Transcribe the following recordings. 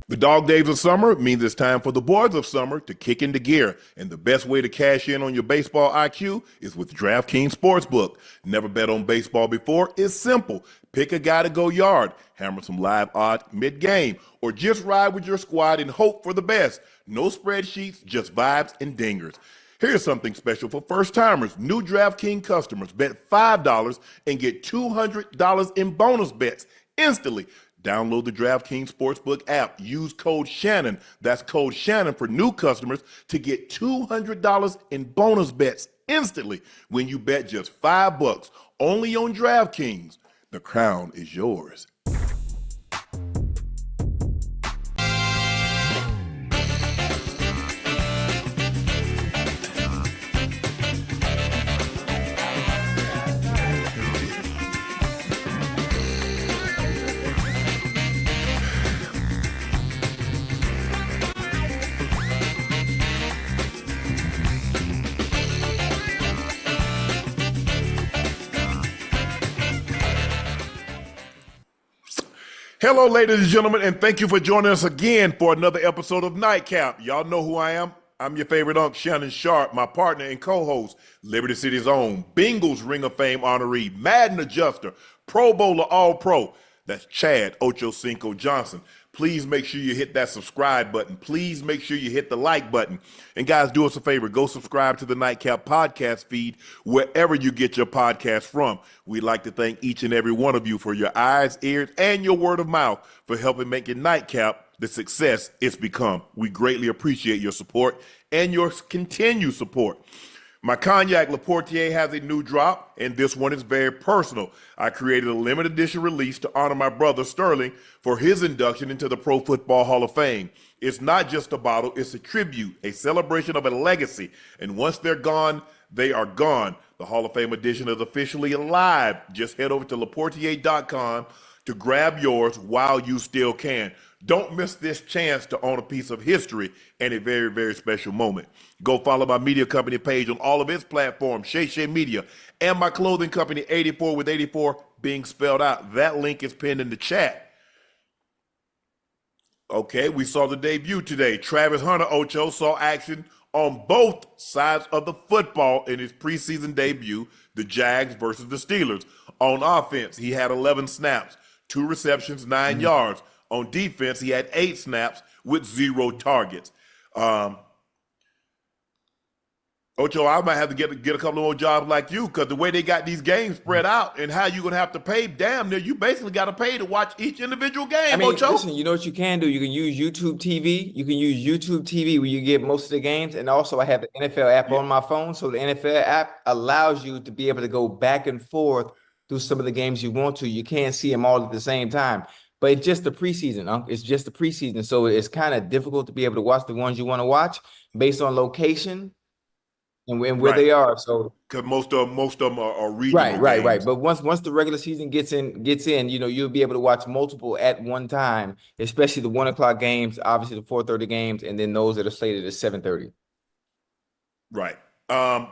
The dog days of summer means it's time for the boys of summer to kick into gear. And the best way to cash in on your baseball IQ is with DraftKings Sportsbook. Never bet on baseball before? It's simple. Pick a guy to go yard, hammer some live odds mid-game, or just ride with your squad and hope for the best. No spreadsheets, just vibes and dingers. Here's something special for first-timers. New DraftKings customers bet $5 and get $200 in bonus bets instantly. Download the DraftKings Sportsbook app. Use code Shannon. That's code Shannon for new customers to get $200 in bonus bets instantly when you bet just $5 only on DraftKings. The crown is yours. Hello, ladies and gentlemen, and thank you for joining us again for another episode of Nightcap. Y'all know who I am. I'm your favorite Unc, Shannon Sharpe, my partner and co-host, Liberty City's own, Bengals Ring of Fame honoree, Madden adjuster, Pro Bowler All-Pro. That's Chad Ochocinco Johnson. Please make sure you hit that subscribe button. Please make sure you hit the like button. And guys, do us a favor. Go subscribe to the Nightcap podcast feed wherever you get your podcast from. We'd like to thank each and every one of you for your eyes, ears, and your word of mouth for helping make your Nightcap the success it's become. We greatly appreciate your support and your continued support. My Cognac Laportier has a new drop, and this one is very personal. I created a limited edition release to honor my brother Sterling for his induction into the Pro Football Hall of Fame. It's not just a bottle, it's a tribute, a celebration of a legacy. And once they're gone, they are gone. The Hall of Fame edition is officially alive. Just head over to Laportier.com to grab yours while you still can. Don't miss this chance to own a piece of history and a very, very special moment. Go follow my media company page on all of its platforms, Shay Shay Media, and my clothing company, 84 with 84 being spelled out. That link is pinned in the chat. Okay, we saw the debut today. Travis Hunter Ocho saw action on both sides of the football in his preseason debut, the Jags versus the Steelers. On offense, he had 11 snaps, 2 receptions, 9 yards. On defense, he had 8 snaps with 0 targets. Ocho, I might have to get a couple more jobs like you, because the way they got these games spread out and how you're going to have to pay, damn near, you basically got to pay to watch each individual game, Ocho. Listen, you know what you can do? You can use YouTube TV. You can use YouTube TV where you get most of the games. And also, I have the NFL app on my phone. So the NFL app allows you to be able to go back and forth through some of the games you want to. You can't see them all at the same time. But it's just the preseason, It's just the preseason. So it's kind of difficult to be able to watch the ones you want to watch based on location and where they are. So because most of them are regional right. But once the regular season gets in, you'll be able to watch multiple at one time, especially the 1 o'clock games, obviously the 4:30 games, and then those that are slated at 7:30. Right.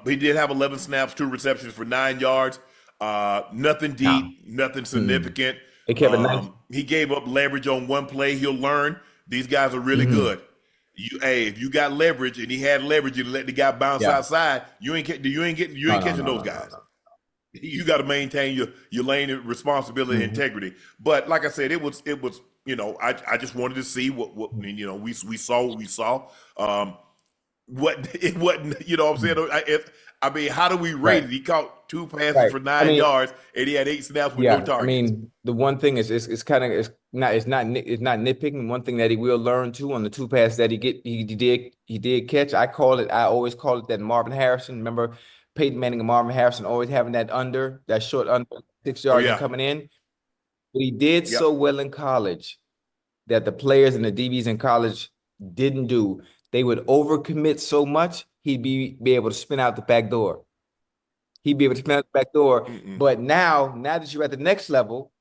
He did have 11 snaps, 2 receptions for 9 yards. Nothing deep, nothing significant. He gave up leverage on one play. He'll learn. These guys are really good. If you got leverage and he had leverage and let the guy bounce outside, you ain't catching those guys. You got to maintain your lane of responsibility and integrity. But like I said, it was I just wanted to see what we saw what we saw. What it wasn't, you know what I'm saying? How do we rate it? He caught 2 passes for 9 yards and he had 8 snaps with no targets. The one thing is it's not nitpicking. One thing that he will learn too on the 2 passes that he did catch. I always call it that Marvin Harrison. Remember Peyton Manning and Marvin Harrison always having that short under 6 yards and coming in. But he did so well in college that the players and the DBs in college didn't do. They would overcommit so much, he'd be able to spin out the back door. But now that you're at the next level,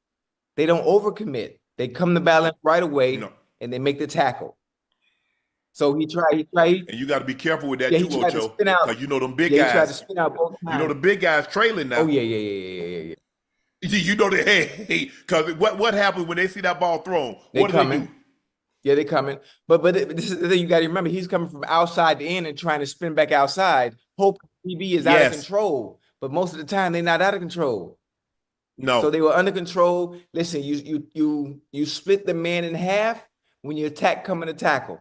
they don't overcommit. They come to balance right away, and they make the tackle. So he tried. And you got to be careful with that too, Ocho, because them big guys. He tried to spin out both times. The big guys trailing now. Oh yeah. You know that, because what happens when they see that ball thrown? What do they do? Yeah, they're coming. But this is the thing you got to remember. He's coming from outside the in and trying to spin back outside. Hope DB is out of Yes. control. But most of the time, they're not out of control. So No. they were under control. Listen, you split the man in half when you attack coming to tackle.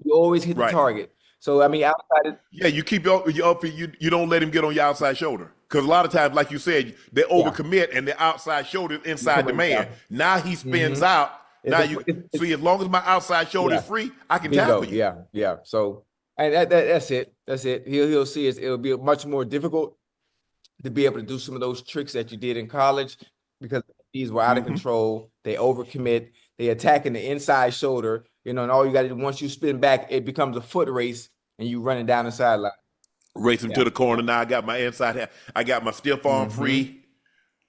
You always hit the Right. target. So I mean, outside of, Yeah, you keep you don't let him get on your outside shoulder. Because a lot of times, like you said, they yeah, overcommit and the outside shoulder is you inside come the in man. tackle. Now he spins Mhm. out. It's Now a, you it's, see, as long as my outside shoulder yeah, is free, I can bingo. tackle you. Yeah, yeah. So and that's it. That's it. He'll see it. It'll be much more difficult to be able to do some of those tricks that you did in college because these were out of Hmm. control. They overcommit. They attacking the inside shoulder. And all you got to do once you spin back, it becomes a foot race, and you running down the sideline. Race him Yeah, to the corner. Now I got my inside. I got my stiff arm mm-hmm. free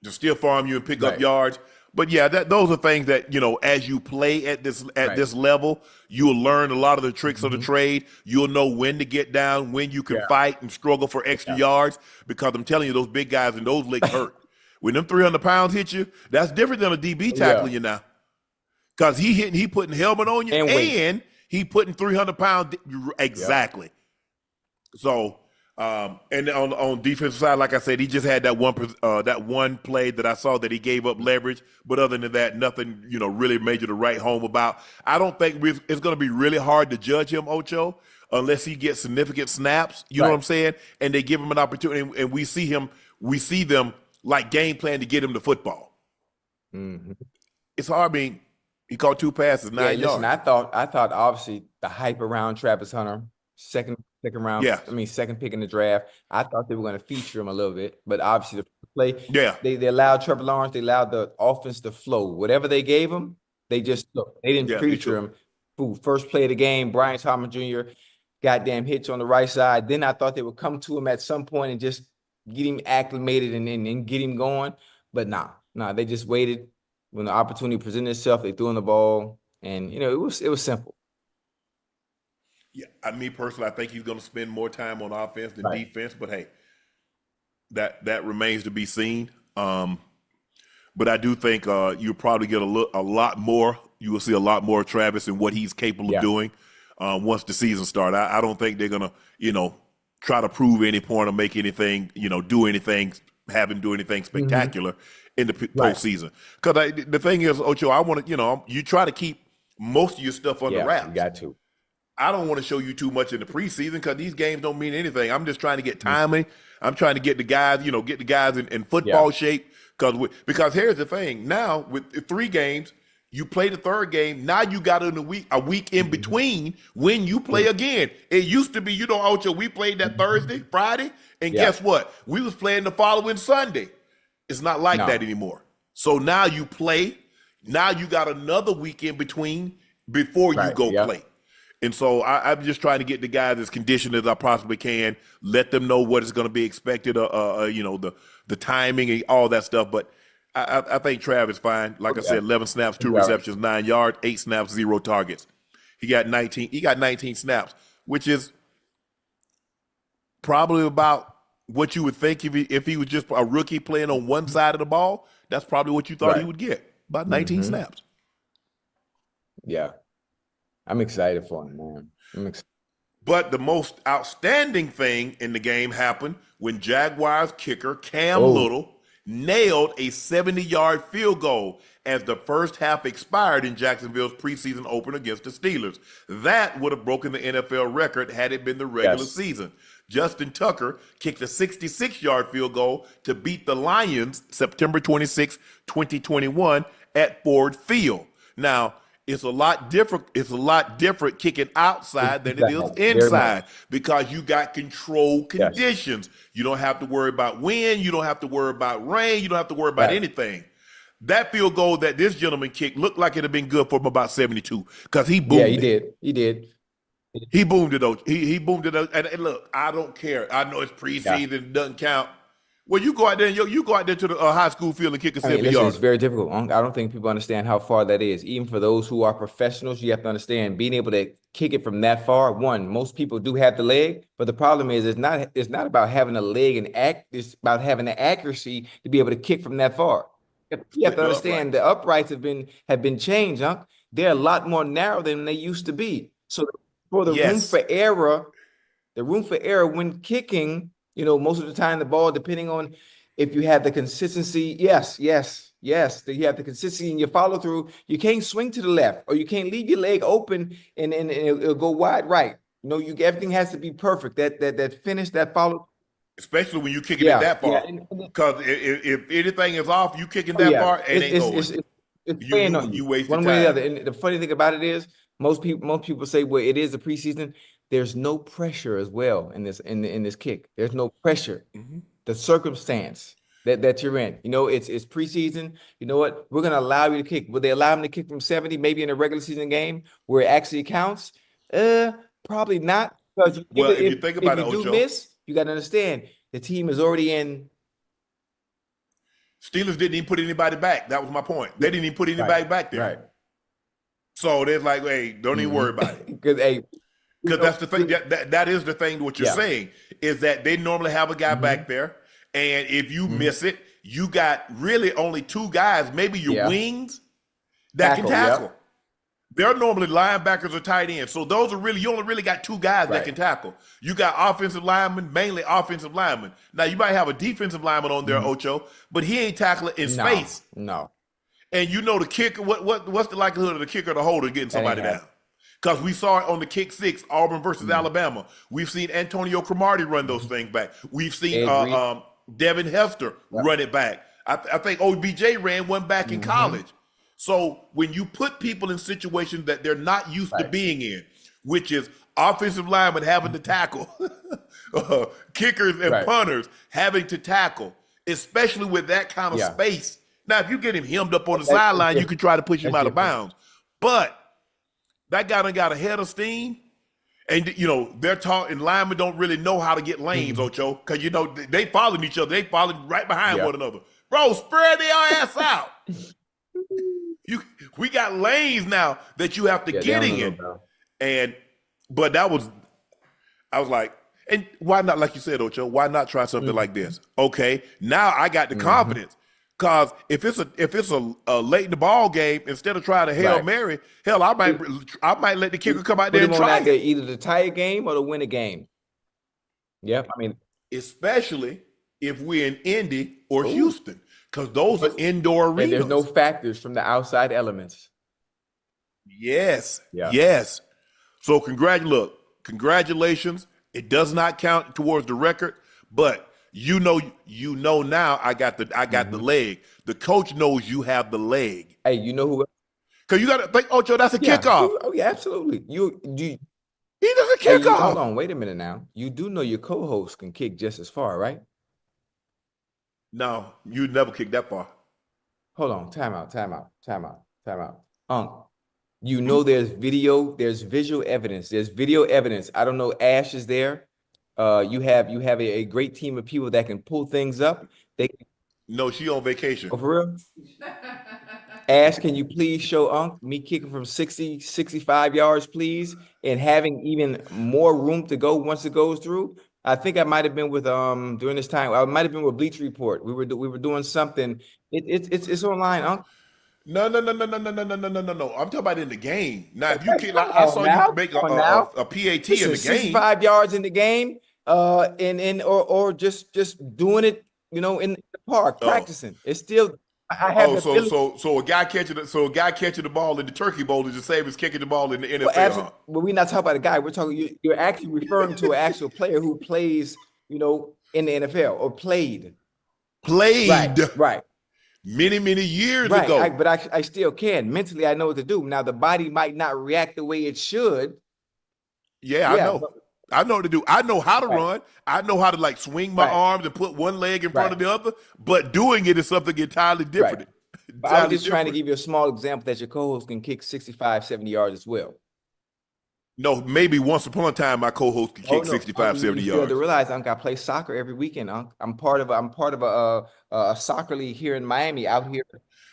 to stiff arm you and pick up Right, yards. But yeah, those are things that as you play at this right. level, you'll learn a lot of the tricks of the Mm-hmm. trade. You'll know when to get down, when you can Yeah, fight and struggle for extra yeah. yards. Because I'm telling you, those big guys and those legs hurt. When them 300 pounds hit you, that's different than a DB Yeah, tackling you now. Because he putting helmet on you and weight. and he putting 300 pounds Yep. exactly. So, and on defensive side, like I said, he just had that one play that I saw that he gave up leverage. But other than that, nothing really major to write home about. I don't think it's going to be really hard to judge him, Ocho, unless he gets significant snaps. You know what Right. I'm saying? And they give him an opportunity, and we see them like game plan to get him the football. Mm-hmm. It's hard. I mean, he caught 2 passes, Yeah, 9 listen, yards. I thought obviously the hype around Travis Hunter, second round, Yeah, I mean second pick in the draft. I thought they were going to feature him a little bit, but obviously the play yeah, they allowed Trevor Lawrence, they allowed the offense to flow. Whatever they gave him, they just took. They didn't yeah. They feature took. him. Ooh, first play of the game, Brian Thomas Jr. goddamn hits on the right side. Then I thought they would come to him at some point and just get him acclimated and get him going. But nah, they just waited. When the opportunity presented itself, they threw in the ball. And it was simple. Yeah, me personally, I think he's going to spend more time on offense than Right. defense. But hey, that remains to be seen. But I do think you'll probably get a lot more. You will see a lot more of Travis and what he's capable of Yeah. doing once the season starts. I don't think they're gonna try to prove any point or make anything do anything, have him do anything Hmm. spectacular in the Right. postseason. Because the thing is, Ocho, I want to you try to keep most of your stuff under Yeah, you wraps. got to. I don't want to show you too much in the preseason because these games don't mean anything. I'm just trying to get Mhm. timing. I'm trying to get the guys, in Yeah. football shape. Because here's the thing. Now with 3 games, you play the third game. Now you got a week in Mhm. between when you play again. It used to be, Ocho, we played that Thursday, Friday, and Yeah. guess what? We was playing the following Sunday. It's not like that No. anymore. So now you play. Now you got another week in between before you Right. go Yeah. play. And so I'm just trying to get the guys as conditioned as I possibly can, let them know what is going to be expected, the timing and all that stuff. But I think Trav is fine. Like I Yeah. said, 11 snaps, 2 He's all right. receptions, 9 yards, 8 snaps, 0 targets. He got 19. He got 19 snaps, which is probably about what you would think if he was just a rookie playing on one side of the ball. That's probably what you thought he Right. would get, about 19 Hmm. snaps. Yeah. I'm excited for him, man. I'm excited. But the most outstanding thing in the game happened when Jaguars kicker Cam Oh, Little nailed a 70-yard field goal as the first half expired in Jacksonville's preseason opener against the Steelers. That would have broken the NFL record had it been the regular yes. season. Justin Tucker kicked a 66-yard field goal to beat the Lions September 26, 2021 at Ford Field. Now, it's a lot different. It's a lot different kicking outside than it is Exactly. Very much. inside because you got controlled Yes. conditions. You don't have to worry about wind. You don't have to worry about rain. You don't have to worry about Right. anything. That field goal that this gentleman kicked looked like it had been good for him about 72 because he Yeah, he boomed it. did. He did. He boomed it though. He boomed it. And look, I don't care. I know it's Yeah. preseason, it doesn't count. Well, you go out there and you go out there to the high school field and kick a I mean, 70 listen, it's yarder. very difficult. I don't think people understand how far that is. Even for those who are professionals, you have to understand being able to kick it from that far. One, most people do have the leg, but the problem is it's not about having a leg and act. It's about having the accuracy to be able to kick from that far. You have to The understand uprights. the uprights have been changed, Unc. They're a lot more narrow than they used to be. So for the room Yes. for error, the room for error when kicking, most of the time the ball, depending on if you have the consistency, yes, that you have the consistency in your follow through. You can't swing to the left, or you can't leave your leg open and it'll go wide right. Everything has to be perfect. That finish, that follow. Especially when you're kicking it Yeah, that yeah. far. Because if anything is off, you kicking Oh that yeah, far, it ain't going. it's You weighing you on you you wasted one way or the time. other. And the funny thing about it is, most people say, well, it is a preseason. There's no pressure as well in this kick. There's no pressure. Mhm. The circumstance that you're in, it's preseason. You know what? We're gonna allow you to kick. Will they allow him to kick from 70, maybe in a regular season game where it actually counts? Probably not. Because Well, if you think if about it, you do Ocho, miss, you got to understand the team is already in. Steelers didn't even put anybody back. That was my point. They didn't even put Right, anybody back there. right. So they're like, hey, don't even worry about it. Because hey, Because that's the thing. That is the thing. What you're yeah. saying is that they normally have a guy back there, and if you miss it, you got really only two guys, maybe your Yeah. wings, that can tackle. Yep. They're normally linebackers or tight ends. So those are really, you only really got two guys that Right. can tackle. You got offensive linemen, mainly offensive linemen. Now you might have a defensive lineman on there, Ocho, but he ain't tackling in space. No. And the kicker, what's the likelihood of the kicker or the holder getting somebody That ain't down? Because we saw it on the kick six, Auburn versus Alabama. We've seen Antonio Cromartie run those things back. We've seen Devin Hester run it back. I think OBJ ran one back in college. So when you put people in situations that they're not used to being in, which is offensive linemen having to tackle, kickers and punters having to tackle, especially with that kind of space. Now, if you get him hemmed up on the sideline, you can try to push him out of bounds. But that guy done got a head of steam. And, they're taught, and linemen don't really know how to get lanes, Ocho, because, they following each other. They following right behind one another. Bro, spread their ass out. We got lanes now that you have to get in. But I was like, and why not, like you said, Ocho, why not try something like this? Okay, now I got the confidence. Because if it's a late in the ball game, instead of trying to Hail Mary, hell, I might let the kicker come out there and try it. Either the tie a game or to win a game. Yep, especially if we're in Indy or Houston, because those are indoor arenas. And there's no factors from the outside elements. Yes. So congratulations. It does not count towards the record, but now I got the leg. The coach knows you have the leg. Hey, you know who? Because you got to think, Ocho, that's a kickoff. Oh yeah, absolutely. He does a kickoff. Hold on, wait a minute now. You do know your co-host can kick just as far, right? No, you'd never kick that far. Hold on, time out. There's visual evidence. There's video evidence. I don't know, Ash is there. You have a great team of people that can pull things up. No, she on vacation. Oh, for real? Ash, can you please show Unc me kicking from 60, 65 yards, please, and having even more room to go once it goes through? I think I might have been with during this time. I might have been with Bleach Report. We were doing something. It's online, Unc. No. I'm talking about in the game. Now, if you kick, I saw you make a PAT in the game. 65 yards in the game, or just doing it, in the park, practicing. It's still. So a guy catching the ball in the Turkey Bowl is the same as kicking the ball in the NFL. Well, we're not talking about a guy. We're talking. You're actually referring to an actual player who plays, in the NFL or played. Right. Many years ago. But I still can. Mentally, I know what to do. Now, the body might not react the way it should. Yeah, I know. I know what to do. I know how to run. I know how to swing my arms and put one leg in front of the other. But doing it is something entirely different. But I was just trying to give you a small example that your co-host can kick 65, 70 yards as well. No, maybe once upon a time my co-host can kick 65, 70 yards. You have to realize, Unc, I play soccer every weekend, Unc. I'm part of a soccer league here in Miami, out here.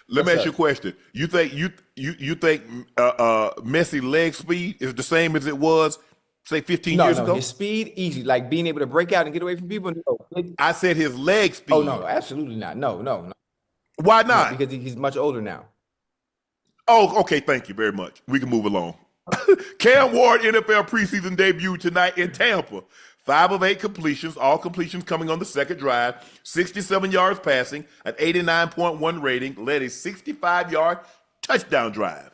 Let me ask you a question. You think Messi leg speed is the same as it was, say, 15 years ago? His speed, easy. Like being able to break out and get away from people. No. I said his leg speed. Oh, no, absolutely not. No. Why No, not? because he's much older now. Oh, okay. Thank you very much. We can move along. Cam Ward NFL preseason debut tonight in Tampa. 5 of 8 completions, all completions coming on the second drive, 67 yards passing, an 89.1 rating, led a 65-yard touchdown drive.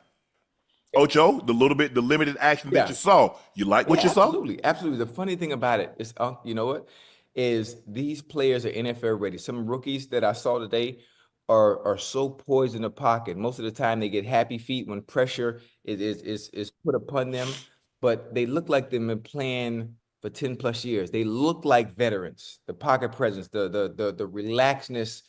Ocho, the limited action that Yeah. you saw, you like what Yeah, you saw? absolutely. Absolutely. The funny thing about it is, you know what? Is these players are NFL ready. Some rookies that I saw today are so poised in the pocket. Most of the time they get happy feet when pressure is put upon them, but they look like they've been playing for 10 plus years. They look like veterans. The pocket presence, the relaxedness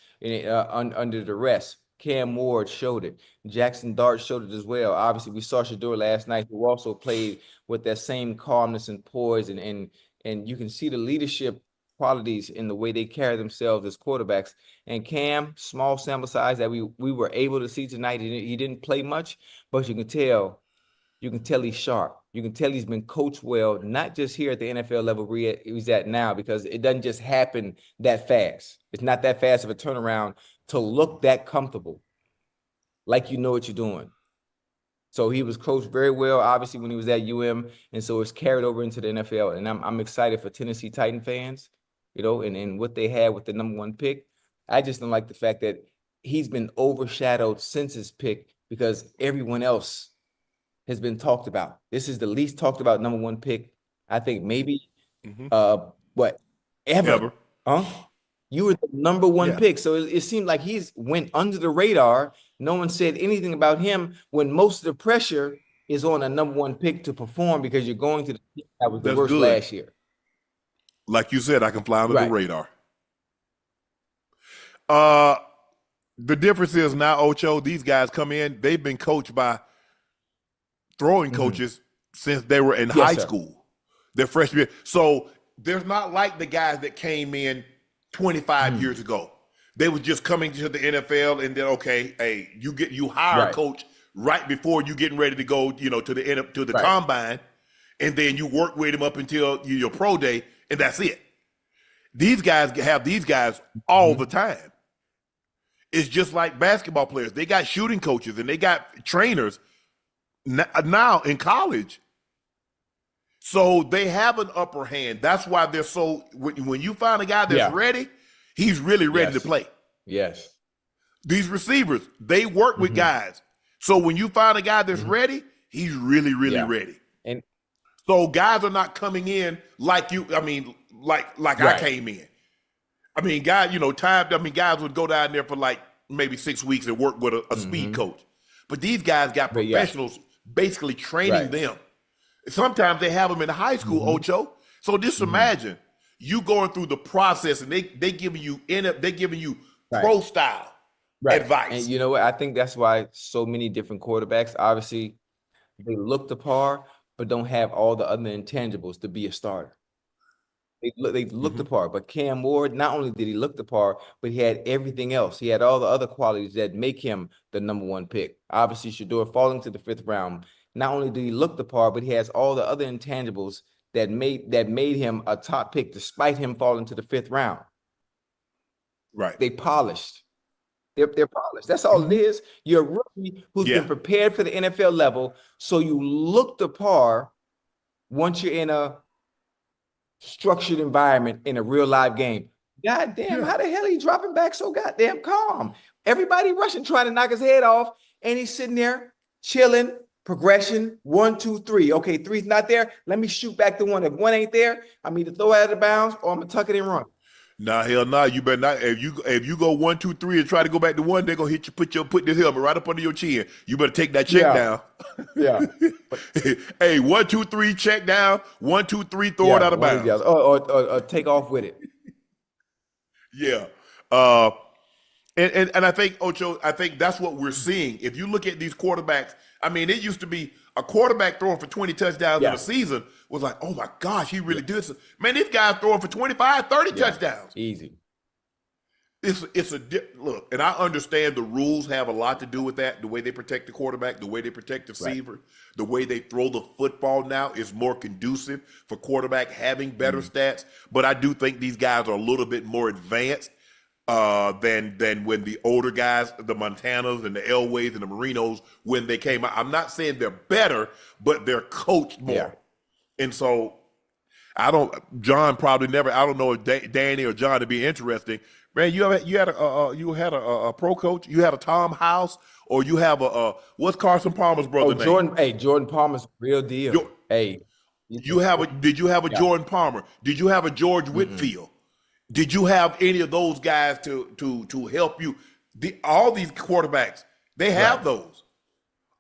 under duress. Cam Ward showed it. Jaxson Dart showed it as well. Obviously, we saw Shedeur last night, who also played with that same calmness and poise, and you can see the leadership qualities in the way they carry themselves as quarterbacks. And Cam, small sample size that we were able to see tonight. He didn't play much, but you can tell he's sharp. You can tell he's been coached well, not just here at the NFL level where he's at now, because it doesn't just happen that fast. It's not that fast of a turnaround to look that comfortable, like you know what you're doing. So he was coached very well, obviously, when he was at UM, and so it's carried over into the NFL. And I'm excited for Tennessee Titan fans, and what they had with the #1 pick. I just don't like the fact that he's been overshadowed since his pick because everyone else has been talked about. This is the least talked about #1 pick, I think maybe what ever. Ever. You were the #1 Yeah, pick. So it seemed like he's went under the radar. No one said anything about him when most of the pressure is on a #1 pick to perform because you're going to the team that was the that's worst good. last year. Like you said, I can fly under the Right. radar. Uh, the difference is now, Ocho, these guys come in, they've been coached by throwing coaches since they were in high Yes, sir. school, their freshman year. So there's not like the guys that came in 25 years ago. They was just coming to the NFL and then, okay, hey, you hire a Right. coach right before you getting ready to go, to the Right. combine, and then you work with him up until your pro day, and that's it. These guys have these guys all the time. It's just like basketball players. They got shooting coaches and they got trainers now in college. So they have an upper hand. That's why they're so, when you find a guy that's ready, he's really ready to play. Yes. These receivers, they work with guys. So when you find a guy that's ready, he's really, really ready. And So guys are not coming in like you, like I came in. I mean, guys, guys would go down there for like maybe 6 weeks and work with a speed coach. But these guys got professionals basically training them. Sometimes they have them in high school, Ocho. So just imagine you going through the process and they giving you pro style advice. And you know what? I think that's why so many different quarterbacks, obviously, they look the par, but don't have all the other intangibles to be a starter. They look the part, but Cam Ward, not only did he look the part, but he had everything else. He had all the other qualities that make him the #1 pick. Obviously, Shedeur falling to the 5th round. Not only did he look the part, but he has all the other intangibles that made him a top pick, despite him falling to the 5th round. Right. They polished. They're polished. That's all it is. You're a rookie who's been prepared for the NFL level, so you look the par once you're in a structured environment in a real live game. God damn, how the hell are you dropping back so goddamn calm? Everybody rushing, trying to knock his head off, and he's sitting there chilling, progression, 1, 2, 3. Okay, 3's not there. Let me shoot back to 1. If 1 ain't there, I'm either throw it out of bounds or I'm gonna tuck it and run. Nah, hell nah. You better not. If you go 1, 2, 3 and try to go back to 1, they're gonna hit you. Put this helmet right up under your chin. You better take that check down. Yeah. Hey, 1, 2, 3, check down. 1, 2, 3, throw it out of bounds. Or take off with it. Yeah. And I think, Ocho, I think that's what we're seeing. If you look at these quarterbacks, I mean, it used to be a quarterback throwing for 20 touchdowns in a season was like, oh my gosh, he really did. Man, this guy's throwing for 25, 30 touchdowns. Easy. Look, and I understand the rules have a lot to do with that. The way they protect the quarterback, the way they protect the receiver, the way they throw the football now is more conducive for quarterback having better stats. But I do think these guys are a little bit more advanced than when the older guys, the Montanas and the Elways and the Marinos, when they came out. I'm not saying they're better, but they're coached more. Yeah. And so John probably never, I don't know if Danny or John to be interesting. Man, you had a pro coach, you had a Tom House, or you have what's Carson Palmer's brother name? Jordan. Hey, Jordan Palmer's real deal. Did you have a Jordan Palmer? Did you have a George Whitfield? Did you have any of those guys to help you? All these quarterbacks, they have those.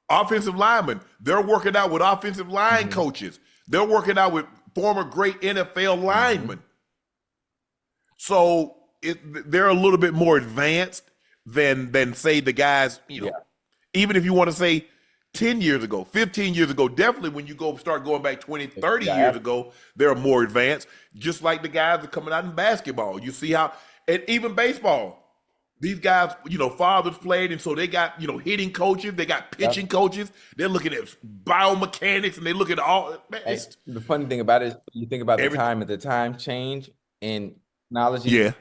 Offensive linemen, they're working out with offensive line coaches. They're working out with former great NFL linemen. So they're a little bit more advanced than say the guys, even if you want to say 10 years ago, 15 years ago, definitely when you start going back 20, 30 years ago, they're more advanced, just like the guys that are coming out in basketball. You see how, and even baseball, these guys, fathers played, and so they got, hitting coaches, they got pitching coaches, they're looking at biomechanics, and they look at all. Man, the funny thing about it is you think about the time change and technology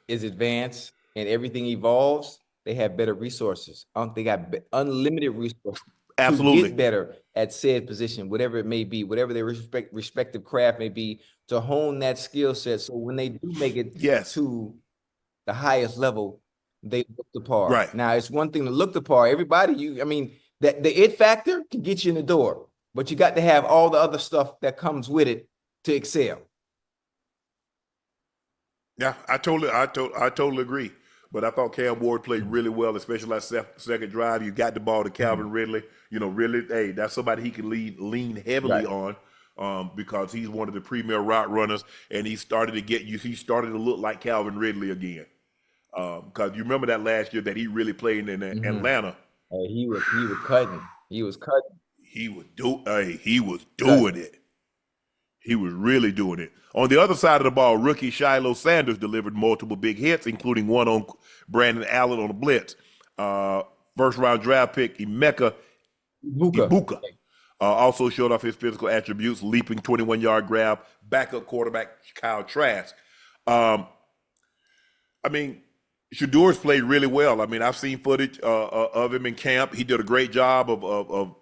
is advanced and everything evolves, they have better resources. They got unlimited resources. Absolutely. To get better at said position, whatever it may be, whatever their respective craft may be, to hone that skill set. So when they do make it to the highest level, they look the par. Right. Now, it's one thing to look the par. Everybody, the it factor can get you in the door, but you got to have all the other stuff that comes with it to excel. Yeah, I totally agree. But I thought Cam Ward played really well, especially that second drive. You got the ball to Calvin Ridley. Really, hey, that's somebody he can lean heavily on because he's one of the premier route runners, and he started to look like Calvin Ridley again. Because you remember that last year that he really played in Atlanta. He was cutting. He was cutting. He was doing it. He was really doing it. On the other side of the ball, rookie Shilo Sanders delivered multiple big hits, including one on Brandon Allen on a blitz. First-round draft pick Emeka Ibuka also showed off his physical attributes, leaping 21-yard grab, backup quarterback Kyle Trask. Shedeur's played really well. I've seen footage of him in camp. He did a great job of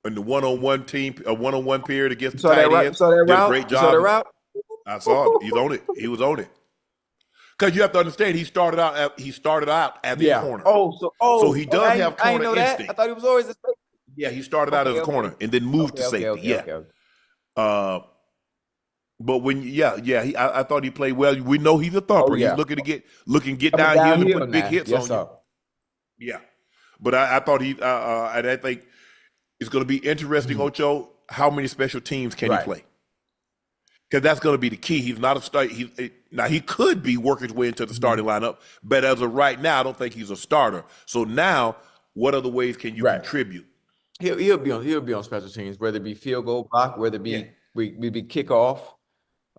in the one-on-one period against the tight ends. Did a great job. Saw that route? I saw it. He's on it. He was on it. Because you have to understand, he started out as a corner. So he does have corner instinct. I thought he was always a safety. Yeah, he started out as a corner and then moved to safety. But I thought he played well. We know he's a thumper. He's looking to get downhill and put big hits on you. Yeah, but I thought and I think it's going to be interesting, Ocho. How many special teams can he play? Because that's going to be the key. He's not a start. Now he could be working his way into the starting lineup, but as of right now, I don't think he's a starter. So now, what other ways can you contribute? He'll be on special teams, whether it be field goal block, whether it be we be kickoff.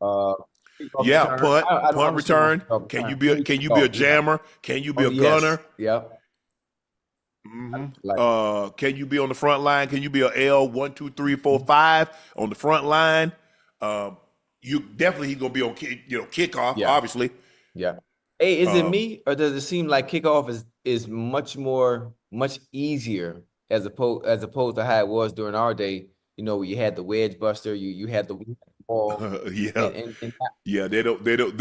Punt return. Can you be a jammer? Can you be a gunner? Yeah. Can you be on the front line? Can you be a L 1, 2, 3, 4, 5 on the front line? He's gonna be on kickoff, obviously. Yeah. Hey, is it me, or does it seem like kickoff is much easier as opposed to how it was during our day? Where you had the wedge buster, you had the ball. They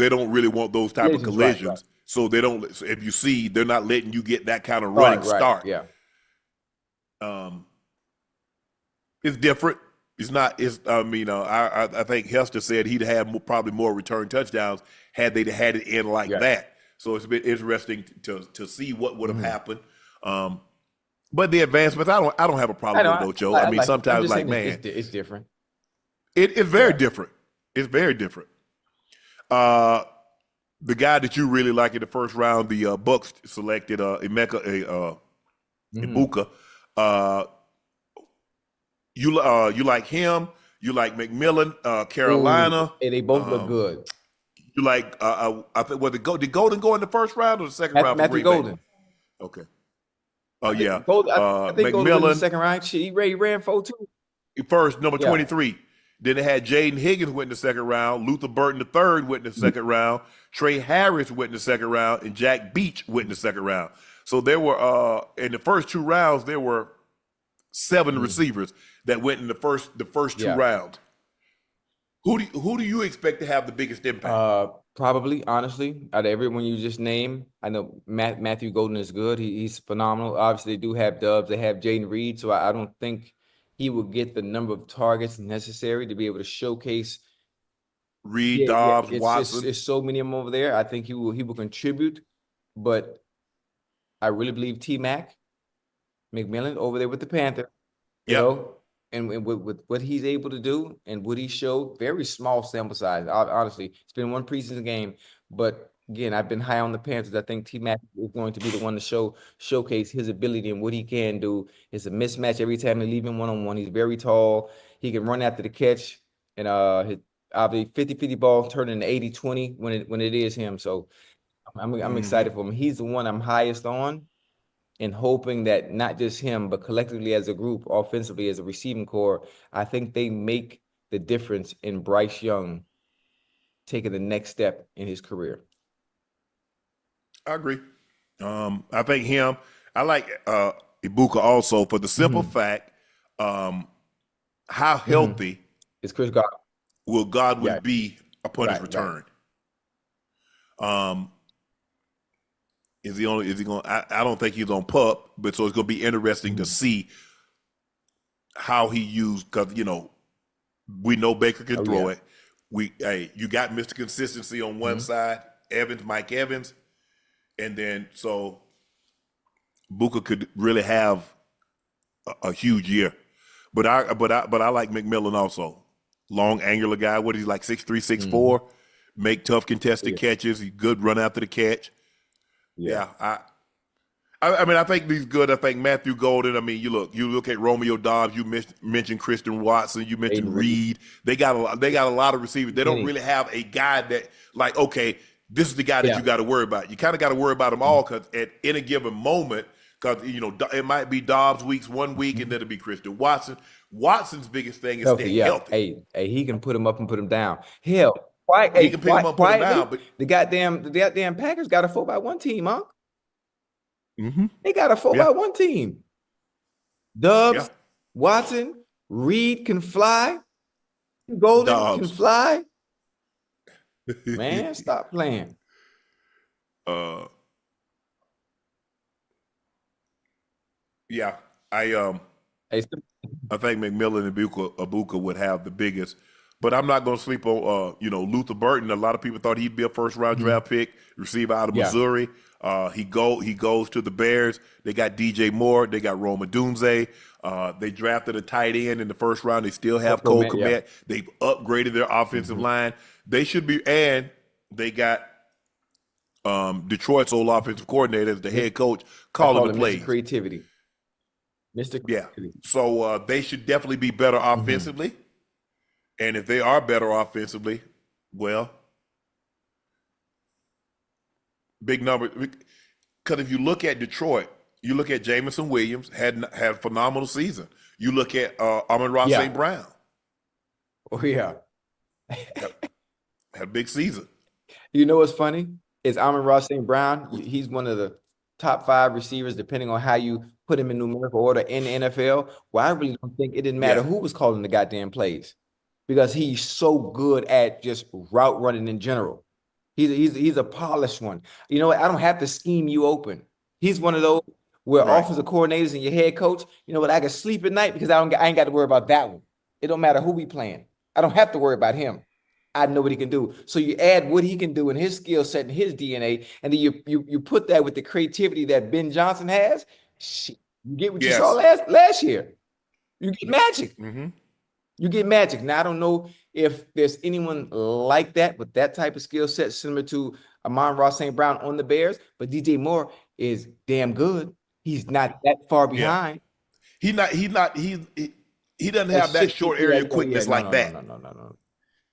don't really want those type of collisions. Right. So they don't. If you see, they're not letting you get that kind of running start. Yeah. It's different. It's not. I think Hester said he'd have probably more return touchdowns had they had it in like that. So it's a bit interesting to see what would have happened. But the advancements, I don't have a problem with Ocho. Sometimes man, it's different. It's very different. It's very different. The guy that you really like in the first round, the Bucks selected Emeka Ibuka. You like him. You like McMillan, Carolina. And they both look good. You like I think did Golden go in the first round or the second round? Matthew Golden. Okay. Oh yeah. I think McMillan in the second round. He ran 4-2. First, number 23. Then they had Jaden Higgins went in the second round. Luther Burton III went in the second round. Trey Harris went in the second round, and Jack Beach went in the second round. So there were in the first 2 rounds there were 7 receivers that went in the first 2 rounds. Who do you expect to have the biggest impact? Probably, honestly, out of everyone you just named, I know Matthew Golden is good. He's phenomenal. Obviously, they do have Dubs. They have Jaden Reed, so I don't think he will get the number of targets necessary to be able to showcase. Reed, Dobbs, Watson. It's so many of them over there. I think he will contribute, but I really believe T-Mac McMillan over there with the Panthers, you know, and with what he's able to do and what he showed, very small sample size. Honestly, it's been 1 preseason game, but again, I've been high on the Panthers. I think T-Mac is going to be the one to showcase his ability and what he can do. It's a mismatch every time they leave him one-on-one. He's very tall. He can run after the catch, and his obviously 50-50 ball turn into 80-20 when it is him. So I'm excited for him. He's the one I'm highest on, and hoping that not just him, but collectively as a group, offensively as a receiving core, I think they make the difference in Bryce Young taking the next step in his career. I agree. I think him. I like Ibuka also for the simple fact, how healthy is Chris Godwin? Will Godwin be upon his return? Is he going? I don't think he's on PUP, but so it's going to be interesting to see how he used, because we know Baker can throw it. You got Mr. Consistency on one side, Mike Evans, and then so Buka could really have a huge year. But I like McMillan also. Long, angular guy. What is he, like 6'3", 6'4"? Make tough contested catches. He's good run after the catch. Yeah. I mean, I think he's good. I think Matthew Golden. I mean, you look at Romeo Dobbs. You mentioned Christian Watson. You mentioned Reed. They got a lot of receivers. They don't really have a guy that, like, okay, this is the guy that you got to worry about. You kind of got to worry about them all, because at any given moment, because it might be Dobbs weeks 1 week, and then it'll be Christian Watson. Watson's biggest thing is staying healthy. Hey, he can put him up and put him down. Hell, he can pick him up, put him down. But the goddamn Packers got a 4x1 team, huh? They got a 4x1 team. Dubs, Watson, Reed can fly. Golden can fly. Man, stop playing. I think McMillan and Ibuka would have the biggest, but I'm not going to sleep on Luther Burton. A lot of people thought he'd be a first-round draft pick, receiver out of Missouri. He goes to the Bears. They got DJ Moore. They got Rome Odunze. They drafted a tight end in the first round. They still have Cole Kmet. They've upgraded their offensive line. They should be, and they got Detroit's old offensive coordinator as the head coach calling the plays. Mr. Creativity. Mr. Creativity. So they should definitely be better offensively. And if they are better offensively, well, big number. Because if you look at Detroit, you look at Jameson Williams, had a phenomenal season. You look at Amon-Ra St. Brown. Oh, yeah. Had a big season. You know what's funny? Is Amon-Ra St. Brown, he's one of the top 5 receivers, depending on how you put him in numerical order in the NFL. Well, I really don't think it didn't matter who was calling the goddamn plays, because he's so good at just route running in general. He's a polished one. You know what? I don't have to scheme you open. He's one of those where offensive coordinators and your head coach, you know what? I can sleep at night because I ain't got to worry about that one. It don't matter who we playing. I don't have to worry about him. I know what he can do. So you add what he can do in his skill set and his DNA, and then you put that with the creativity that Ben Johnson has. Shit, you get what you saw last year. You get magic. You get magic. Now, I don't know if there's anyone like that with that type of skill set similar to Amon-Ra St. Brown on the Bears, but DJ Moore is damn good. He's not that far behind. He doesn't have that short area quickness like that. No.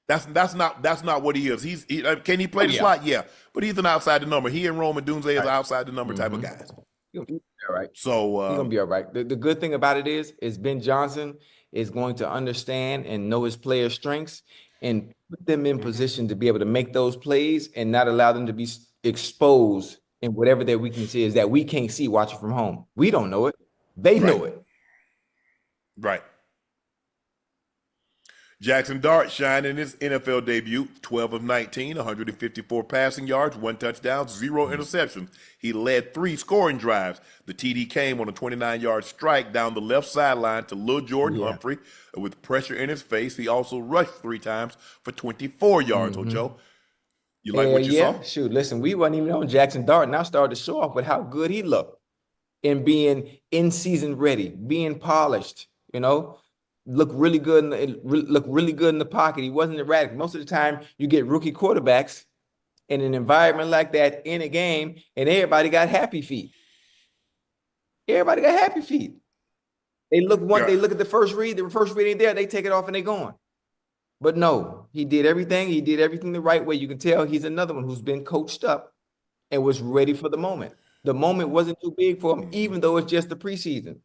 That's not what he is. Can he play the slot? Yeah, but he's an outside the number. He and Rome Odunze is outside the number type of guys. All right. So He's gonna be all right. The good thing about it is Ben Johnson is going to understand and know his players' strengths and put them in position to be able to make those plays and not allow them to be exposed in whatever their weakness is that we can't see watching from home. We don't know it. They know it. Right. Jaxson Dart shined in his NFL debut, 12 of 19, 154 passing yards, 1 touchdown, 0 interceptions. He led 3 scoring drives. The TD came on a 29-yard strike down the left sideline to Lil Jordan Humphrey with pressure in his face. He also rushed 3 times for 24 yards, Ocho. You like what you saw? Shoot, listen, we wasn't even on Jaxson Dart, and I started to show off with how good he looked in being in-season ready, being polished, look really good in the pocket. He wasn't erratic. Most of the time, you get rookie quarterbacks in an environment like that in a game, and everybody got happy feet. Everybody got happy feet. They look at the first read ain't there, they take it off and they gone. But no, he did everything. He did everything the right way. You can tell he's another one who's been coached up and was ready for the moment. The moment wasn't too big for him, even though it's just the preseason.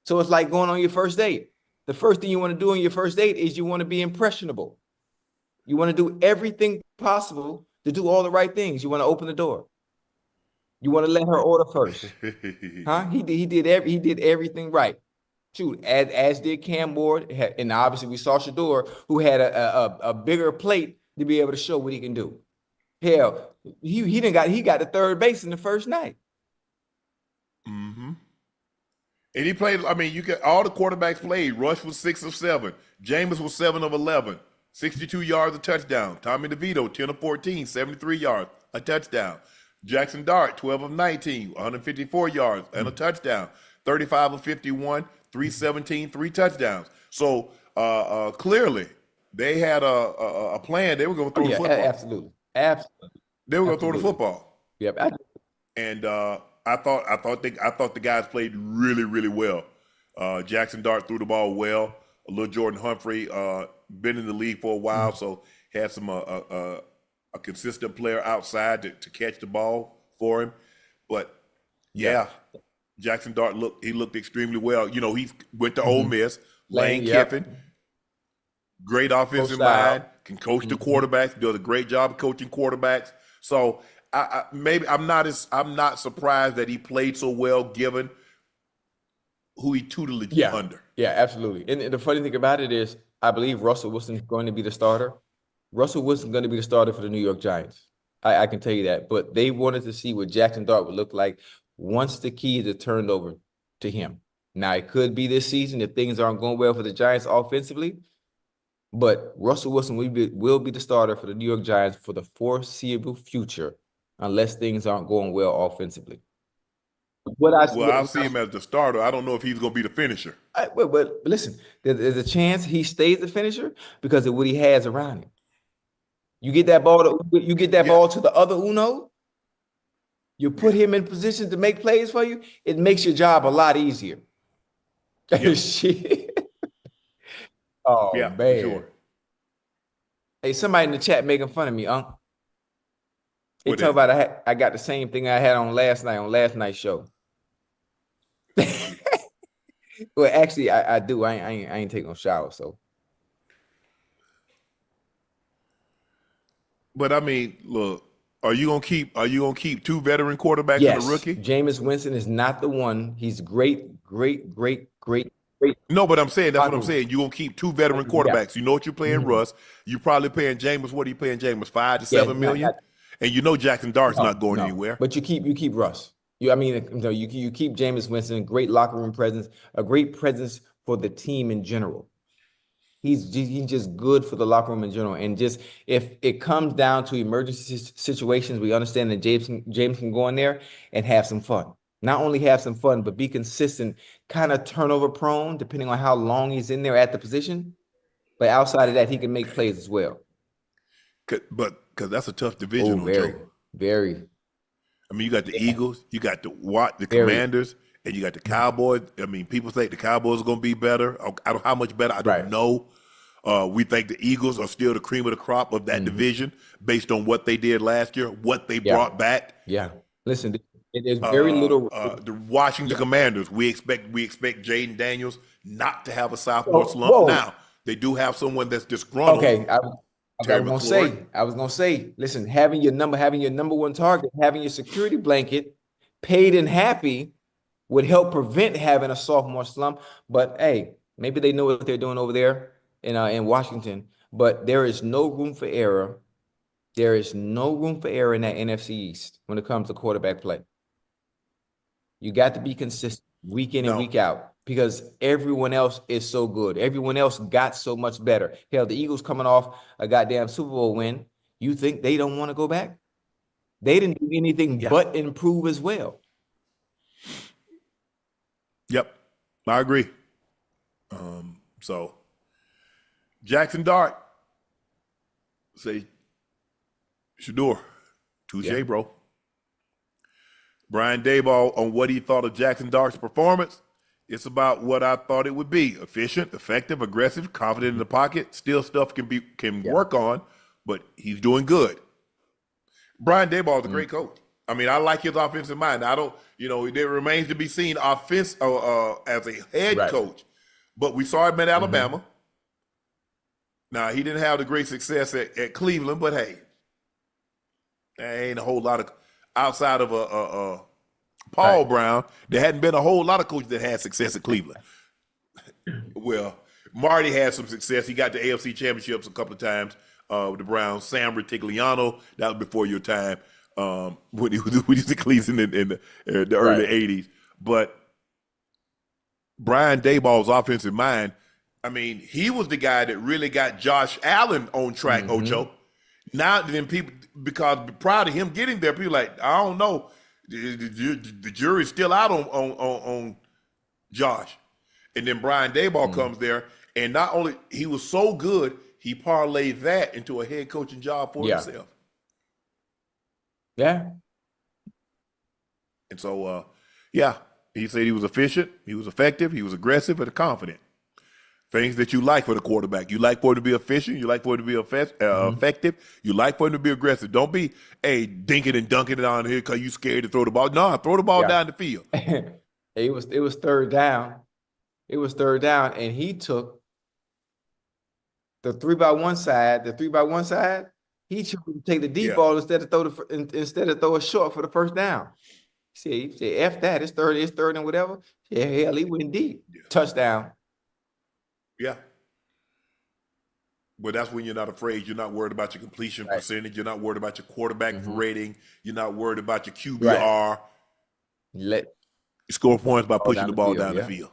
So it's like going on your first date. The first thing you want to do on your first date is you want to be impressionable. You want to do everything possible to do all the right things. You want to open the door. You want to let her order first. He did everything right. Shoot, as did Cam Ward, and obviously we saw Shedeur, who had a bigger plate to be able to show what he can do. Hell, he got the third base in the first night. And he played, all the quarterbacks played. Rush was 6 of 7. Jameis was 7 of 11. 62 yards, a touchdown. Tommy DeVito, 10 of 14, 73 yards, a touchdown. Jaxson Dart, 12 of 19, 154 yards, and a touchdown. 35 of 51, 317, 3 touchdowns. So clearly, they had a plan. They were going to throw the football. Absolutely. They were going to throw the football. Yep. And I thought the guys played really, really well. Jaxson Dart threw the ball well. Lil Jordan Humphrey been in the league for a while, so had some a consistent player outside to catch the ball for him. But Jaxson Dart looked extremely well. He went to Ole Miss. Lane Kiffin, great offensive mind, can coach the quarterbacks. Does a great job of coaching quarterbacks. So I'm not surprised that he played so well given who he tutelage under. Yeah, absolutely. And the funny thing about it is, I believe Russell Wilson's going to be the starter. Russell Wilson's going to be the starter for the New York Giants. I can tell you that. But they wanted to see what Jaxson Dart would look like once the keys are turned over to him. Now, it could be this season if things aren't going well for the Giants offensively. But Russell Wilson will be the starter for the New York Giants for the foreseeable future, unless things aren't going well offensively. I'll see him as the starter. I don't know if he's going to be the finisher. But listen, there's a chance he stays the finisher because of what he has around him. You get that ball to the other Uno. You put him in position to make plays for you. It makes your job a lot easier. Shit. Oh man. Sure. Hey, somebody in the chat making fun of me, Unc. They talk about I got the same thing I had on last night's show. Well, actually, I do. I ain't taking no shower, so. But look, are you gonna keep 2 veteran quarterbacks and a rookie? Jameis Winston is not the one. He's great. No, but I'm saying that's what I'm saying. You're gonna keep 2 veteran quarterbacks. You know what you're paying Russ. You're probably paying Jameis. What are you paying Jameis? 5 to 7 million? And Jaxson Dart's not going anywhere. But you keep Russ. You keep Jameis Winston, great locker room presence, a great presence for the team in general. He's just good for the locker room in general. And just if it comes down to emergency situations, we understand that James can go in there and have some fun. Not only have some fun, but be consistent, kind of turnover prone, depending on how long he's in there at the position. But outside of that, he can make plays as well. But because that's a tough division. Very. You got the Eagles, you got the Commanders, and you got the Cowboys. People think the Cowboys are going to be better. I don't how much better. I don't know. We think the Eagles are still the cream of the crop of that division based on what they did last year, what they brought back. Yeah. Listen, There's very little. The Washington Yeah. Commanders, we expect Jaden Daniels not to have a sophomore Whoa, slump. whoa. Now, they do have someone that's disgruntled, Okay, Terry McLaurin. I was gonna say, listen, having your number one target, having your security blanket paid and happy would help prevent having a sophomore slump. But hey, maybe they know what they're doing over there in Washington. But there is no room for error. There is no room for error in that NFC East when it comes to quarterback play. You got to be consistent week in and week out because everyone else is so good. Everyone else got so much better. Hell, the Eagles coming off a goddamn Super Bowl win. You think they don't want to go back? They didn't do anything but improve as well. Yep, I agree. So, Jaxson Dart, say, Shedeur, touche, bro. Brian Daboll on what he thought of Jaxson Dart's performance. It's about what I thought it would be: efficient, effective, aggressive, confident in the pocket. Still stuff can work on, but he's doing good. Brian Daboll is a great coach. I mean, I like his offensive mind. I don't, it remains to be seen as a head coach. But we saw him at Alabama. Now, he didn't have the great success at Cleveland, but hey, there ain't a whole lot of, outside of Paul Brown, there hadn't been a whole lot of coaches that had success at Cleveland. Well, Marty had some success. He got the AFC championships a couple of times with the Browns. Sam Rutigliano, that was before your time, when he was at Cleveland in the early 80s. But Brian Daboll's offensive mind, I mean, he was the guy that really got Josh Allen on track, Ocho. Now, then people, because prior to him getting there, people like, I don't know, the jury's still out on Josh. And then Brian Daboll comes there, and not only he was so good, he parlayed that into a head coaching job for himself. Yeah. And so, he said he was efficient, he was effective, he was aggressive, and confident. Things that you like for the quarterback. You like for him to be efficient. You like for him to be effective. You like for him to be aggressive. Don't be, dinking and dunking it on here because you scared to throw the ball. No, throw the ball down the field. It was third down. It was third down, and he took the 3-by-1 side. He chose to take the deep ball instead of throw a short for the first down. He said, F that. It's third and whatever. Yeah, hell, he went deep. Touchdown. Yeah. But that's when you're not afraid. You're not worried about your completion percentage. You're not worried about your quarterback rating. You're not worried about your QBR. You score points by pushing the ball down the field.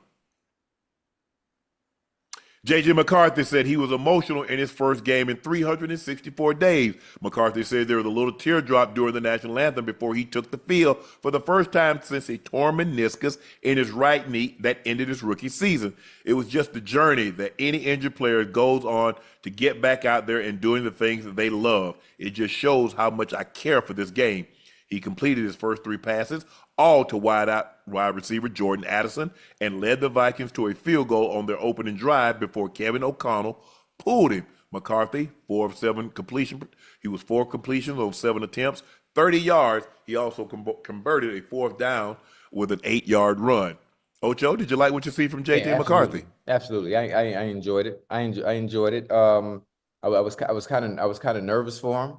J.J. McCarthy said he was emotional in his first game in 364 days. McCarthy said there was a little teardrop during the national anthem before he took the field for the first time since a torn meniscus in his right knee that ended his rookie season. It was just the journey that any injured player goes on to get back out there and doing the things that they love. It just shows how much I care for this game. He completed his first 3 passes, all to wide receiver Jordan Addison, and led the Vikings to a field goal on their opening drive before Kevin O'Connell pulled him. McCarthy, 4 of 7 completion. He was 4 completions on 7 attempts, 30 yards. He also converted a 4th down with an 8-yard run. Ocho, did you like what you see from J.J. McCarthy? Absolutely, I enjoyed it. I enjoyed it. I was kind of nervous for him.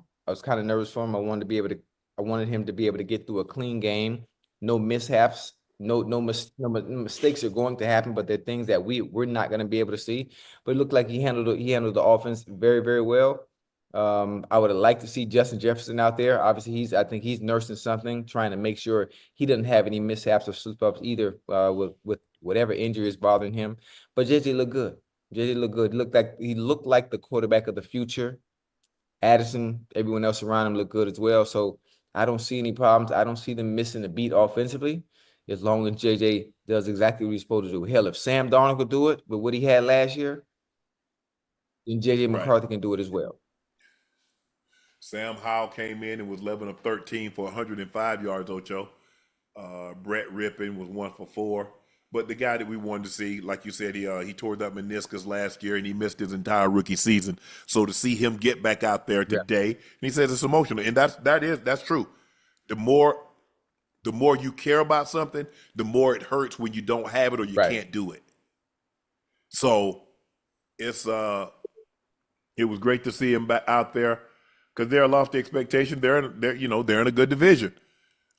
I wanted him to be able to get through a clean game. No mishaps, no mistakes are going to happen, but they're things that we're not going to be able to see. But it looked like he handled the offense very, very well. I would have liked to see Justin Jefferson out there. Obviously, I think he's nursing something, trying to make sure he doesn't have any mishaps or slip-ups either with whatever injury is bothering him. But JJ looked good. He looked like the quarterback of the future. Addison, everyone else around him looked good as well. So I don't see any problems. I don't see them missing a beat offensively as long as JJ does exactly what he's supposed to do. Hell, if Sam Darnold could do it with what he had last year, then JJ McCarthy can do it as well. Sam Howell came in and was 11 of 13 for 105 yards, Ocho. Brett Rippon was 1 for 4. But the guy that we wanted to see, like you said, he tore that meniscus last year and he missed his entire rookie season. So to see him get back out there today, and he says it's emotional, and that's true. The more The more you care about something, the more it hurts when you don't have it or you Right. can't do it. So it's it was great to see him back out there because they're lost the expectation. They're in a good division.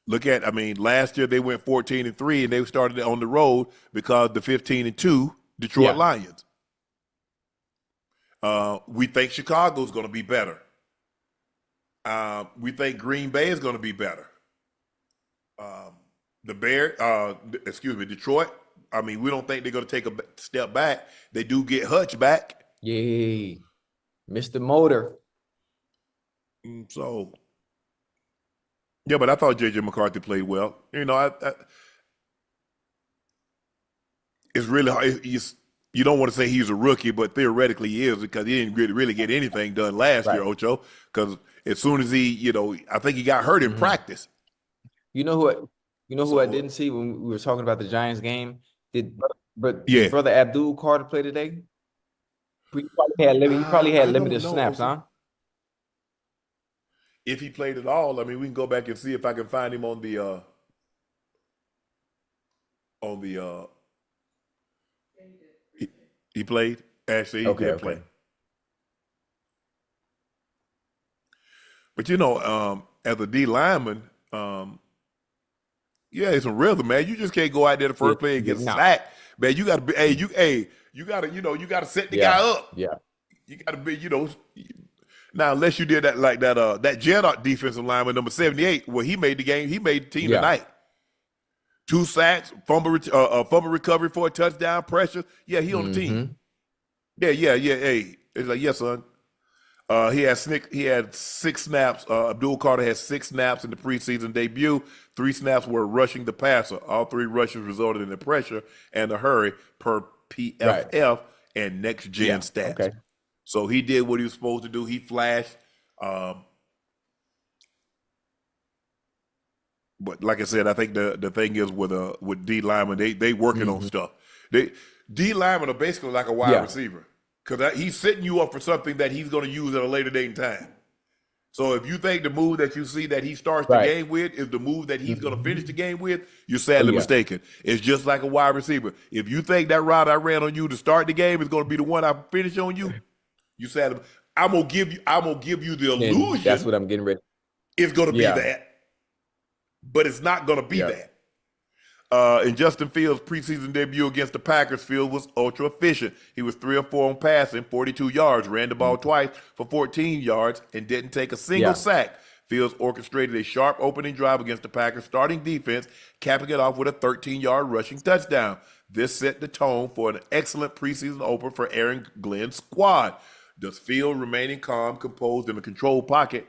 Look at, I mean, last year they went 14-3 and they started on the road because the 15-2 Detroit Yeah. Lions. We think Chicago's going to be better. We think Green Bay is going to be better. Detroit. I mean, we don't think they're going to take a step back. They do get Hutch back. Yay. Mr. Motor. So, yeah, but I thought J.J. McCarthy played well. You know, it's really hard. You don't want to say he's a rookie, but theoretically he is because he didn't really get anything done last year, Ocho. Because as soon as I think he got hurt in practice. You know who I didn't see when we were talking about the Giants game? Did Brother Abdul Carter play today? He probably had limited snaps, huh? If he played at all, I mean, we can go back and see if I can find him on the he played. Actually, he did play. But as a D lineman, it's a rhythm, man. You just can't go out there the first play and get sacked, man. You got to be, you got to set the guy up. Yeah, you got to be, Now, unless you did that like that Jet defensive lineman number 78, where he made the game, he made the team tonight. 2 sacks, fumble recovery for a touchdown, pressure. Yeah, he on the team. Yeah. Hey, it's like, yes, son. He had 6 snaps. Abdul Carter had 6 snaps in the preseason debut. 3 snaps were rushing the passer. All 3 rushes resulted in the pressure and the hurry per PFF and next gen stats. Okay. So he did what he was supposed to do. He flashed. But like I said, I think the thing is with D linemen, they working on stuff. D linemen are basically like a wide receiver because he's setting you up for something that he's going to use at a later date in time. So if you think the move that you see that he starts the game with is the move that he's going to finish the game with, you're sadly mistaken. It's just like a wide receiver. If you think that route I ran on you to start the game is going to be the one I finish on you, you sadly. I'm gonna give you the illusion. And that's what I'm getting ready. It's going to be that. But it's not going to be that. In Justin Fields' preseason debut against the Packers, Fields was ultra efficient. He was 3 or 4 on passing, 42 yards, ran the ball twice for 14 yards, and didn't take a single sack. Fields orchestrated a sharp opening drive against the Packers' starting defense, capping it off with a 13-yard rushing touchdown. This set the tone for an excellent preseason opener for Aaron Glenn's squad. Does Fields remaining calm, composed in a controlled pocket?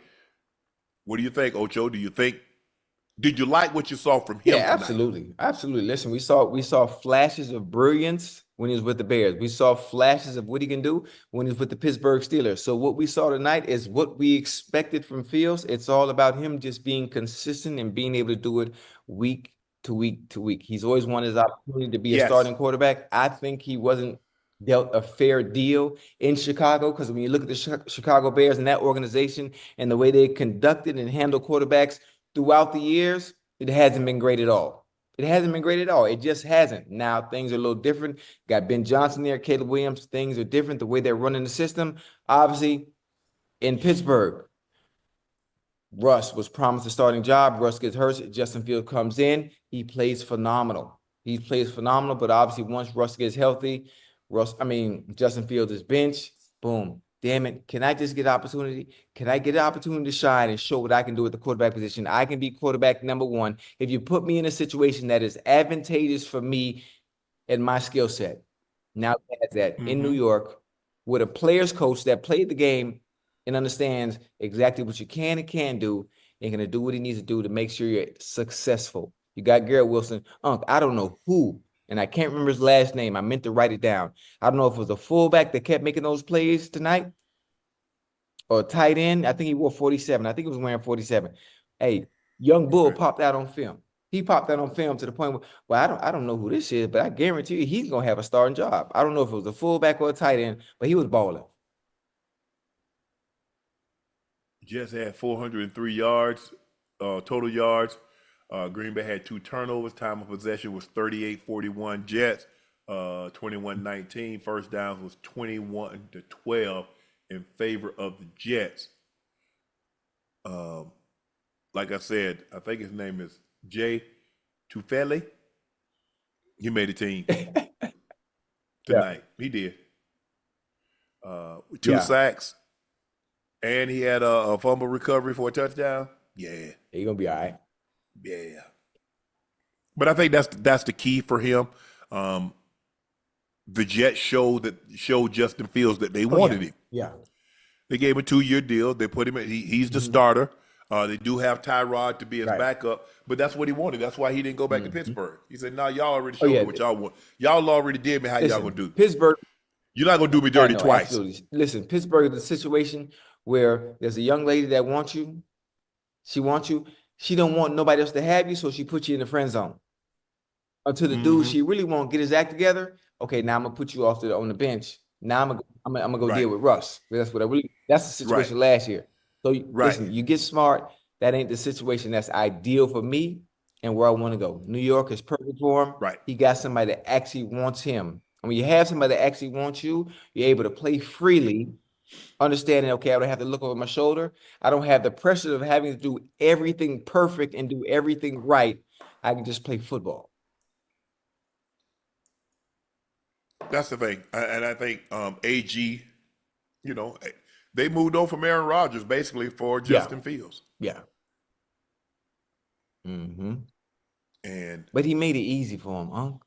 What do you think, Ocho? Did you like what you saw from him? Yeah, absolutely. Absolutely. Listen, we saw flashes of brilliance when he was with the Bears. We saw flashes of what he can do when he was with the Pittsburgh Steelers. So what we saw tonight is what we expected from Fields. It's all about him just being consistent and being able to do it week to week to week. He's always wanted his opportunity to be a starting quarterback. I think he wasn't dealt a fair deal in Chicago because when you look at the Chicago Bears and that organization and the way they conducted and handled quarterbacks throughout the years, it hasn't been great at all. It hasn't been great at all. It just hasn't. Now things are a little different. Got Ben Johnson there, Caleb Williams. Things are different. The way they're running the system. Obviously, in Pittsburgh, Russ was promised a starting job. Russ gets hurt. Justin Fields comes in. He plays phenomenal. But obviously once Russ gets healthy, Justin Fields is benched. Boom. Damn it. Can I just get an opportunity? Can I get an opportunity to shine and show what I can do at the quarterback position? I can be quarterback number 1 if you put me in a situation that is advantageous for me and my skill set. Now that in New York with a player's coach that played the game and understands exactly what you can and can't do and going to do what he needs to do to make sure you're successful. You got Garrett Wilson. Unc, I don't know who, and I can't remember his last name. I meant to write it down. I don't know if it was a fullback that kept making those plays tonight or a tight end. I think he wore 47. I think he was wearing 47. Hey, young Bull popped out on film. He popped out on film to the point where, well, I don't know who this is, but I guarantee you he's going to have a starting job. I don't know if it was a fullback or a tight end, but he was balling. Just had 403 yards, total yards. Green Bay had 2 turnovers. Time of possession was 38-41 Jets. 21-19. First downs was 21-12 in favor of the Jets. Like I said, I think his name is Jay Tufele. He made the team Yeah. tonight. He did. 2 Yeah. sacks, and he had a fumble recovery for a touchdown. Yeah, He's gonna be all right. yeah. But I think that's the key for him. The Jets showed Justin Fields that they wanted him. Yeah. They gave him a 2-year deal. They put him in. He's the starter. They do have Tyrod to be his backup, but that's what he wanted. That's why he didn't go back to Pittsburgh. He said, "No, y'all already showed me what y'all want. Y'all already did me how y'all gonna do. Pittsburgh. You're not gonna do me dirty twice." Absolutely. Listen, Pittsburgh is a situation where there's a young lady that wants you. She wants you. She don't want nobody else to have you, so she puts you in the friend zone. Until the dude she really won't get his act together. Okay, now I'm gonna put you off on the bench. Now I'm gonna go deal with Russ. That's the situation last year. So listen, you get smart. That ain't the situation that's ideal for me and where I want to go. New York is perfect for him. Right. He got somebody that actually wants him. And when you have somebody that actually wants you, you're able to play freely, understanding, okay, I don't have to look over my shoulder. I don't have the pressure of having to do everything perfect and do everything right. I can just play football. That's the thing, and I think AG, they moved on from Aaron Rodgers basically for Justin Fields. Yeah. But he made it easy for him, Unc.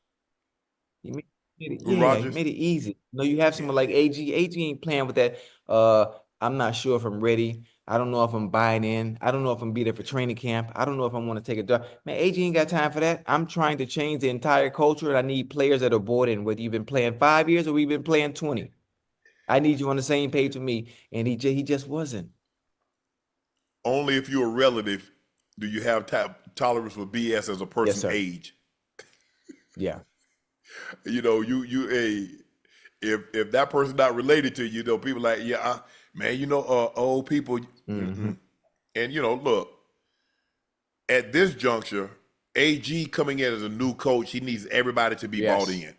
He made it, he made it easy. You have someone like AG. AG ain't playing with that. I'm not sure if I'm ready. I don't know if I'm buying in. I don't know if I'm be there for training camp. I don't know if I want to take a dart. Man, AG ain't got time for that. I'm trying to change the entire culture, and I need players that are bought in, whether you've been playing 5 years or we've been playing 20. I need you on the same page with me, and he just wasn't. Only if you're a relative do you have tolerance for BS as a person's age. Yeah. If that person's not related to you, people like, man, old people. And look, at this juncture, AG coming in as a new coach, he needs everybody to be bought in.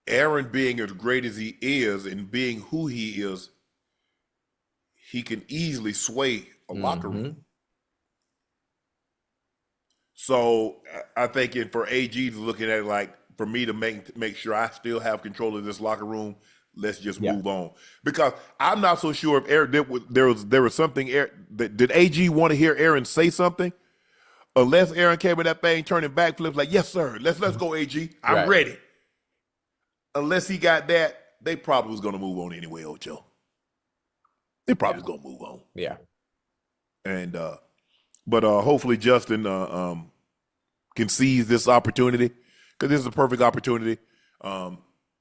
Aaron being as great as he is and being who he is, he can easily sway a locker room. So I think for AG to looking at it like, for me to make sure I still have control of this locker room, let's just move on. Because I'm not so sure if Aaron there was something. Did AG want to hear Aaron say something? Unless Aaron came in that thing turning backflips like, yes sir, let's go AG, I'm ready. Unless he got that, they probably was gonna move on anyway, Ocho. They probably was gonna move on. Yeah. And but hopefully Justin can seize this opportunity, because this is a perfect opportunity.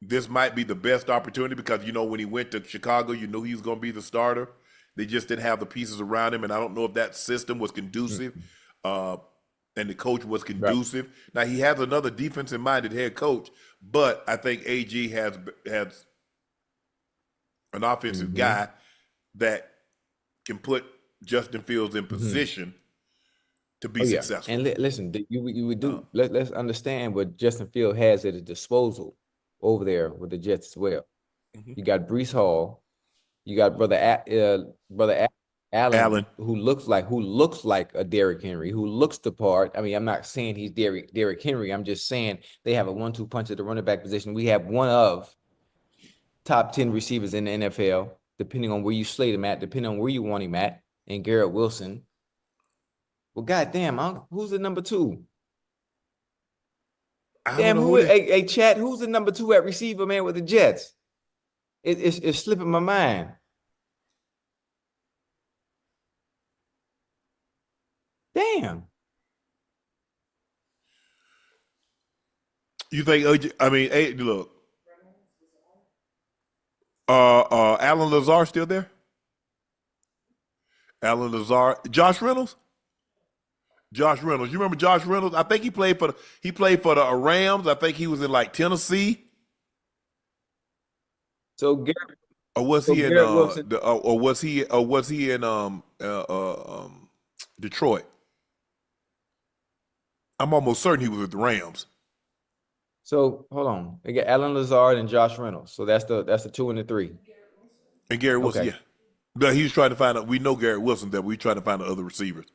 This might be the best opportunity because, when he went to Chicago, he was going to be the starter. They just didn't have the pieces around him, and I don't know if that system was conducive and the coach was conducive. Now, he has another defensive-minded head coach, but I think AG has an offensive guy that can put Justin Fields in position to be successful. And listen, you would do. Let's understand what Justin Fields has at his disposal over there with the Jets as well. You got Breece Hall, you got brother Allen, who looks like a Derrick Henry, who looks the part. I mean, I'm not saying he's Derrick Henry. I'm just saying they have a 1-2 punch at the running back position. We have one of top 10 receivers in the NFL, depending on where you slate him at, depending on where you want him at, and Garrett Wilson. Well, goddamn, who's the number 2? Hey, Chad, who's the number 2 at receiver, man, with the Jets? It's slipping my mind. Damn. You think? Look, Alan Lazar still there? Alan Lazar, Josh Reynolds. You remember Josh Reynolds? I think he played for the Rams. I think he was in like Tennessee. So Garrett, or was he in Wilson? or was he in Detroit? I'm almost certain he was with the Rams. So hold on. They got Alan Lazard and Josh Reynolds. So that's the 2 and the 3. And Garrett Wilson, Okay. yeah. But he's trying to find out. We know Garrett Wilson that we're trying to find the other receivers.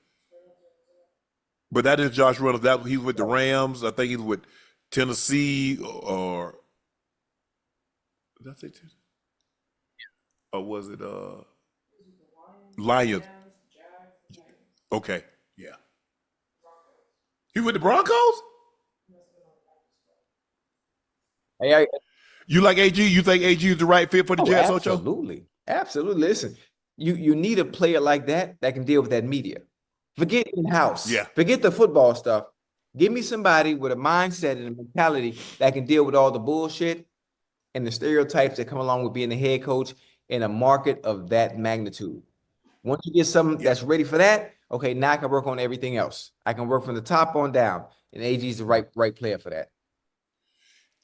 But that is Josh Reynolds. That he's with the Rams. I think he's with Tennessee or did I say Tennessee? Or was it Lions? Okay, yeah. He with the Broncos? Hey, You like AG? You think AG is the right fit for the Jets, Ocho? absolutely. Absolutely. Listen, you need a player like that can deal with that media. Forget in-house. Yeah. Forget the football stuff. Give me somebody with a mindset and a mentality that can deal with all the bullshit and the stereotypes that come along with being a head coach in a market of that magnitude. Once you get something that's ready for that, okay, now I can work on everything else. I can work from the top on down, and AG is the right player for that.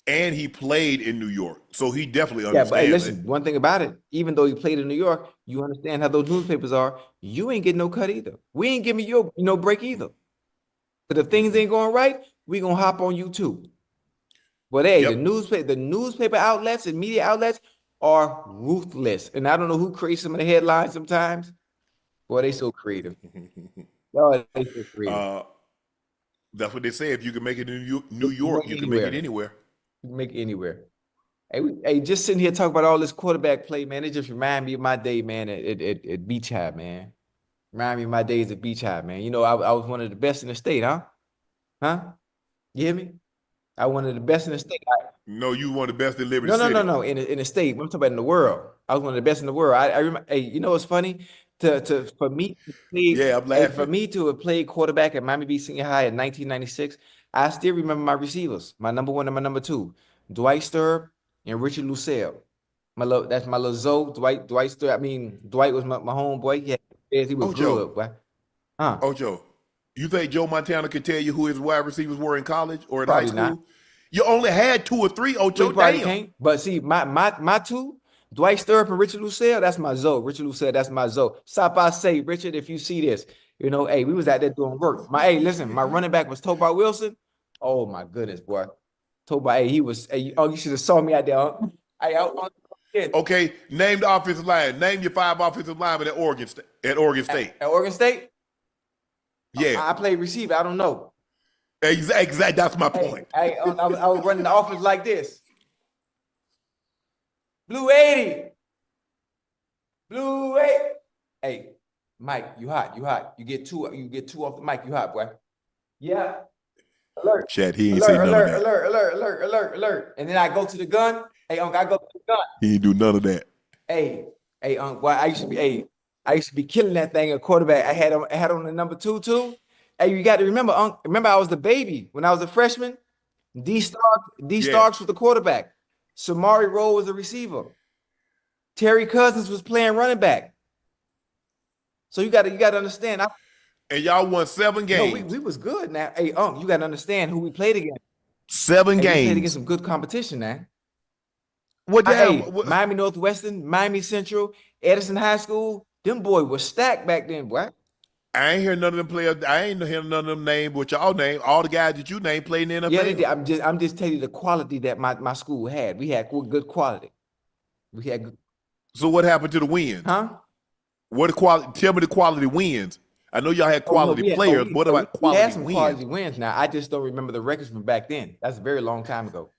And he played in New York, so he definitely Yeah, understands but hey, listen, it. one thing about it, even though you played in New York, you understand how those newspapers are. You ain't getting no cut either. We ain't giving you no break either. But if things ain't going right, we gonna hop on you too. But hey, Yep. the newspaper outlets and media outlets are ruthless. And I don't know who creates some of the headlines sometimes. Boy, they so creative. Oh, they so creative. That's what they say. If you can make it in New York, you can make it anywhere. You can make it anywhere. Hey, just sitting here talking about all this quarterback play, man. It just remind me of my day, man, at Beach High, man. Remind me of my days at Beach High, man. You know, I was one of the best in the state, huh? Huh? You hear me? I was one of the best in the state. No, you one of the best in Liberty No, City. no. In the state. I'm talking about in the world. I was one of the best in the world. I remember. Hey, you know what's funny? For me to play, Yeah, I'm laughing. for me to have played quarterback at Miami Beach Senior High in 1996, I still remember my receivers, my number 1 and my number 2, Dwight Sturb and Richard Lucille. That's my little Zoe. Dwight Sturb. I mean, Dwight was my homeboy. He was good, boy. Huh? Ocho, you think Joe Montana could tell you who his wide receivers were in college or in Probably high school? not. You only had 2 or 3, Ocho. He probably Damn. can't. But see, my 2, Dwight Sturp and Richard Lucille, that's my Zoe. Richard Lucille, that's my Zoe. Stop by say, Richard, if you see this, you know, hey, we was out there doing work. Listen, my running back was Tobar Wilson. Oh my goodness, boy. Tobar, hey, he was, hey, you should have saw me out there. Okay, name the offensive line. Name your 5 offensive linemen at Oregon State. At Oregon State? Yeah. I played receiver. I don't know. Exactly. That's my point. I was running the offense like this. Blue 80. Blue 80. Hey, Mike, you hot. You get two off the mic. You hot, boy. Yeah. Alert. Chad, he ain't say none of that. Alert. And then I go to the gun. Hey, Unc, I go to the gun. He ain't do none of that. Hey, Unc, boy, I used to be killing that thing at quarterback. I had on the number 2 too. Hey, you got to remember, Unc, I was the baby when I was a freshman. D Starks was the quarterback. Samari Rowe was the receiver. Terry Cousins was playing running back. So you got to understand. And y'all won 7 games. No, we was good now. Hey, Unc, you got to understand who we played against. 7 games. We played against some good competition now. What Miami Northwestern, Miami Central, Edison High School, them boys were stacked back then, boy. I ain't hear none of them players. I ain't hear none of them names, what y'all name. All the guys that you named played in the NFL. Yeah, they did. I'm just telling you the quality that my school had. We had good quality. We had good. So what happened to the wins? Huh? What the quality? Tell me the quality wins. I know y'all had quality players. What about quality wins? We had some quality wins. Now I just don't remember the records from back then. That's a very long time ago.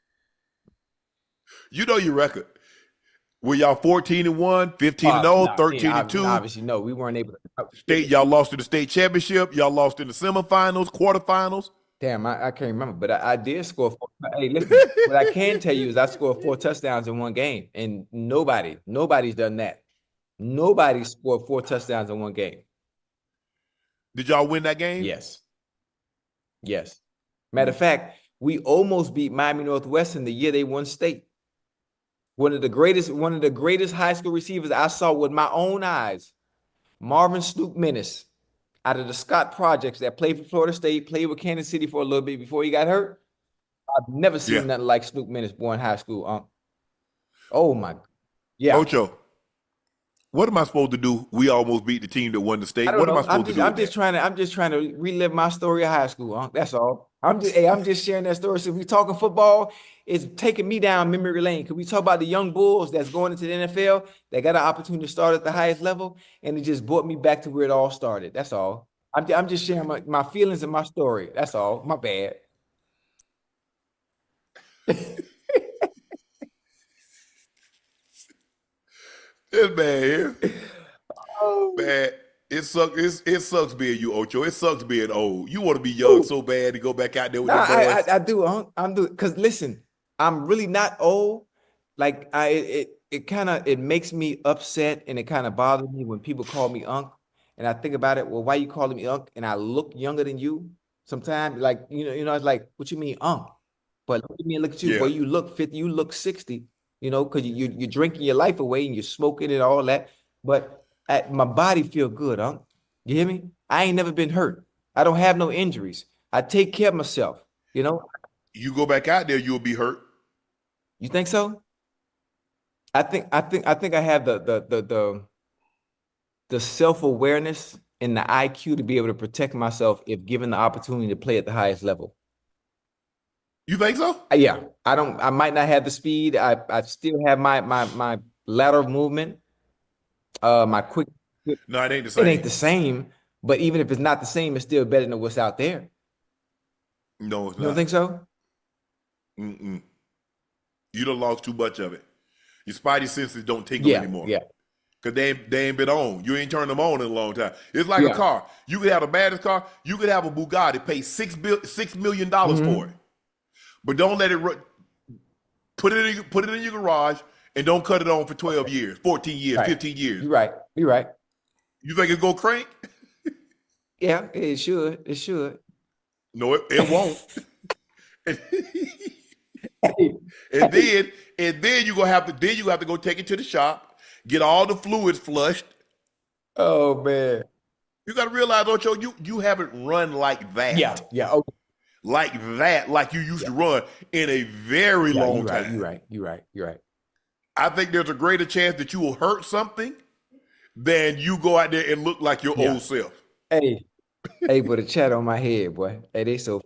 You know your record. Were y'all 14-1, 15-0, 13-2? Obviously, no. We weren't able to. Y'all lost to the state championship. Y'all lost in the semifinals, quarterfinals. Damn, I can't remember, but I did score 4. Hey, listen, what I can tell you is I scored 4 touchdowns in one game, and nobody's done that. Nobody scored 4 touchdowns in one game. Did y'all win that game? Yes. Matter of fact, we almost beat Miami Northwestern the year they won state. One of the greatest high school receivers I saw with my own eyes, Marvin Snoop Menace, out of the Scott Projects that played for Florida State, played with Kansas City for a little bit before he got hurt. I've never seen nothing like Snoop Menace boy in high school. Oh my, yeah. Ocho, what am I supposed to do? We almost beat the team that won the state. What am I supposed to do? I'm just trying to relive my story of high school. That's all. I'm just sharing that story. So if we talking football, it's taking me down memory lane. Cause we talk about the young bulls that's going into the NFL, that got an opportunity to start at the highest level, and it just brought me back to where it all started. That's all. I'm just sharing my feelings and my story. That's all. My bad. This man here, Oh, man, it sucks being you, Ocho. It sucks being old. You want to be young ooh. so bad to go back out there with Nah, them boys. I do. I'm doing because listen, I'm really not old. Like it kind of it makes me upset and it kind of bothers me when people call me Unc. And I think about it, well, why you calling me Unc? And I look younger than you sometimes. Like, it's like, what you mean, Unc? But look at me and look at you, boy, Yeah, you look 50, you look 60, because you're drinking your life away and you're smoking and all that. But my body feel good, Unc. You hear me? I ain't never been hurt. I don't have no injuries. I take care of myself, you know? you go back out there, you'll be hurt. You think so? I think I have the self-awareness and the IQ to be able to protect myself if given the opportunity to play at the highest level. You think so? Yeah, I might not have the speed. I still have my lateral movement, my quick, it No, it ain't the ain't same. the same, but even if it's not the same, it's still better than what's out there. No, it's You don't not. think so? Mm-mm. You done lost too much of it. Your spidey senses don't tingle Yeah, anymore. yeah, Because they ain't been on. You ain't turned them on in a long time. It's like a yeah. car. You could have the baddest car. You could have a Bugatti, pay $6 million for it. Hmm. But don't let it put it in your garage and don't cut it on for 12 Okay. years, 14 years, Right. 15 years. You're right. You're right. You think it's gonna crank? Yeah, it should. It should. No, it won't. and Hey, hey. then you have to go take it to the shop, get all the fluids flushed. Oh man. You got to realize, Ocho, you haven't run like Yeah, that, yeah. Oh, like you used yeah. to run in a very Yeah, you're long right. You're time. right. You're right. You're right. I think there's a greater chance that you will hurt something than you go out there and look like your Yeah. old self. Hey, hey, but a chat on my head, boy. Hey, they so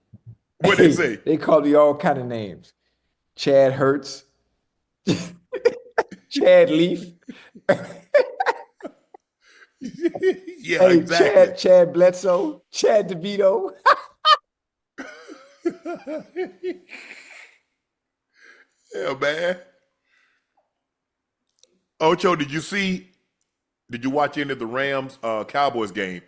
What they hey, say? they call me all kind of names. Chad Hurts, Chad Leaf. Yeah, Hey, exactly. Chad Bledsoe, Chad DeVito. Yeah, man. Ocho, did you watch any of the Rams Cowboys game?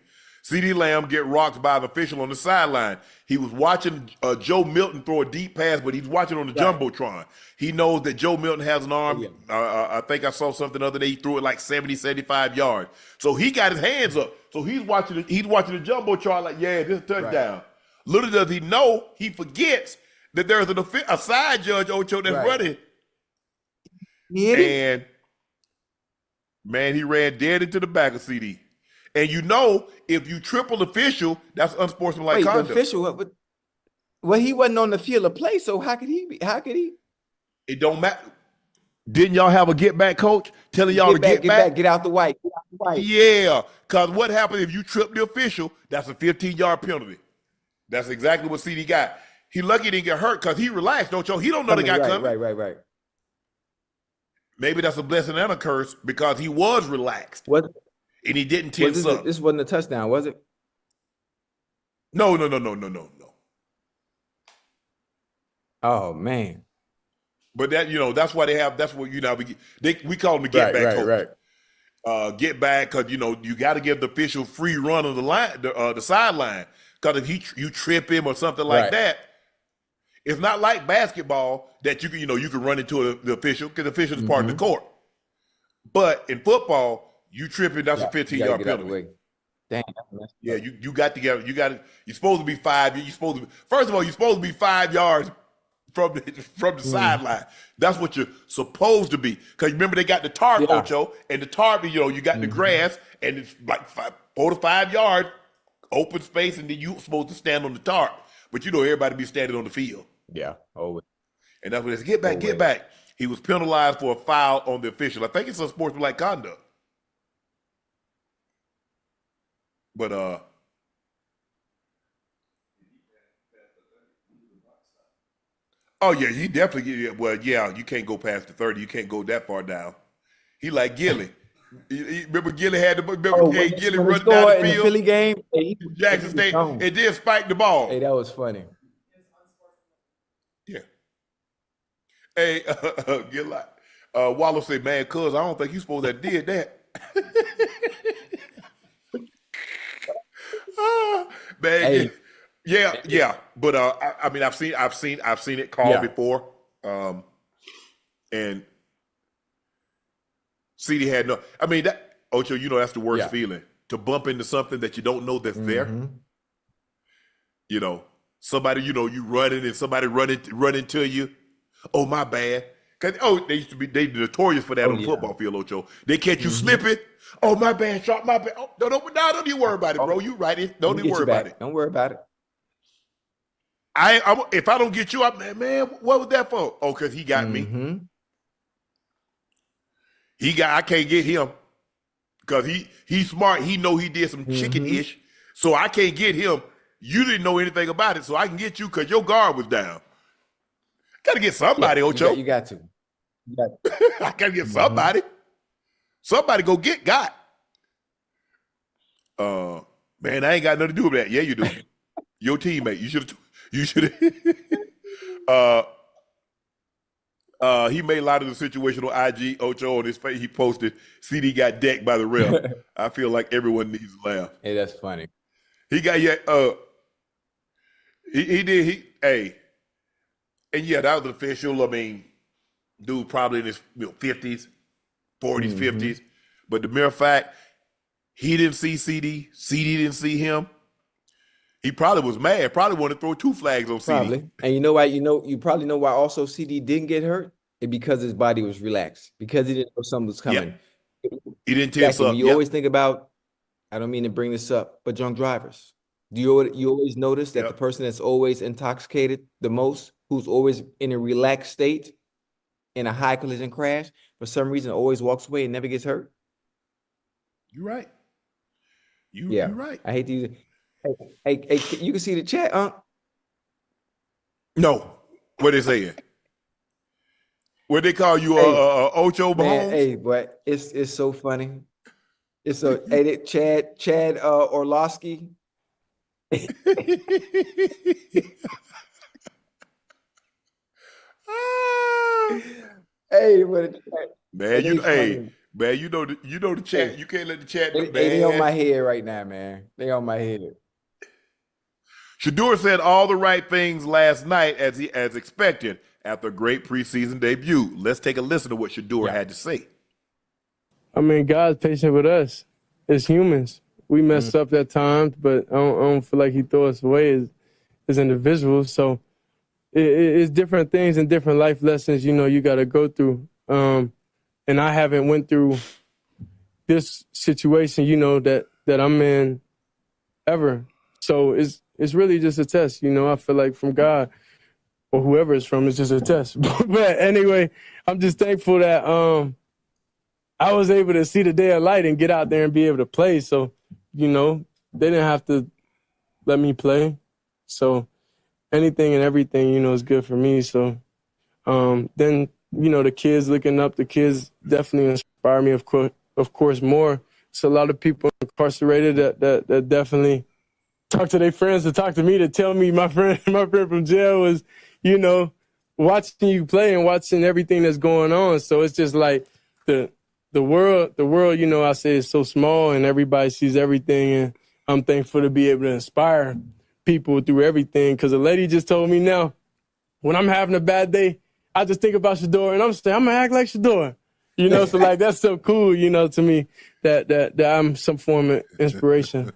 CeeDee Lamb get rocked by an official on the sideline. He was watching Joe Milton throw a deep pass, but he's watching on the Right. jumbotron. He knows that Joe Milton has an Oh arm. yeah. I think I saw something the other day. He threw it like 70, 75 yards. So he got his hands up. So he's watching the jumbotron like, yeah, this is a Right. touchdown. Little does he know, he forgets that there's a side judge, Ocho, that's Right. running. You hit him? And man, he ran dead into the back of CD. And if you triple official, that's unsportsmanlike Wait, the conduct. official, well, he wasn't on the field of play, so how could he be? How could he It don't matter. Didn't y'all have a get back coach telling y'all to get get back, back? get out the white, get out the white? Yeah, because what happens if you trip the official? That's a 15-yard penalty. That's exactly what CD got. He lucky he didn't get hurt because he relaxed, don't you? He don't know the Coming, guy right, coming. right, right, right. Maybe that's a blessing and a curse because he was relaxed Was and he didn't was tense up. this wasn't a touchdown, was it? No, no, no, no, no, no, no. Oh man. But that's why that's what we call him the get Right, back right, coach. right. Get back because you got to give the official free run of the line, the sideline. Because if you trip him or something like Right. that, it's not like basketball that you can run into the official because the official is part of the Mm-hmm. court. But in football, you trip him, that's a Yeah, you 15 got to yard get out the penalty. way. Dang, that's messed Yeah, up. you got to get you're supposed to be first of all you're supposed to be 5 yards from the Mm. sideline. That's what you're supposed to be. Because remember they got the tarp, Yeah. Ocho, and the tarp, you got the Hmm. grass, and it's like 4 to 5 yards open space, and then you're supposed to stand on the tarp. But everybody be standing on the field, Yeah. Always, and that's what it's get back, get always. back. He was penalized for a foul on the official. I think it's unsportsmanlike conduct. But Oh yeah, he definitely. Yeah, well, yeah, you can't go past the 30. You can't go that far down. He like Gilly. Remember Gilly had the remember Oh, hey, Gilly when they running down the scored in the field, Philly game, hey, he Jackson was State, gone. and then spiked the Hey, ball. that was funny. Yeah. Hey, Gilly, Wallace said, man, cuz I don't think you supposed to have did that. Man, Hey, yeah. But I mean, I've seen it called yeah, before. And CeeDee had no. I mean, that Ocho, that's the worst yeah. feeling to bump into something that you don't know that's there. Mm-hmm. Somebody, you running and somebody running to you. Oh, my bad. They used to be notorious for that Oh on the yeah. football field, Ocho. They catch you Mm-hmm. slipping. Oh, my bad, Sharp, my bad. Oh, don't even worry about it, bro. Oh, You right. let Don't me even get worry you about back. it. Don't worry about it. If I don't get you up, man, what was that for? Oh, because he got me. Mm-hmm. I can't get him because he's smart. He know he did some chicken-ish. So I can't get him. You didn't know anything about it, so I can get you because your guard was down. Gotta get somebody, Yeah, Ocho. you got to. You got to. I gotta get somebody. Somebody go get got. Man, I ain't got nothing to do with that. Yeah, you do. Your teammate. You should he made a lot of the situation on IG. Ocho on his face, he posted, CeeDee got decked by the ref. I feel like everyone needs to laugh. Hey, that's funny. He got he did and yeah, that was official. I mean, dude probably in his 50s, 40s, 50s. But the mere fact he didn't see CeeDee didn't see him. He probably was mad. Probably wanted to throw 2 flags on Probably. CeeDee. And you know why? You probably know why also CeeDee didn't get hurt? It because his body was relaxed. Because he didn't know something was coming. He didn't tense Exactly. up. You always think about, I don't mean to bring this up, but drunk drivers. Do you always notice that the person that's always intoxicated the most, who's always in a relaxed state, in a high collision crash, for some reason always walks away and never gets hurt? You're right. Yeah. You're right. I hate to use it. Hey, you can see the chat, Unc. No. What they saying? What they call you, Ocho Mahomes? Man, hey, but it's so funny. It's so Chad Orlowski. Hey, but man, you know the chat. Hey, You can't let the chat. they on my head right now, man. They on my head. Shedeur said all the right things last night as expected after a great preseason debut. Let's take a listen to what Shedeur had to say. I mean, God's patient with us as humans. We mess up at times, but I don't feel like he throw us away as individuals. So it's different things and different life lessons, you got to go through. And I haven't went through this situation, that I'm in ever. So it's really just a test, I feel like from God or whoever it's from, it's just a test. But anyway, I'm just thankful that I was able to see the day of light and get out there and be able to play. So, they didn't have to let me play. So anything and everything, is good for me. So then, the kids looking up, the kids definitely inspire me, of course, more. It's a lot of people incarcerated that definitely talk to their friends, to talk to me, to tell me my friend from jail was, watching you play and watching everything that's going on. So it's just like the world, I say is so small and everybody sees everything. And I'm thankful to be able to inspire people through everything. Because a lady just told me now, when I'm having a bad day, I just think about Shedeur and I'm saying, I'm going to act like Shedeur. So like, that's so cool, to me that I'm some form of inspiration.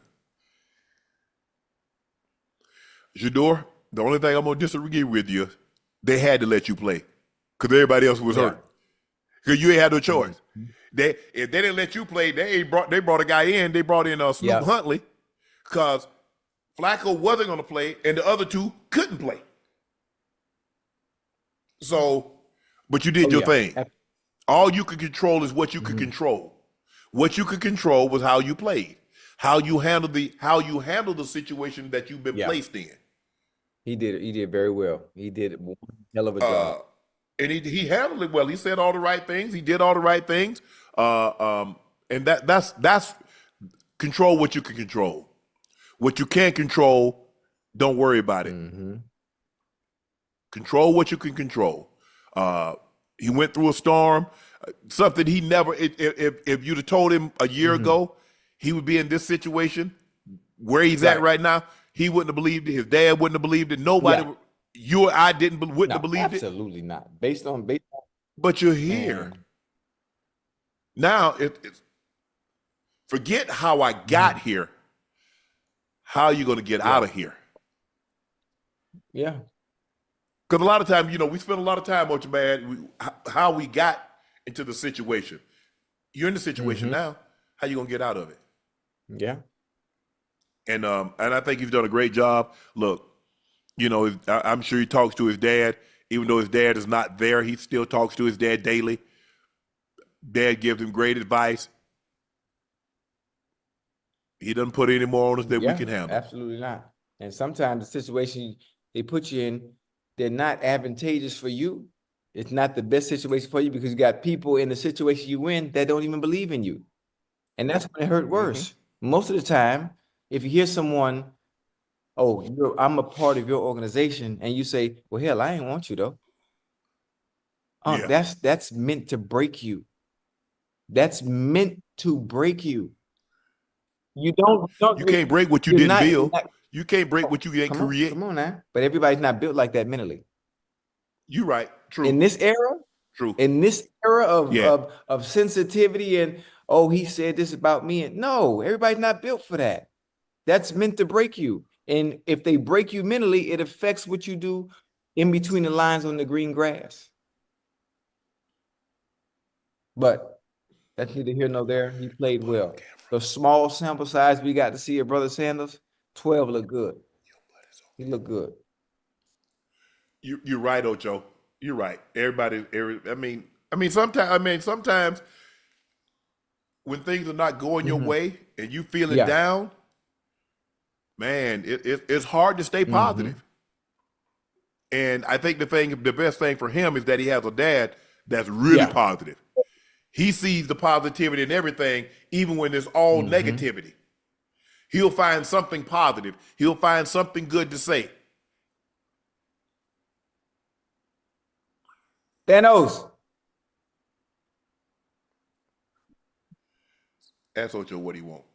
Shedeur, the only thing I'm going to disagree with you, they had to let you play because everybody else was hurt. Because you ain't had no choice. If they didn't let you play, they brought a guy in. They brought in Snoop Huntley because Flacco wasn't going to play and the other 2 couldn't play. So, but you did your thing. All you could control is what you could control. What you could control was how you played, how you handled the situation that you've been placed in. He did very well. He did one hell of a job. And he handled it well. He said all the right things. He did all the right things. And that's control what you can control. What you can't control, don't worry about it. Control what you can control. He went through a storm, something he never. If you'd have told him a year ago he would be in this situation where he's at right now, he wouldn't have believed it. His dad wouldn't have wouldn't have believed it. Nobody, you or I wouldn't have believed it. Absolutely not. Based on. But you're here now. It's forget how I got here. How are you going to get out of here? Yeah. Because a lot of times, we spend a lot of time, Ocho man, how we got into the situation. You're in the situation now. How you going to get out of it? Yeah. And I think he's done a great job. Look, I'm sure he talks to his dad. Even though his dad is not there, he still talks to his dad daily. Dad gives him great advice. He doesn't put any more on us than we can handle. Absolutely not. And sometimes the situation they put you in, they're not advantageous for you. It's not the best situation for you because you got people in the situation you in that don't even believe in you. And that's when it hurt worse. Most of the time, if you hear someone, I'm a part of your organization, and you say, well, hell, I ain't want you though. That's meant to break you. That's meant to break you. You can't break what you didn't build. You can't break what you didn't create. Come on now. But everybody's not built like that mentally. You're right. True. In this era, of sensitivity and he said this about me. And no, everybody's not built for that. That's meant to break you. And if they break you mentally, it affects what you do in between the lines on the green grass. But that's neither here nor there. He played well. The small sample size we got to see of Brother Sanders, 12 look good. He looked good. You're right, Ocho. You're right. Sometimes when things are not going your way and you feeling down, man, it's hard to stay positive. And I think the best thing for him is that he has a dad that's really positive. He sees the positivity in everything, even when it's all negativity. He'll find something positive. He'll find something good to say. Thanos. Ask Ocho what he wants.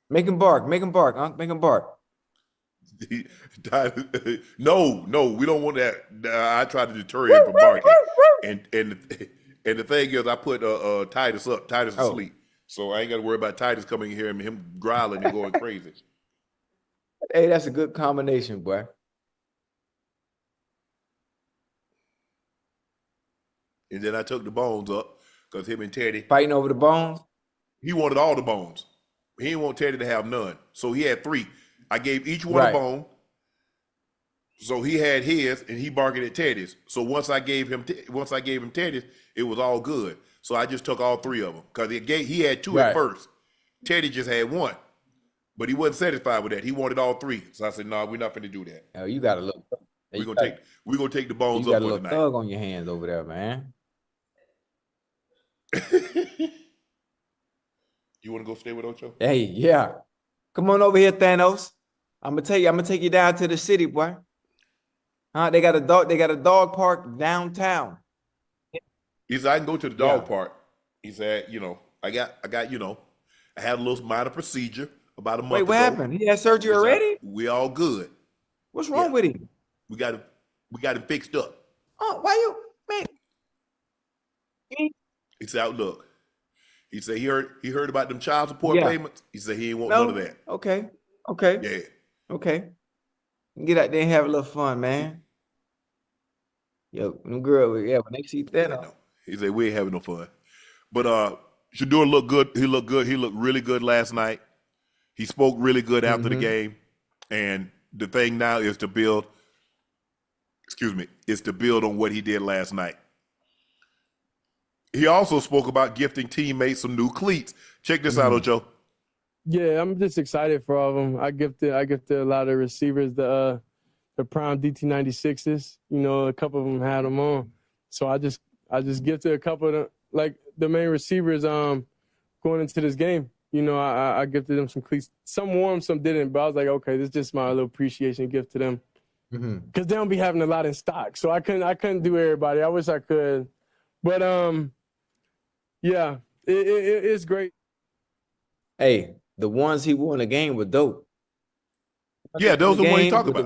Make him bark, Unc. Make him bark. No, we don't want that. I try to deter him from barking. And the thing is, I put Titus up. Titus asleep, so I ain't got to worry about Titus coming in here and him growling and going crazy. Hey, that's a good combination, boy. And then I took the bones up because him and Teddy fighting over the bones. He wanted all the bones. He didn't want Teddy to have none, so he had 3. I gave each one a bone. So he had his, and he barking at Teddy's. So once I gave him Teddy's, it was all good. So I just took all 3 of them because he had 2 at first. Teddy just had 1, but he wasn't satisfied with that. He wanted all 3. So I said, "No, we're not going to do that. Oh, you got a little. We're gonna take the bones up for tonight." You got a little thug on your hands over there, man. You want to go stay with Ocho? Hey, yeah. Come on over here, Thanos. I'm gonna take you down to the city, boy. They got a dog park downtown. He said, "I can go to the dog park." He said, I had a little minor procedure about a month ago. Wait, what happened? He had surgery already? We all good. What's wrong with him? We got him fixed up. Oh, why you, man? He said, "Look." He said he heard about them child support payments. He said he ain't want none of that. Okay. Yeah. Okay. Get out there and have a little fun, man. Yo, them girls, when they see that. He said we ain't having no fun. But Shedeur looked good. He looked good. He looked really good last night. He spoke really good after the game. And the thing now is to build on what he did last night. He also spoke about gifting teammates some new cleats. Check this out, Ocho. Yeah, I'm just excited for all of them. I gifted a lot of receivers the prime DT96s. You know, a couple of them had them on, so I just gifted a couple of them, like the main receivers going into this game. You know, I gifted them some cleats. Some wore them, some didn't. But I was like, okay, this is just my little appreciation gift to them, because they don't be having a lot in stock. So I couldn't do everybody. I wish I could, but yeah, it's great. Hey, the ones he won the game were dope. Yeah, those are the ones you talk about.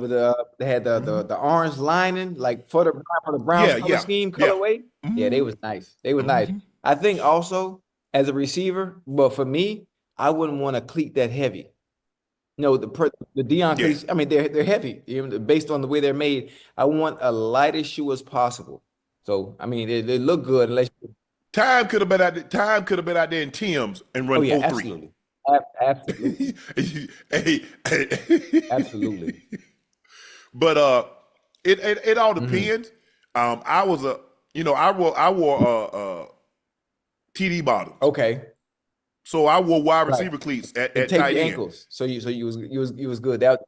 They had the orange lining, like for the Browns color scheme colorway. Yeah, they was nice. They were nice. I think also as a receiver, but for me, I wouldn't want a cleat that heavy. No, the Dion cleats, I mean, they're heavy, even based on the way they're made. I want a lighter shoe as possible. So I mean, they look good unless Time could have been out there in Tim's and run 4-3. Absolutely. Absolutely. Absolutely. But it all depends. I wore TD bottoms. Okay. So I wore wide receiver cleats at take tight your end. ankles. So you was good. That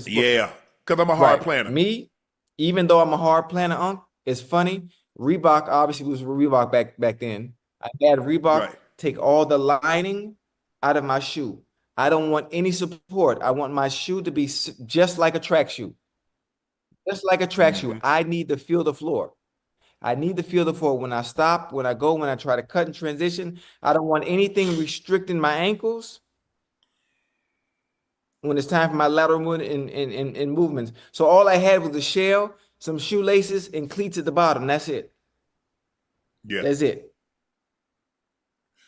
Yeah, because I'm a hard planner. Me, even though I'm a hard planner, Unc, it's funny. Reebok obviously was Reebok back then. I had Reebok take all the lining out of my shoe. I don't want any support. I want my shoe to be just like a track shoe. Just like a track shoe. I need to feel the floor. I need to feel the floor when I stop, when I go, when I try to cut and transition. I don't want anything restricting my ankles when it's time for my lateral movement and movements. So all I had was a shell, some shoelaces, and cleats at the bottom. That's it. Yeah. That's it.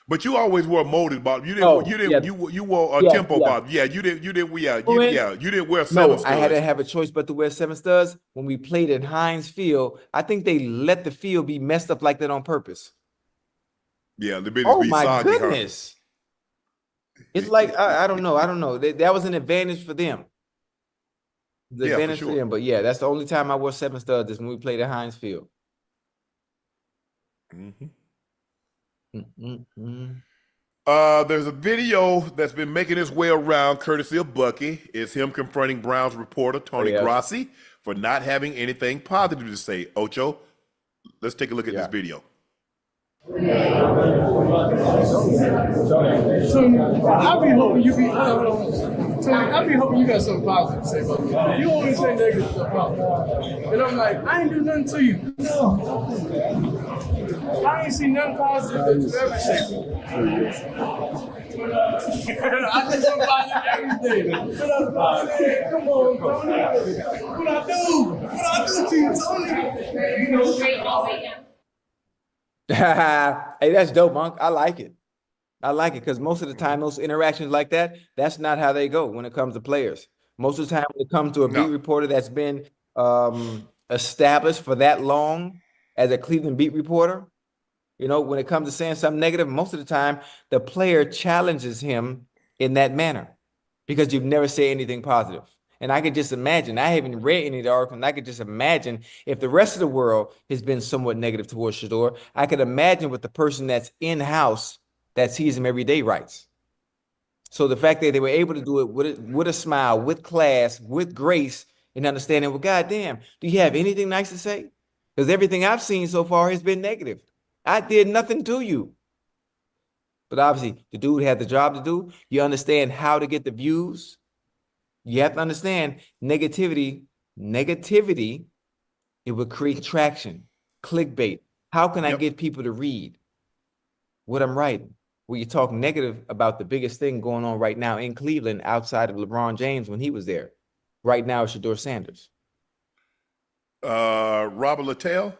But you always wore molded bottom. You wore a tempo bottom. Yeah, you didn't wear 7 studs. I had to have a choice but to wear 7 studs. When we played at Heinz Field, I think they let the field be messed up like that on purpose. Yeah, the business be soggy. Oh my goodness. It's like I don't know. That was an advantage for them. The advantage for them. But yeah, that's the only time I wore 7 studs is when we played at Heinz Field. There's a video that's been making its way around courtesy of Bucky. It's him confronting Browns reporter Tony Grossi for not having anything positive to say. Ocho, let's take a look at this video. So I'll be hoping you got something positive to say about me. You always say negative stuff about me. And I'm like, I ain't do nothing to you. I ain't seen nothing positive that you ever said. I did something positive every day. Come on, Tony. What I do to you, Tony? Hey, that's dope, Monk. I like it. I like it because most of the time, those interactions like that, that's not how they go when it comes to players. Most of the time, when it comes to a beat reporter that's been established for that long as a Cleveland beat reporter, you know, when it comes to saying something negative, most of the time, the player challenges him in that manner because you've never said anything positive. And I could just imagine, I haven't read any of the articles, and I could just imagine if the rest of the world has been somewhat negative towards Shedeur, I could imagine what the person that's in-house that sees him every day writes. So the fact that they were able to do it with a smile, with class, with grace, and understanding, well, goddamn, do you have anything nice to say? Because everything I've seen so far has been negative. I did nothing to you. But obviously, the dude had the job to do. You understand how to get the views. You have to understand negativity, it would create traction, clickbait. How can I get people to read what I'm writing? Well, you talk negative about the biggest thing going on right now in Cleveland outside of LeBron James when he was there. Right now, it's Shedeur Sanders. Robert Littell,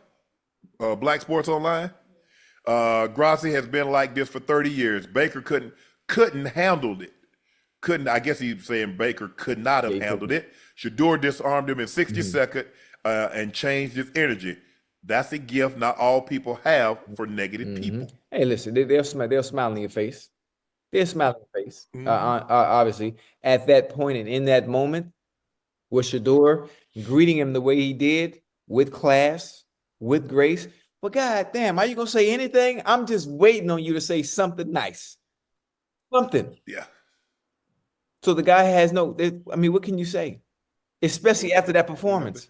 Black Sports Online. Grossi has been like this for 30 years. Baker couldn't handle it. I guess he's saying Baker could not have handled it. Shedeur disarmed him in 60 seconds and changed his energy. That's a gift not all people have for negative people. Hey, listen, they'll smile in your face. They'll smile in your face. Obviously, at that point and in that moment, with Shedeur greeting him the way he did, with class, with grace. But God damn, are you gonna say anything? I'm just waiting on you to say something nice. Something. Yeah. So the guy has no, I mean, what can you say? Especially after that performance.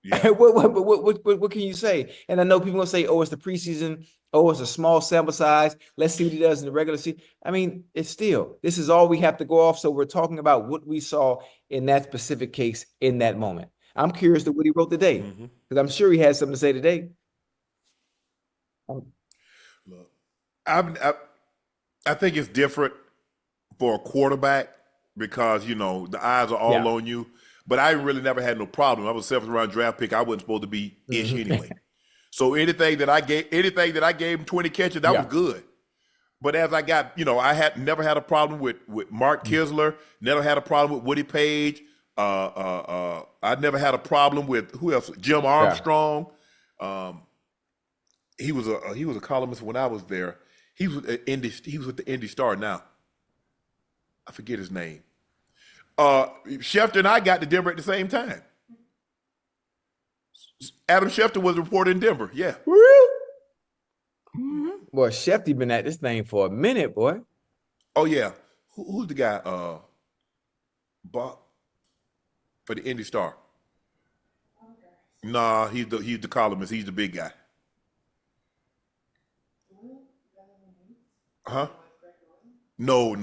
Yeah. What can you say? And I know people gonna say, oh, it's the preseason, oh, it's a small sample size. Let's see what he does in the regular season. I mean, it's still, this is all we have to go off. So we're talking about what we saw in that specific case in that moment. I'm curious to what he wrote today, because I'm sure he has something to say today. Look, I think it's different for a quarterback because, you know, the eyes are all on you. But I really never had no problem. I was a 7th round draft pick. I wasn't supposed to be ish anyway. So anything that I gave him 20 catches, that was good. But as I got, you know, I had never had a problem with Mark Kisler, never had a problem with Woody Page. I never had a problem with who else? Jim Armstrong. He was a columnist when I was there. He was with the Indy Star now. I forget his name. Schefter and I got to Denver at the same time. Adam Schefter was reported in Denver. Yeah. Boy, Schefter been at this thing for a minute, boy. Oh yeah. Who's the guy? Bob for the Indy Star. Nah, he's the columnist. He's the big guy. Huh? No.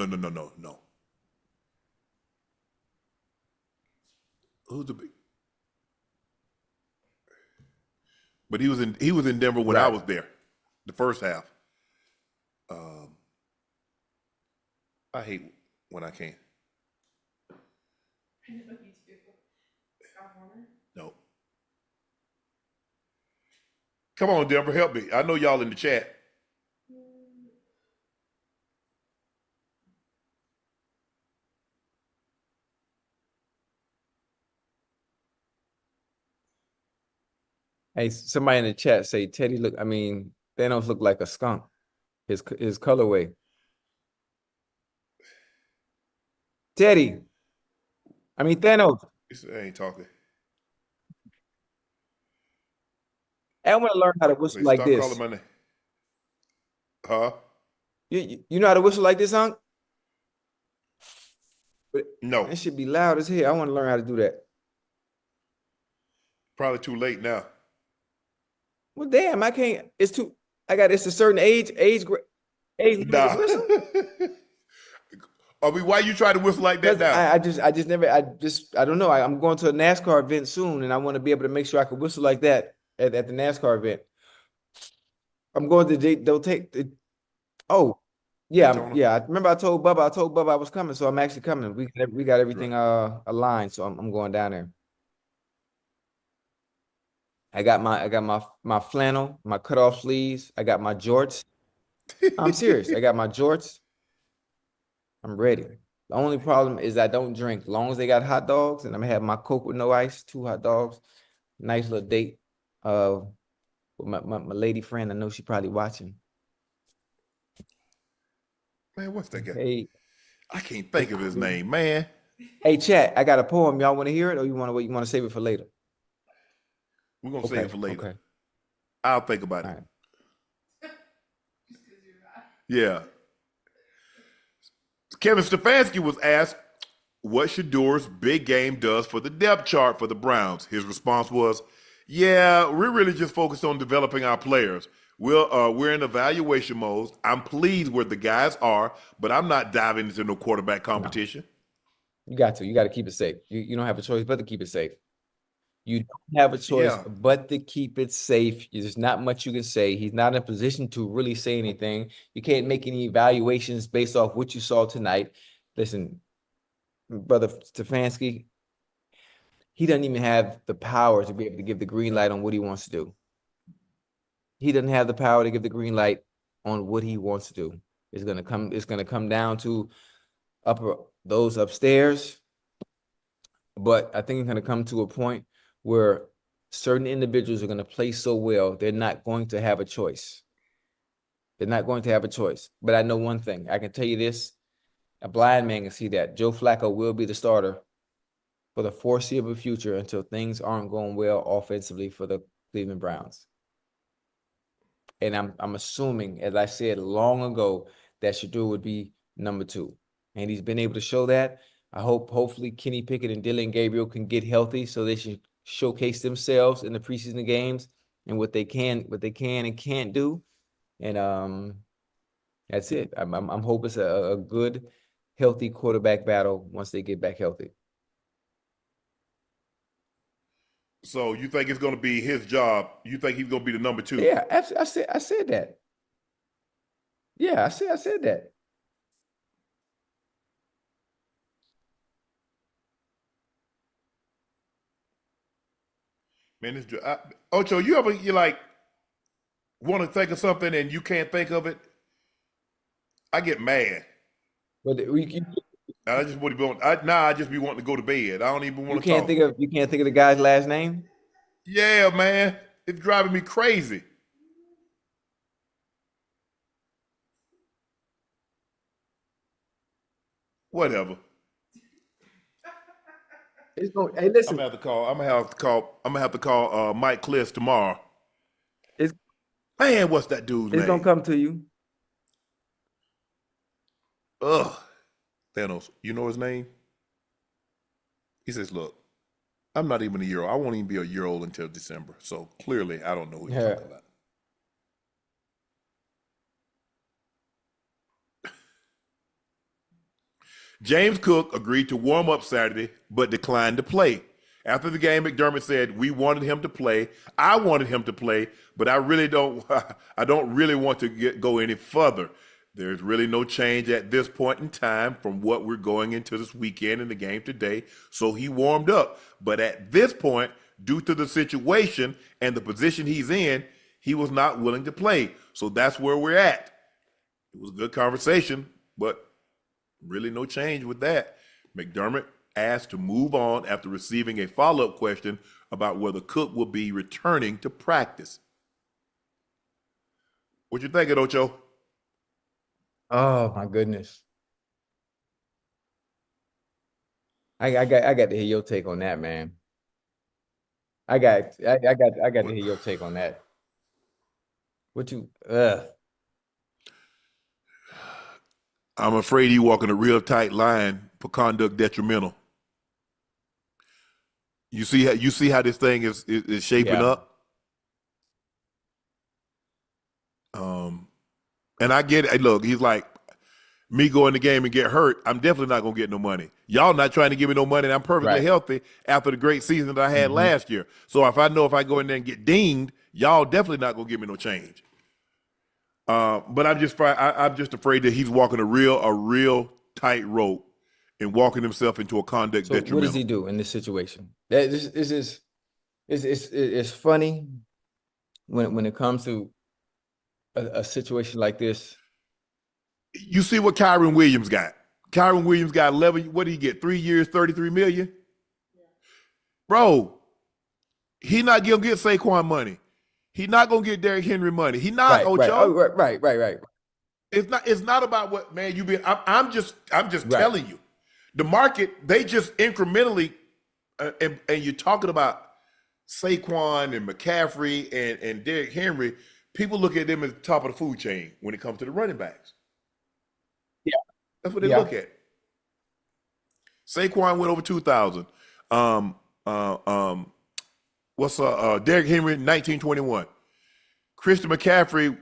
Who's the big? But he was in Denver when I was there, the first half. I hate when I can't. No. Come on, Denver, help me. I know y'all in the chat. Hey, somebody in the chat say Teddy Thanos look like a skunk. His colorway. Teddy. Thanos. I ain't talking. I want to learn how to whistle like this. Stop calling my name. Huh? You know how to whistle like this, Unc? No. It should be loud as hell. I want to learn how to do that. Probably too late now. Well, damn, I can't. It's a certain age. Nah. Why you try to whistle like that now? I don't know. I'm going to a NASCAR event soon, and I want to be able to make sure I can whistle like that at the NASCAR event. I'm going to. They'll take the. Oh, yeah, I remember I told Bubba I was coming, so I'm actually coming. We got everything aligned, so I'm going down there. I got my flannel, my cutoff sleeves. I got my jorts. I'm serious. I got my jorts. I'm ready. The only problem is I don't drink. As long as they got hot dogs, and I'm gonna have my Coke with no ice, 2 hot dogs. Nice little date with my lady friend. I know she probably watching. Man, what's that guy? Hey, I can't think of his name, man. Hey, chat, I got a poem. Y'all want to hear it, or you want to wait? You want to save it for later? We're gonna save it for later. Okay. I'll think about it. Right. Yeah. Kevin Stefansky was asked what Shedeur's big game does for the depth chart for the Browns. His response was, "Yeah, we're really just focused on developing our players. We're in evaluation mode. I'm pleased where the guys are, but I'm not diving into no quarterback competition." No. You got to keep it safe. You don't have a choice but to keep it safe. You don't have a choice but to keep it safe. There's not much you can say. He's not in a position to really say anything. You can't make any evaluations based off what you saw tonight. Listen, Brother Stefansky, he doesn't even have the power to be able to give the green light on what he wants to do. He doesn't have the power to give the green light on what he wants to do. It's gonna come down to those upstairs. But I think it's gonna come to a point where certain individuals are going to play so well, they're not going to have a choice. They're not going to have a choice. But I know one thing. I can tell you this. A blind man can see that. Joe Flacco will be the starter for the foreseeable future until things aren't going well offensively for the Cleveland Browns. And I'm assuming, as I said long ago, that Shedeur would be number 2. and he's been able to show that. Hopefully Kenny Pickett and Dylan Gabriel can get healthy so they should showcase themselves in the preseason games and what they can and can't do. And that's it. I'm hoping it's a good, healthy quarterback battle once they get back healthy. So you think it's going to be his job? You think he's going to be the number 2? Yeah, absolutely. I said that. Yeah, I said that. Man, Ocho, you like want to think of something and you can't think of it? I get mad. But I just want to I just be wanting to go to bed. I don't even want to talk. You can't think of the guy's last name? Yeah, man. It's driving me crazy. Whatever. Hey, listen. I'm gonna have to call Mike Kliss tomorrow. Man, what's that dude's name? It's gonna come to you. Ugh. Thanos, you know his name? He says, look, I'm not even a year old. I won't even be a year old until December. So clearly I don't know what you're talking about. James Cook agreed to warm up Saturday, but declined to play. After the game, McDermott said, we wanted him to play. I wanted him to play, but I don't really want to go any further. There's really no change at this point in time from what we're going into this weekend and the game today. So he warmed up. But at this point, due to the situation and the position he's in, he was not willing to play. So that's where we're at. It was a good conversation, but really no change with that. McDermott asked to move on after receiving a follow-up question about whether Cook will be returning to practice. What you thinking, Ocho? Oh my goodness. I got to hear your take on that, man. I got to hear your take on that. I'm afraid he's walking a real tight line for conduct detrimental. You see how this thing is shaping up? And I get it. Look, he's like, me go in the game and get hurt, I'm definitely not going to get no money. Y'all not trying to give me no money, and I'm perfectly healthy after the great season that I had last year. So if I go in there and get dinged, y'all definitely not going to give me no change. But I'm just afraid that he's walking a real tight rope and walking himself into a conduct detrimental. What does he do in this situation? It's funny when it comes to a situation like this. You see what Kyron Williams got. Kyron Williams got 11. What did he get? 3 years, $33 million. Yeah. Bro, he not gonna get Saquon money. He not gonna get Derrick Henry money. He not Ocho. Right. It's not about what, man. I'm just telling you, the market, they just incrementally, and you're talking about Saquon and McCaffrey and Derrick Henry. People look at them as the top of the food chain when it comes to the running backs. Yeah, that's what they look at. Saquon went over 2,000. Derrick Henry 1921. Christian McCaffrey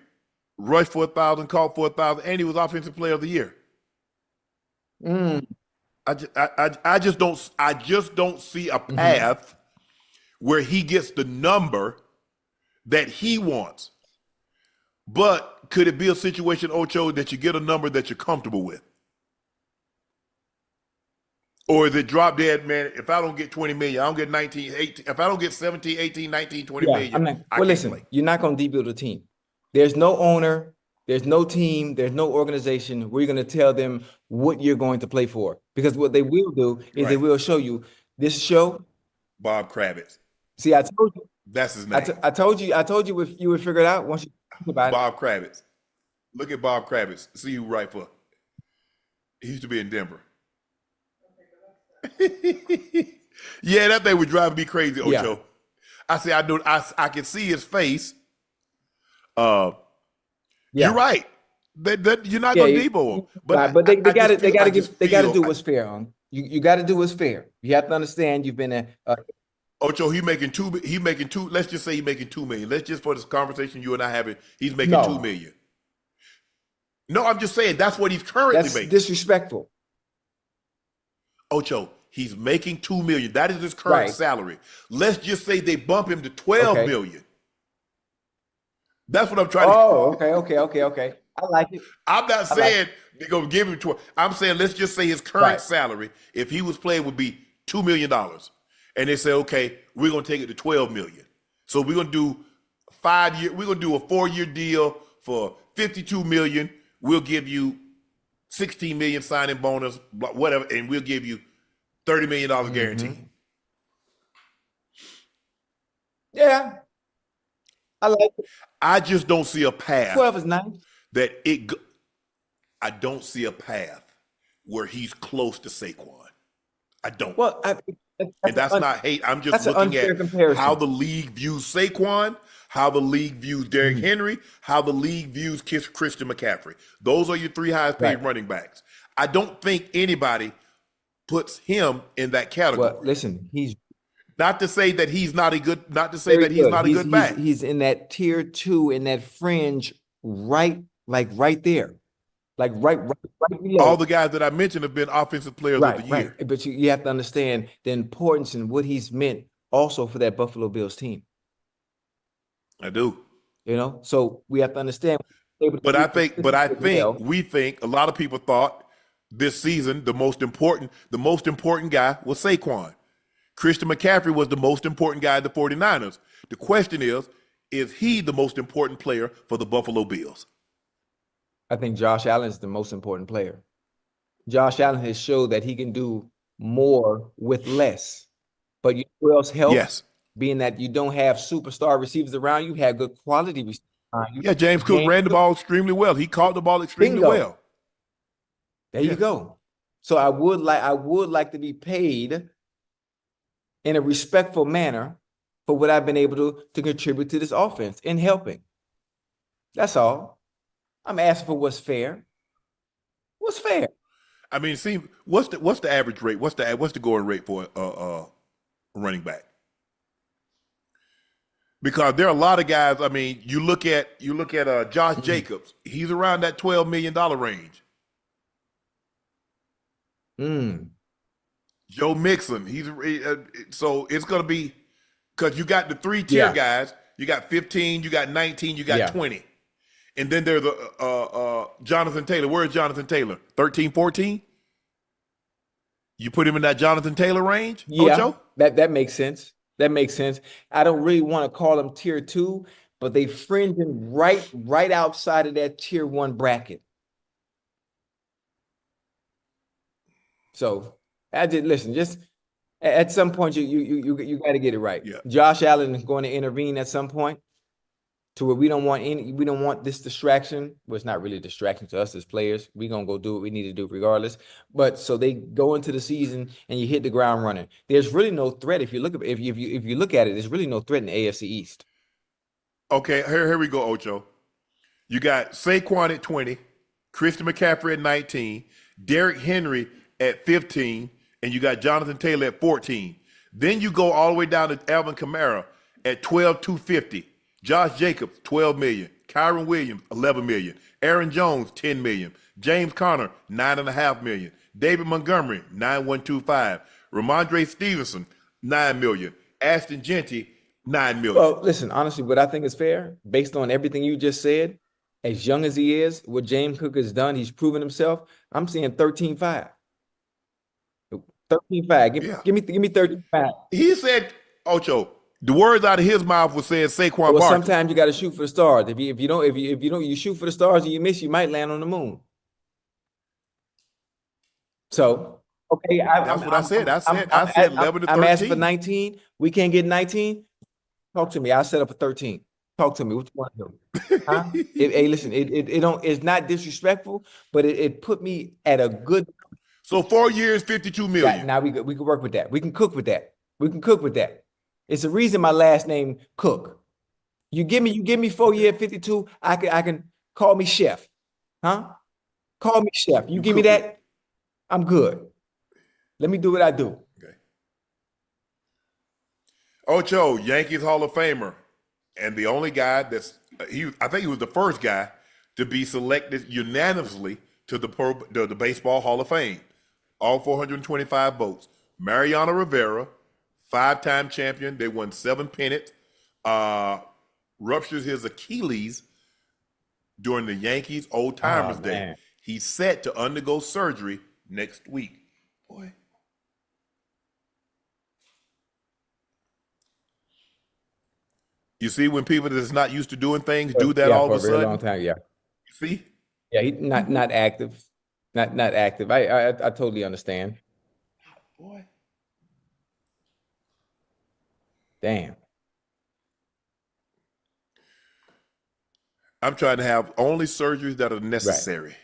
rushed for 1,000, caught for 1,000, and he was Offensive Player of the Year. I just don't see a path where he gets the number that he wants. But could it be a situation, Ocho, that you get a number that you're comfortable with? Or is it drop dead, man? If I don't get 20 million, I don't get 19, 18. If I don't get 17, 18, 19, 20 million, listen, you're not going to debuild a team. There's no owner, there's no team, there's no organization where you're going to tell them what you're going to play for. Because what they will do is they will show you this show. Bob Kravitz. See, I told you. That's his name. I told you if you would figure it out once you think about Bob Kravitz. Look at Bob Kravitz. See who right for. He used to be in Denver. Yeah, that thing would drive me crazy, Ocho. Yeah. I say I can see his face. You're right. You're not Yeah, going to Debo him. right, But but they I got to just feel, I just they got to feel, do what's fair. You got to do what's fair. You have to understand. You've been Ocho, he making two. Let's just say he's making $2 million. Let's just for this conversation you and I having, he's making $2 million. No, I'm just saying that's what he's currently that's making. disrespectful. Ocho, he's making $2 million. That is his current Right. salary. Let's just say they bump him to $12 Okay. million. That's what I'm trying to. Oh, okay. I like it. I'm not saying they're gonna give him 12. I'm saying let's just say his current Right. salary, if he was playing, would be $2 million. And they say, okay, we're gonna take it to $12 million. So we're gonna do 5 year, we're gonna do a 4-year deal for $52 million. We'll give you $16 million signing bonus, whatever, and we'll give you $30 million guaranteed. Yeah, I like it. I just don't see a path 12 is nice. that I don't see a path where he's close to Saquon. I don't. Well, And that's not hate. I'm just that's an looking unfair at comparison. how the league views Saquon, how the league views Derrick Henry, how the league views Christian McCaffrey. Those are your 3 highest paid Right. running backs. I don't think anybody puts him in that category. Well, listen, he's Not to say that he's not a good, not to say very that he's not a good back. He's in that tier 2, in that fringe, right there, like right below. All the guys that I mentioned have been offensive players of the year. Right. But you have to understand the importance and what he's meant also for that Buffalo Bills team. I do. You know, so we have to understand. But I think we think a lot of people thought this season the most important guy was Saquon. Christian McCaffrey was the most important guy at the 49ers. The question is he the most important player for the Buffalo Bills? I think Josh Allen is the most important player. Josh Allen has showed that he can do more with less. But you know who else helps? Yes. Being that you don't have superstar receivers around you, have good quality receivers around you. Yeah, James Cook ran the ball extremely well. He caught the ball extremely Bingo. well. There you go. So I would like to be paid in a respectful manner for what I've been able to contribute to this offense in helping. That's all. I'm asking for what's fair. What's fair? I mean, see, what's the average rate? What's the going rate for a running back? Because there are a lot of guys. I mean, you look at Josh Jacobs. He's around that $12 million range. Joe Mixon. So it's going to be, because you got the 3-tier guys. You got 15. You got 19. You got 20. And then there's Jonathan Taylor. Where's Jonathan Taylor? 13, 14? You put him in that Jonathan Taylor range, Ocho? That makes sense. That makes sense. I don't really want to call them tier 2, but they fringe him right outside of that tier 1 bracket. So listen, just at some point you got to get it right. Yeah. Josh Allen is going to intervene at some point to where we don't want this distraction. Well, it's not really a distraction to us as players. We're gonna go do what we need to do regardless. But so they go into the season and you hit the ground running. There's really no threat if you look at it. There's really no threat in the AFC East. Okay, here we go, Ocho. You got Saquon at 20, Christian McCaffrey at 19, Derrick Henry at 15, and you got Jonathan Taylor at 14. Then you go all the way down to Alvin Kamara at 12,250. Josh Jacobs, $12 million. Kyron Williams, $11 million. Aaron Jones, $10 million. James Conner, $9.5 million. David Montgomery, $9,125. Ramondre Stevenson, $9 million. Ashton Genty, $9 million. Well, listen, honestly, what I think is fair, based on everything you just said, as young as he is, what James Cook has done, he's proven himself. I'm seeing 13.5. 13.5. Give me 13.5. He said, Ocho, the words out of his mouth was saying Saquon Barkley. Well, sometimes you got to shoot for the stars. If you shoot for the stars and you miss, you might land on the moon. So, okay, that's what I said. I said 11 to 13. I'm asking for 19. We can't get 19. Talk to me. I'll set up for 13. Talk to me. What you want to do? Huh? Hey, listen. It's not disrespectful, but it put me at a good. So 4 years, $52 million. Now we can work with that. We can cook with that. It's the reason my last name Cook. You give me 4 year 52. I can call me chef. Huh? Call me chef. You You give me cook with that, I'm good. Let me do what I do. okay. Ocho, Yankees Hall of Famer, and the only guy I think he was the first guy to be selected unanimously to the Baseball Hall of Fame. All 425 votes. Marino Rivera, 5-time champion. They won 7 pennants. Ruptures his Achilles during the Yankees Old Timers Oh Day. man. He's set to undergo surgery next week. Boy. You see, when people that's not used to doing things do that Yeah, all for of a a very sudden, long time. Yeah. you see? Yeah, he not active. Not active. I totally understand. Boy. Damn. I'm trying to have only surgeries that are Right. necessary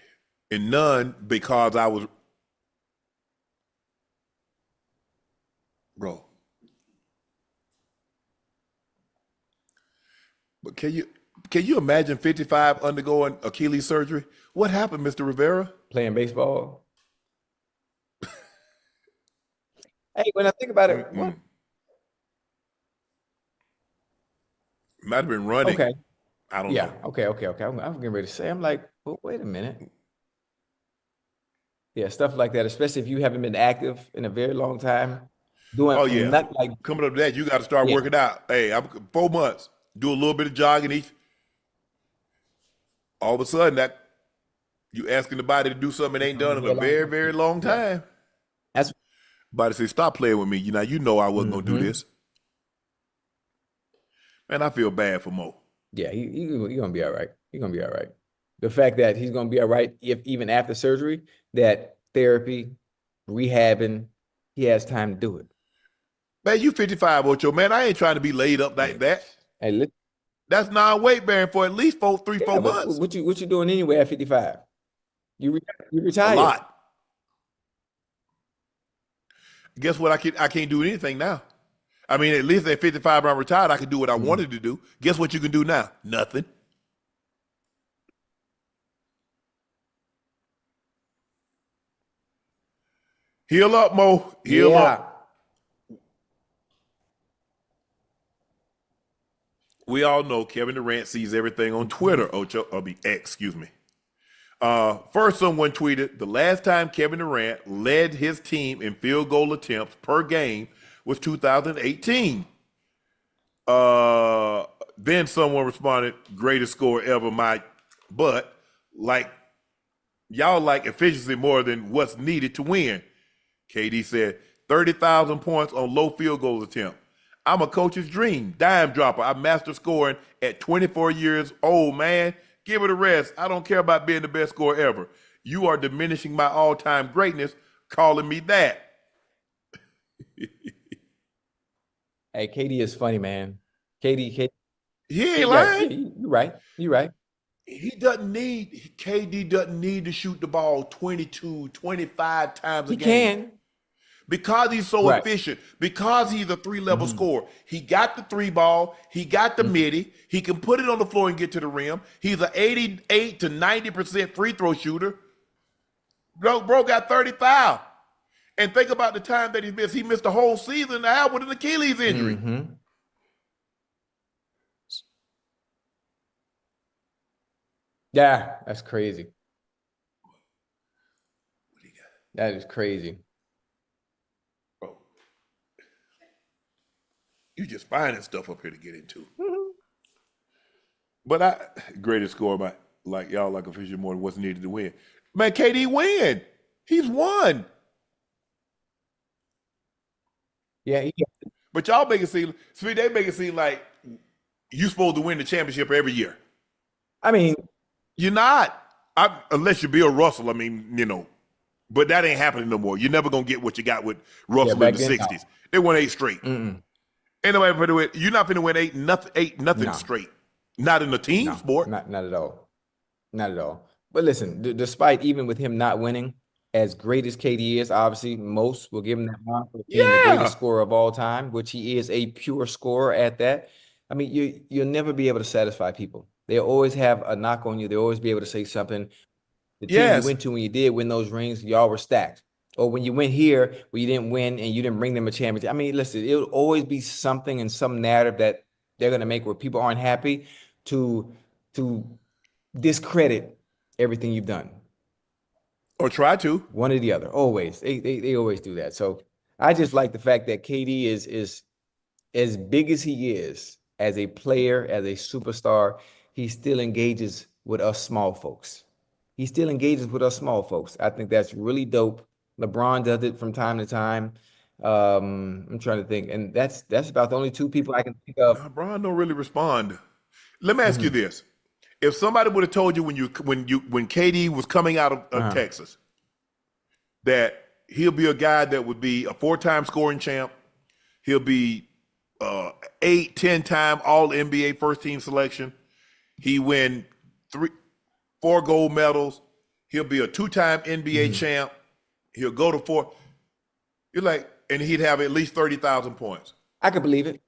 and none because I was, bro. But can you imagine 55 undergoing Achilles surgery? What happened, Mr. Rivera? Playing baseball. Hey, when I think about it, what? Might have been running. Okay. I don't Yeah. know. Okay. I'm getting ready to say. I'm like, well, wait a minute. Yeah, stuff like that, especially if you haven't been active in a very long time, doing Oh yeah. not like Coming up to that, you got to start yeah. working out. Hey, I'm 4 months. Do a little bit of jogging each. All of a sudden, that you asking the body to do something it ain't done in a very, very long Yeah. time. That's Body say, stop playing with me. You know I wasn't gonna do this. Man, I feel bad for Mo. yeah, he gonna be all right. He's gonna be all right. The fact that he's gonna be all right, if even after surgery, that therapy, rehabbing, he has time to do it. Man, you 55, Ocho. Man, I ain't trying to be laid up like that. Hey, That's non-weight bearing for at least 4 months. what you doing anyway at 55? You A retired. lot. Guess what? I can't do anything now. I mean, at least at 55, I'm retired. I can do what I wanted to do. Guess what you can do now? Nothing. Heal up, Mo. Heal up. We all know Kevin Durant sees everything on Twitter, Ocho, or X, excuse me. First, someone tweeted, the last time Kevin Durant led his team in field goal attempts per game was 2018. Then someone responded, greatest score ever, Mike. But y'all like efficiency more than what's needed to win. KD said, 30,000 points on low field goal attempt. I'm a coach's dream, dime dropper. I mastered scoring at 24 years old, man. Give it a rest. I don't care about being the best scorer ever. You are diminishing my all-time greatness, calling me that. Hey, KD is funny, man. KD He ain't lying. Yeah, you're right. You're right. KD doesn't need to shoot the ball 22, 25 times a He game. can. Because he's so efficient, because he's a 3-level scorer. He got the 3-ball, he got the midi, he can put it on the floor and get to the rim. He's an 88 to 90% free throw shooter. Bro got 35. And think about the time that he missed. He missed the whole season now with an Achilles injury. Yeah, that's crazy. What do you got? That is crazy. Bro, you just finding stuff up here to get into. But greatest score by y'all like official more than what's needed to win. Man, KD win. He's won. Yeah, But y'all make it seem, they make it seem like you're supposed to win the championship every year. I mean, you're not. Unless you're Bill Russell, I mean, but that ain't happening no more. You're never going to get what you got with Russell in the 60s. No. They won 8 straight. Ain't nobody finna win. You're not finna win 8 nothing straight. Not in the team sport. Not at all. Not at all. But listen, despite even with him not winning, as great as KD is, obviously most will give him that honor for being the greatest scorer of all time, which he is a pure scorer at that. I mean, you'll never be able to satisfy people. They always have a knock on you. They'll always be able to say something. The team you Yes. went to when you did win those rings, y'all were stacked. Or when you went here where you didn't win and you didn't bring them a championship. I mean, listen, it'll always be something in some narrative that they're going to make where people aren't happy to discredit everything you've done. Or try to. One or the other. Always. They always do that. So I just like the fact that KD is as big as he is as a player, as a superstar, he still engages with us small folks. He still engages with us small folks. I think that's really dope. LeBron does it from time to time. I'm trying to think, and that's about the only two people I can think of. Nah, Brian don't really respond. Let me ask you this: if somebody would have told you when KD was coming out of Texas that he'll be a guy that would be a 4-time scoring champ, he'll be 8, 10-time All NBA first team selection, he win 4 gold medals, he'll be a 2-time NBA champ, he'll go to 4. You're like, and he'd have at least 30,000 points. I could believe it.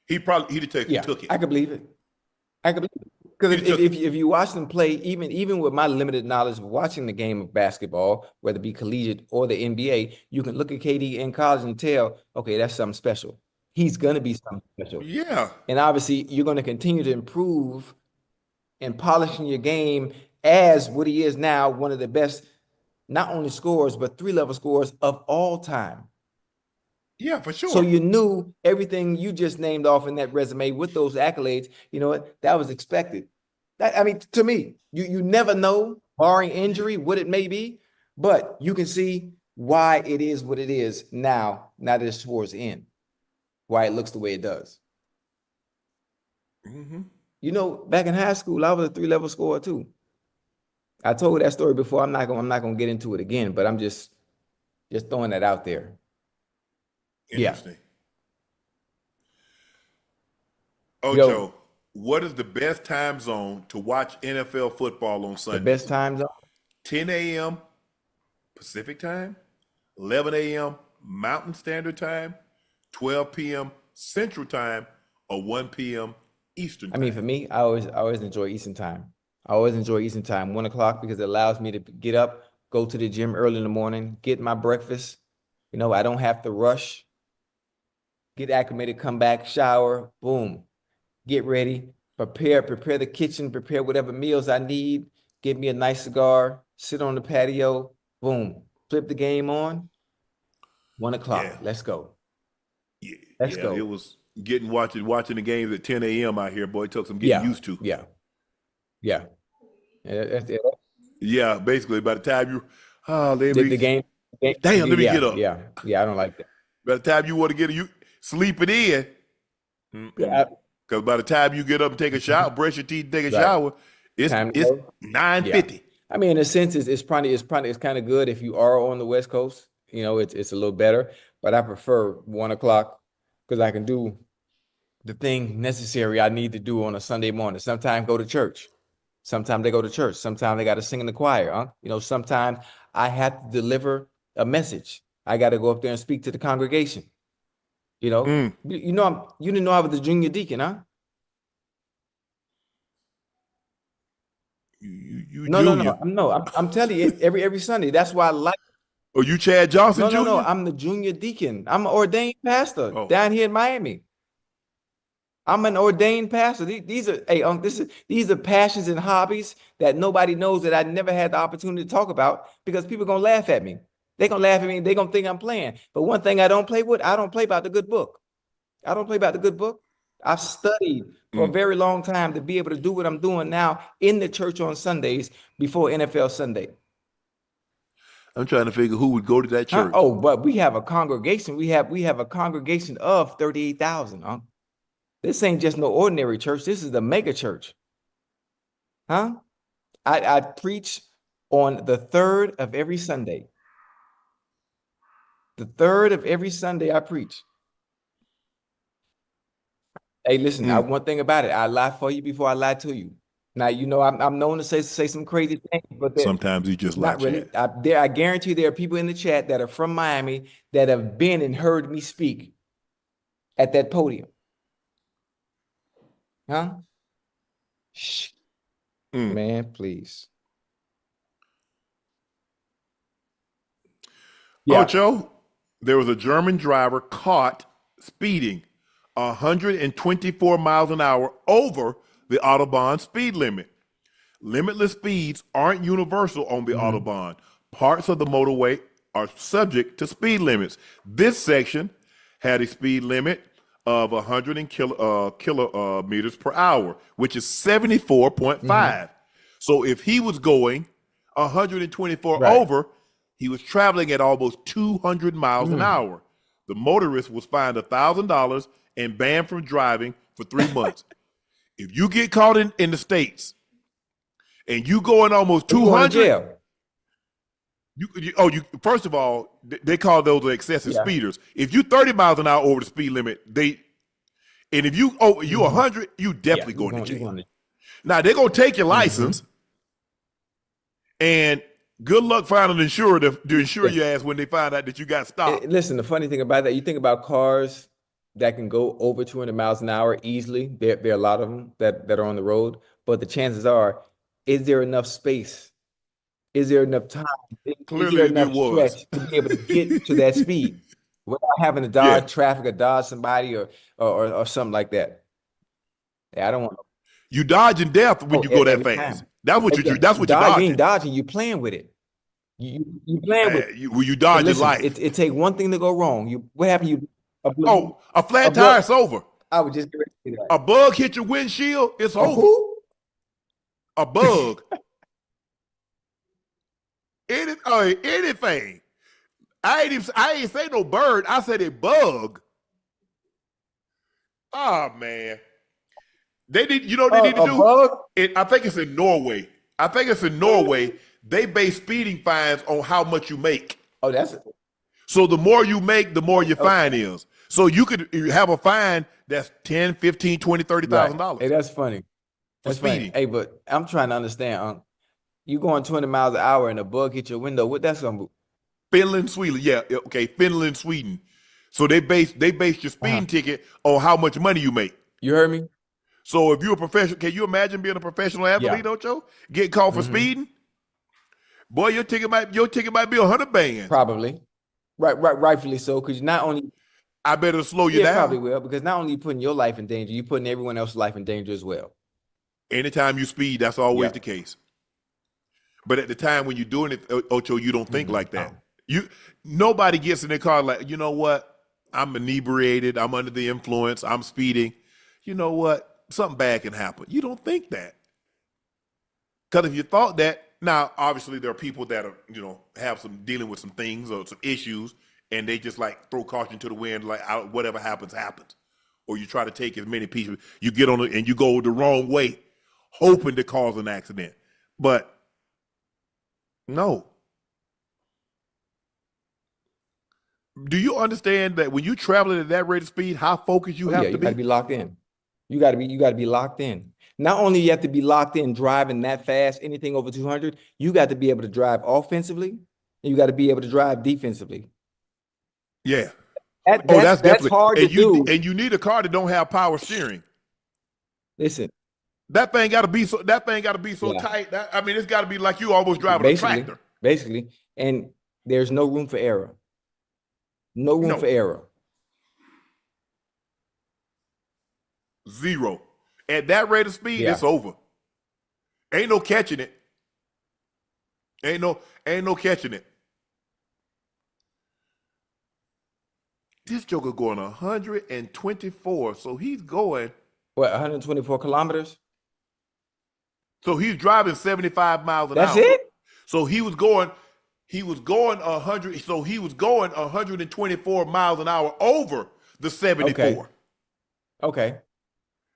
He took it. I could believe it. I could believe it. Because if you watch them play, even with my limited knowledge of watching the game of basketball, whether it be collegiate or the NBA, you can look at KD in college and tell, okay, that's something special. He's going to be something special. Yeah. And obviously, you're going to continue to improve and polishing your game as what he is now, one of the best, not only scorers, but 3-level scorers of all time. Yeah, for sure. So you knew everything you just named off in that resume with those accolades. You know what? That was expected. I mean, to me, you never know, barring injury, what it may be, but you can see why it is what it is now that it's towards the end, why it looks the way it does. You know, back in high school, I was a 3-level scorer too. I told that story before. I'm not gonna get into it again, but I'm just throwing that out there. Interesting. Yeah. Ocho, what is the best time zone to watch NFL football on Sunday? The best time zone? 10 a.m. Pacific time, 11 a.m. Mountain Standard Time, 12 p.m. Central Time, or 1 p.m. Eastern Time? I mean, for me, I always enjoy Eastern Time. I always enjoy Eastern Time, 1 o'clock, because it allows me to get up, go to the gym early in the morning, get my breakfast. You know, I don't have to rush. Get acclimated, come back, shower, boom, get ready, prepare the kitchen, prepare whatever meals I need, get me a nice cigar, sit on the patio, boom, flip the game on, 1 o'clock, Yeah. let's go. Yeah, Let's go. It was watching the games at 10 a.m. out here, boy. It took some getting used to. Yeah. Yeah, basically, by the time you, The game. Damn, let me get up. Yeah, I don't like that. By the time you want to get it, you sleep it in. Yeah, Because by the time you get up and take a shower, brush your teeth, take a shower, it's Time to go. 9:50. I mean, in a sense, it's kind of good if you are on the West Coast. You know, it's a little better, but I prefer 1 o'clock because I can do the thing necessary I need to do on a Sunday morning. Sometimes go to church. Sometimes they go to church. Sometimes they got to sing in the choir. You know, sometimes I have to deliver a message. I got to go up there and speak to the congregation. You know, you didn't know I was the junior deacon, huh? No. I'm telling you, every Sunday. That's why I like. Oh, you Chad Johnson Jr.? No. I'm the junior deacon. I'm an ordained pastor down here in Miami. I'm an ordained pastor. These are passions and hobbies that nobody knows, that I never had the opportunity to talk about, because people are gonna laugh at me. They're gonna laugh at me. They're gonna think I'm playing. But one thing I don't play about the good book. I don't play about the good book. I've studied for a very long time to be able to do what I'm doing now in the church on Sundays before NFL Sunday. I'm trying to figure who would go to that church. Oh, but we have a congregation. We have a congregation of 38,000. This ain't just no ordinary church. This is the mega church. I preach on the 3rd of every Sunday. The 3rd of every Sunday I preach. Hey, listen, one thing about it, I lie for you before I lie to you. Now, you know, I'm known to say some crazy things, but sometimes you just lie. Not really. I guarantee there are people in the chat that are from Miami that have been and heard me speak at that podium. Shh. Man, please. Yeah. Ocho, there was a German driver caught speeding 124 miles an hour over the Autobahn speed limit. Limitless speeds aren't universal on the Autobahn. Parts of the motorway are subject to speed limits. This section had a speed limit of 100 kilometers per hour, which is 74.5. So if he was going 124 Right. over, he was traveling at almost 200 miles an hour. The motorist was fined $1,000 and banned from driving for 3 months. If you get caught in the States and you going almost You going to 200, jail. you first of all, they call those excessive Yeah. speeders. If you 30 miles an hour over the speed limit, and if you 100, you definitely going to jail. Now they're gonna take your license, and good luck finding an insurer to insure your ass when they find out that you got stopped. Listen, the funny thing about that, you think about cars that can go over 200 miles an hour easily. There are a lot of them that are on the road, but the chances are, is there enough space? Is there enough time? Is Clearly there it enough was. stretch to be able to get to that speed without having to dodge traffic or dodge somebody or something like that? Yeah, I don't want. You dodging death when you go that every fast. time. That's what you. That's what You you're ain't dodging. dodging. You playing with it. You playing with it. You dodging Listen, life. it take one thing to go wrong. What happened? A flat a tire, bug- it's over. I would just get ready to say that. A bug hit your windshield, it's over. Who? A bug. Anything. I ain't say no bird. I said a bug. Oh man. They need. You know what they need to do? Bug? I think it's in Norway. They base speeding fines on how much you make. Oh, that's it. So the more you make, the more your fine is. So you could have a fine that's $10, $15, $20, $30,000. Hey, that's funny. That's funny. speeding. Hey, but I'm trying to understand, you going 20 miles an hour and a bug hit your window. What that's gonna do? Finland, Sweden. Yeah, okay, Finland, Sweden. So they base your speeding ticket on how much money you make. You heard me? So if you're a professional, can you imagine being a professional athlete, Ocho? Get caught for speeding? Boy, your ticket might be 100 bands. Probably. Rightfully so, because not only I better slow you down. probably will, because not only you putting your life in danger, you're putting everyone else's life in danger as well. Anytime you speed, that's always the case. But at the time when you're doing it, Ocho, you don't think like that. Nobody gets in their car like, you know what? I'm inebriated. I'm under the influence. I'm speeding. You know what? Something bad can happen. You don't think that. Because if you thought that, now obviously there are people that are, have some dealing with some things or some issues, and they just like throw caution to the wind, like whatever happens, happens. Or you try to take as many people, you get on it and you go the wrong way, hoping to cause an accident. But no. Do you understand that when you're traveling at that rate of speed, how focused you have to you be? gotta be locked in. You gotta be locked in. Not only you have to be locked in driving that fast, anything over 200, you got to be able to drive offensively, and you got to be able to drive defensively. Yeah. That's definitely hard to do. And you need a car that don't have power steering. Listen, that thing got to be so tight. It's got to be like you almost driving a tractor. Basically, and there's no room for error. No room for error. Zero. At that rate of speed, it's over. Ain't no catching it. Ain't no catching it. This joker going 124, so he's going. What, 124 kilometers? So he's driving 75 miles an hour. That's it? So he was going 100. So he was going 124 miles an hour over the 74. Okay.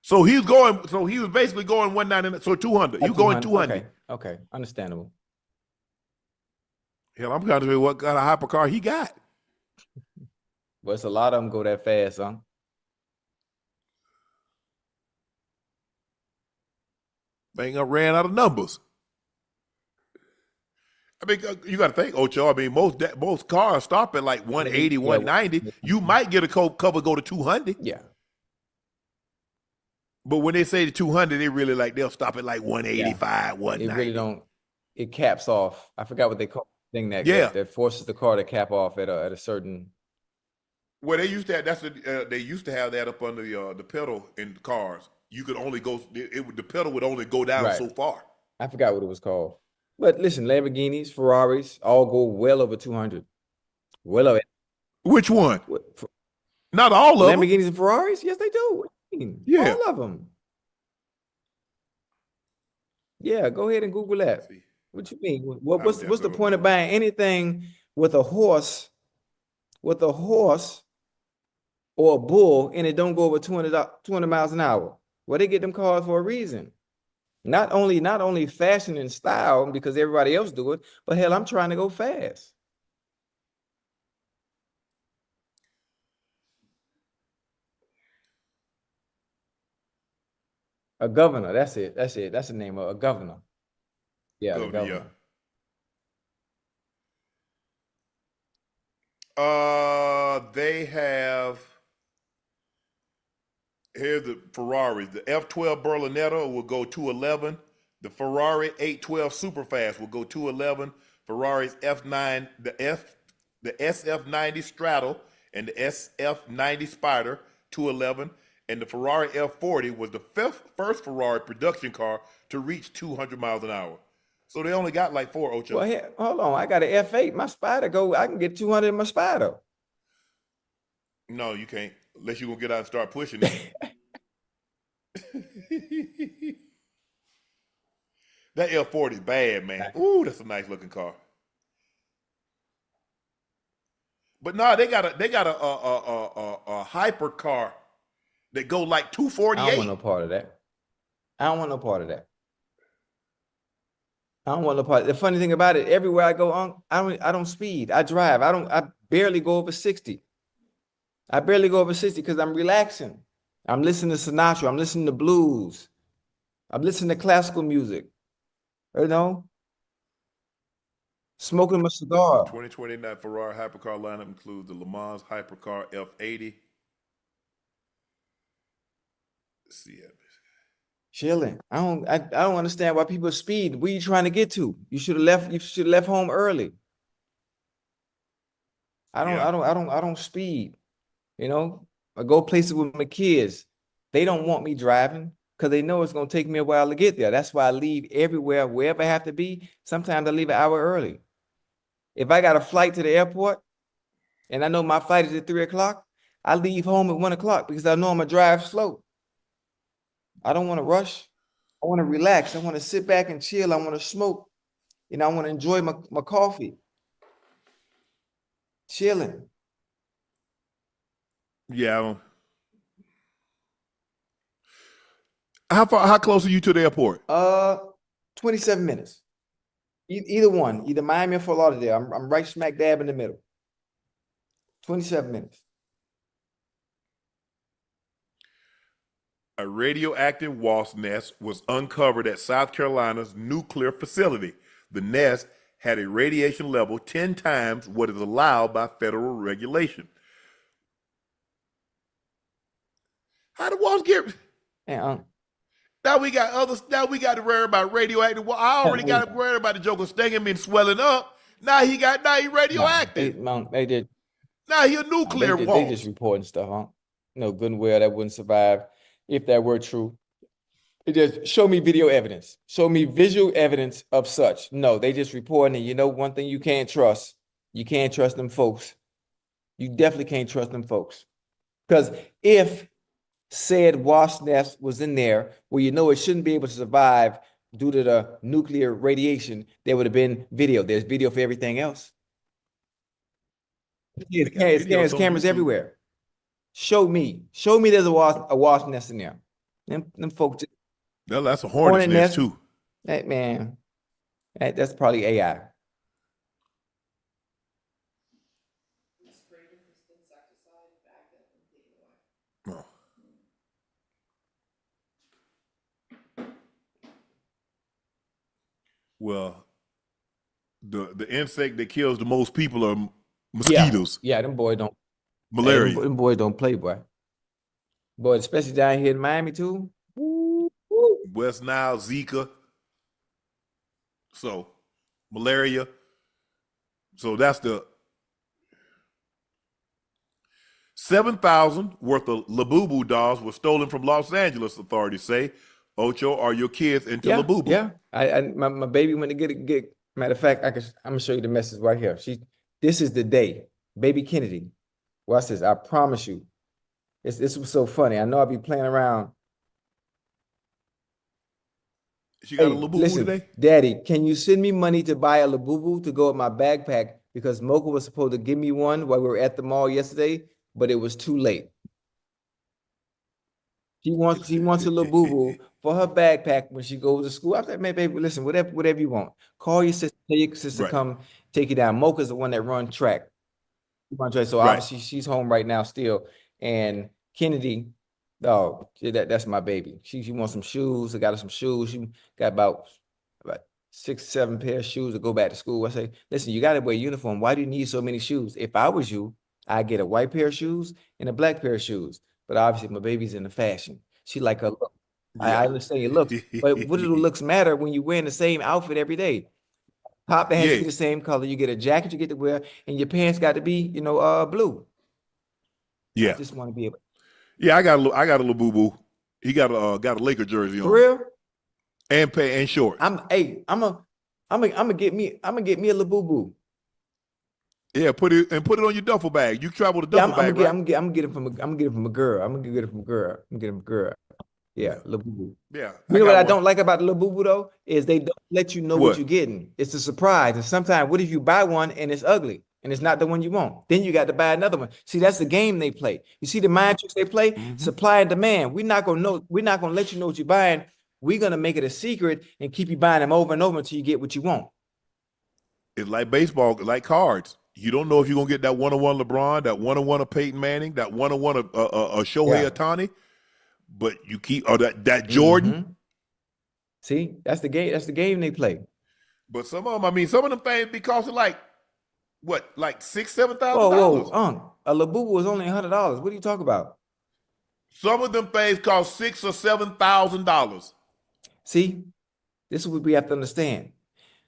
So he was basically going 199. So 200. You going 200. Okay. Understandable. Hell, I'm trying to figure what kind of hypercar he got. Well, it's a lot of them go that fast, huh? They ain't ran out of numbers. You got to think, Ocho. Most cars stop at like 180, 190. You might get a cover go to 200. Yeah. But when they say the 200, they'll stop at like 185, 190. It really don't. It caps off. I forgot what they call thing that Yeah. that forces the car to cap off at a certain. Well, they used to have they used to have that up under the pedal in the cars. You could only go the pedal would only go down Right. so far. I forgot what it was called. But listen, Lamborghinis, Ferraris all go well over 200. Well over. Which one? What, Not all of them. Lamborghinis and Ferraris? Yes, they do. What do you mean? Yeah. All of them. Yeah, go ahead and Google that. See. What you mean? What's the definitely point of buying anything with a horse or a bull and it don't go over 200 miles an hour? Well, they get them cars for a reason. Not only fashion and style because everybody else do it, but hell, I'm trying to go fast. A governor, that's it. That's the name of a governor. Yeah, the governor. They have here's the Ferraris. The F12 Berlinetta will go 211. The Ferrari 812 Superfast will go 211. Ferrari's F9, the SF90 Straddle and the SF90 Spider 211. And the Ferrari F40 was the first Ferrari production car to reach 200 miles an hour. So they only got like 4, Ocho. Well, here, hold on. I got an F8. My Spider I can get 200 in my Spider. No, you can't. Unless you're going to get out and start pushing it. That F40 is bad, man. Ooh, that's a nice looking car. But no, they got a hyper car that go like 248. I don't want no part of that. I don't want no part of that. I don't want no part. The funny thing about it, everywhere I go, I don't speed. I drive. I barely go over 60. I barely go over 60 because I'm relaxing. I'm listening to Sinatra. I'm listening to blues. I'm listening to classical music. You know? Smoking my cigar. 2029 Ferrari hypercar lineup includes the Le Mans hypercar F80. Let's see it. Chilling. I don't understand why people speed. Where you trying to get to? You should have left home early. I don't speed. You know, I go places with my kids. They don't want me driving because they know it's gonna take me a while to get there. That's why I leave everywhere, wherever I have to be. Sometimes I leave an hour early. If I got a flight to the airport and I know my flight is at 3 o'clock, I leave home at 1 o'clock because I know I'm gonna drive slow. I don't want to rush. I want to relax. I want to sit back and chill. I want to smoke. You know, I want to enjoy my coffee. Chilling. Yeah. How close are you to the airport? 27 minutes. Either one, either Miami or Fort Lauderdale. I'm right smack dab in the middle. 27 minutes. A radioactive wasp nest was uncovered at South Carolina's nuclear facility. The nest had a radiation level 10 times what is allowed by federal regulation. How the wasps get? Now we got others. Now we got to worry about radioactive. Well, I already got to worry about the joker stinging me and swelling up. Now he radioactive. They did. Now he a nuclear wasp. They just reporting stuff, huh? No, good and well that wouldn't survive if that were true. It just show me video evidence. Show me visual evidence of such. No, they just reporting it. You know, one thing you can't trust. You can't trust them folks. You definitely can't trust them folks. Because if said wasp nest was in there where you know it shouldn't be able to survive due to the nuclear radiation, there would have been video. There's video for everything else. There's cameras everywhere. Show me there's a wasp nest in there. Them folks. No, that's a hornet's nest too. That man, that's probably AI. Oh. Well, the insect that kills the most people are mosquitoes. Yeah, them boys don't. Malaria. Them boys don't play, boy. Boy, especially down here in Miami too. West Nile, Zika. So, malaria. So that's the 7,000 worth of Labubu dolls were stolen from Los Angeles, authorities say. Ocho, are your kids into Labubu? Yeah. My baby went to get. Matter of fact, I'm gonna show you the message right here. This is the day, baby Kennedy. Watch this. I promise you. This was so funny. I know I'll be playing around. She got a Hey, Labubu listen, today? Daddy, can you send me money to buy a Labubu to go in my backpack? Because Mocha was supposed to give me one while we were at the mall yesterday, but it was too late. She wants a Labubu for her backpack when she goes to school. I said, man, baby, listen, whatever you want. Call your sister, tell your sister Right. come take you down. Mocha's the one that runs track. So Right. obviously she's home right now still. And Kennedy, oh, that's my baby. She wants some shoes. I got her some shoes. She got about 6, 7 pair of shoes to go back to school. I say, listen, you got to wear a uniform. Why do you need so many shoes? If I was you, I'd get a white pair of shoes and a black pair of shoes. But obviously my baby's into fashion. She like her look. Yeah. I understand your looks, but what do the looks matter when you're wearing the same outfit every day? Top that has to be the same color. You get a jacket you get to wear, and your pants got to be, blue. Yeah. I just want to be able. Yeah, I got a Labubu. He got a Laker jersey on. For real? And short. I'm gonna get me a Labubu. Yeah, put it on your duffel bag. You travel the duffel bag, right? I'm gonna get it from a girl. I'm gonna get it from a girl. Yeah, Labubu. Yeah. You know what I don't like about the Labubu though is they don't let you know what What? you're getting. It's a surprise. And sometimes, what if you buy one and it's ugly and it's not the one you want? Then you got to buy another one. See, that's the game they play. You see the mind tricks they play? Supply and demand. We're not gonna let you know what you're buying. We're gonna make it a secret and keep you buying them over and over until you get what you want. It's like baseball, like cards. You don't know if you're gonna get that 1-on-1 LeBron, that 1-on-1 of Peyton Manning, that 1-on-1 of Shohei Ohtani, but you keep that Jordan. See, that's the game. That's the game they play. But some of them things be costing like what, like $6,000, $7,000. Whoa, Unc, a Labubu was only $100. What are you talking about? Some of them things cost $6,000 or $7,000. See, this is what we have to understand.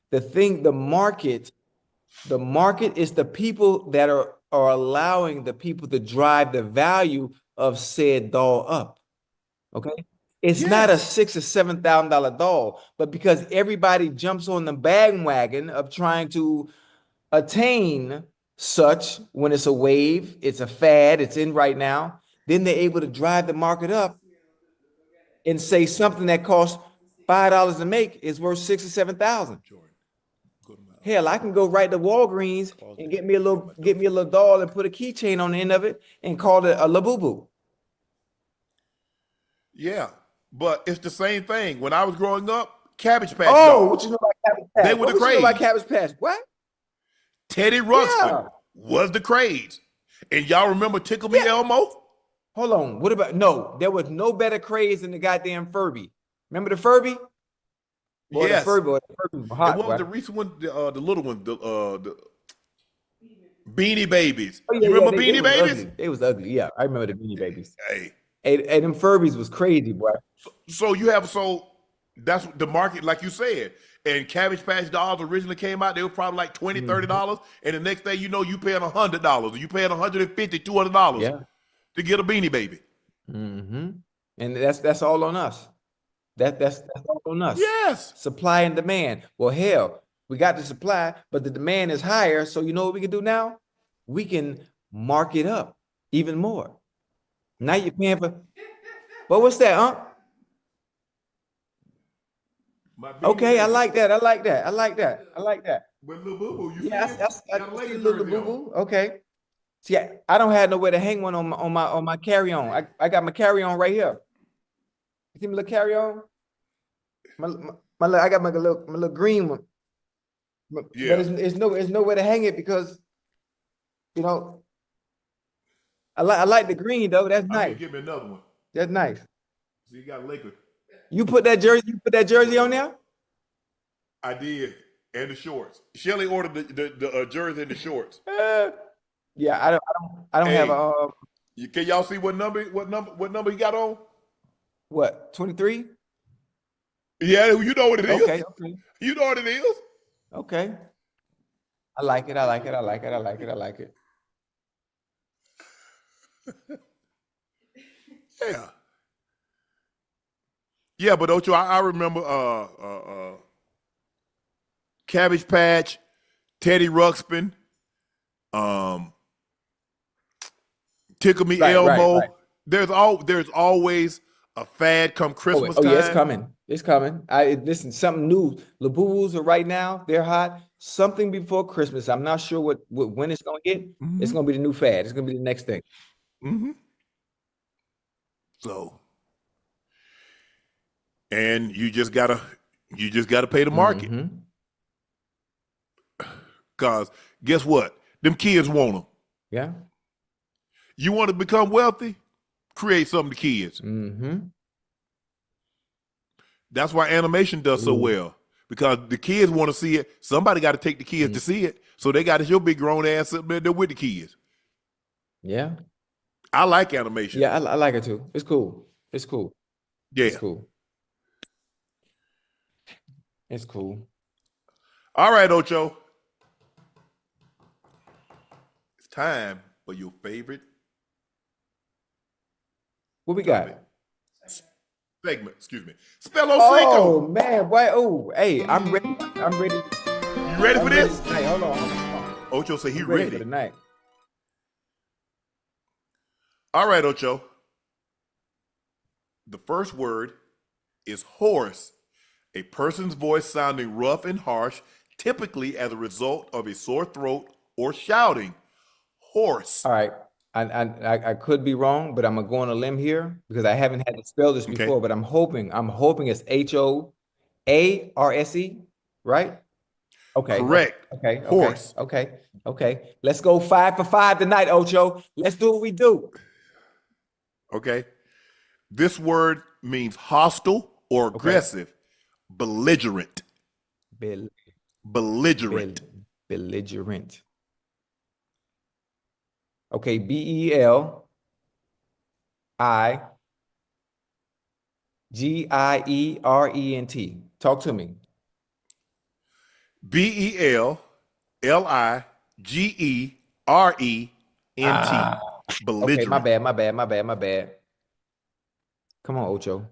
The market is the people that are allowing the people to drive the value of said doll up. Okay. It's not a $6,000 or $7,000 doll, but because everybody jumps on the bandwagon of trying to attain such when it's a wave, it's a fad, it's in right now, then they're able to drive the market up and say something that costs $5 to make is worth $6,000 or $7,000. Hell, I can go right to Walgreens and get me a little doll and put a keychain on the end of it and call it a Labubu. Yeah, but it's the same thing. When I was growing up, Cabbage Patch Oh, dolls. what you know about Cabbage Patch? They were the What you know about craze. Cabbage Patch? What? Teddy Ruxpin Yeah. was the craze. And y'all remember Tickle Me Elmo? Hold on. What about there was no better craze than the goddamn Furby. Remember the Furby? Boy, Yes. the Furby was hot. And what was the recent one? The little one, the Beanie Babies. Oh, yeah, you remember they Beanie was Babies? ugly. They was ugly. Yeah, I remember the Beanie Babies. Hey. And them Furbies was crazy, boy. So that's the market, like you said. And Cabbage Patch dolls originally came out, they were probably like $20, $30. And the next thing you know, you paying $100 or you paying $150, $200 to get a Beanie Baby. And that's all on us. That's all on us. Yes. Supply and demand. Well, hell, we got the supply, but the demand is higher. So you know what we can do now? We can mark it up even more. Now you're paying for. Well, what's that, Unc? Okay, I like that. With Labubu, you Yeah, see I see little boo-boo. Okay. See, I don't have nowhere to hang one on my carry-on. I got my carry-on right here. You see my little carry-on? I got my little green one. But it's nowhere to hang it because, I like the green though. That's nice. Give me another one. That's nice. So you got Laker. You put that jersey on there? I did, and the shorts. Shelly ordered the jersey and the shorts. Yeah, I don't have a. Can y'all see what number you got on? What, 23? Yeah, you know what it is. Okay. You know what it is. Okay. I like it. I like it. I like it. I like it. I like it. Yeah. Yeah, but Ocho, I remember Cabbage Patch, Teddy Ruxpin, Tickle Me Right, Elmo. right. There's always a fad come Christmas Oh time. yeah, it's coming. It's coming. Listen, something new. Labubus are right now. They're hot. Something before Christmas. I'm not sure what when it's gonna hit. It's gonna be the new fad. It's gonna be the next thing. So, and you just gotta pay the market. Cause guess what? Them kids want them. Yeah. You want to become wealthy? Create something to kids. That's why animation does so well. Because the kids want to see it. Somebody got to take the kids to see it. So they got your big grown ass sitting there with the kids. Yeah. I like animation. Yeah, I like it too. It's cool. It's cool. Yeah. It's cool. It's cool. All right, Ocho. It's time for your favorite What we got? segment. Excuse me. Spello Oh Cinco. man, boy. Oh, hey, I'm ready. I'm ready. You ready for this? Hey, hold on. Ocho said he I'm ready ready. for tonight. All right, Ocho. The first word is hoarse, a person's voice sounding rough and harsh, typically as a result of a sore throat or shouting. Hoarse. All right. I could be wrong, but I'm gonna go on a limb here because I haven't had to spell this before, but I'm hoping it's HOARSE, right? Okay. Correct. Okay. Horse. Okay. Let's go 5 for 5 tonight, Ocho. Let's do what we do. Okay. This word means hostile or aggressive. Belligerent. Belligerent. Belligerent. Okay, BELLIGIERENT. Talk to me. BELLIGERENT. Belligerent. Okay, my bad. Come on, Ocho.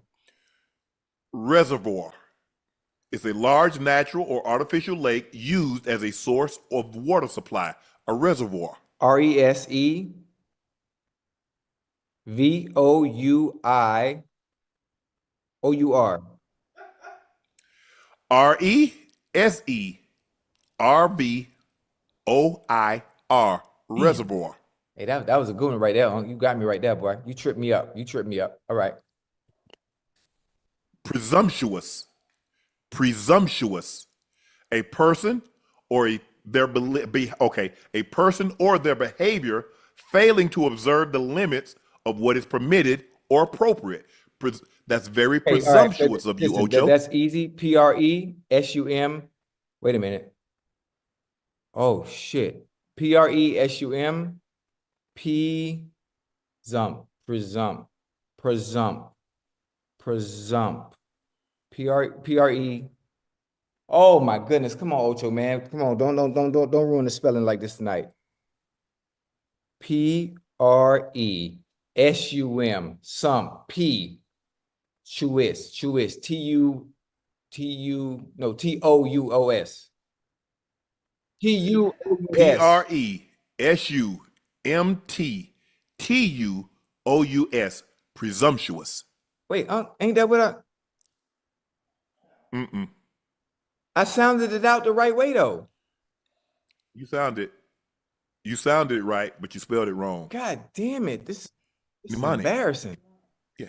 Reservoir is a large natural or artificial lake used as a source of water supply. A reservoir. RESEVOUIRR. RESERVOIR. Reservoir. Hey, that was a good one right there. You got me right there, boy. You tripped me up. All right. Presumptuous. A person or their behavior failing to observe the limits of what is permitted or appropriate. That's very presumptuous of you, Ocho. That's easy. PRESUM. Wait a minute. Oh shit. PRESUM. Presumptuous. PRE. Oh my goodness. Come on, Ocho, man. Come on. Don't ruin the spelling like this tonight. PRESUM. Some P. Choice. TOUOS. PRESUMTTUOUS. Presumptuous. Wait, ain't that what I sounded it out the right way though. You sounded it right, but you spelled it wrong. God damn it. This is Mnemonic. embarrassing. Yeah.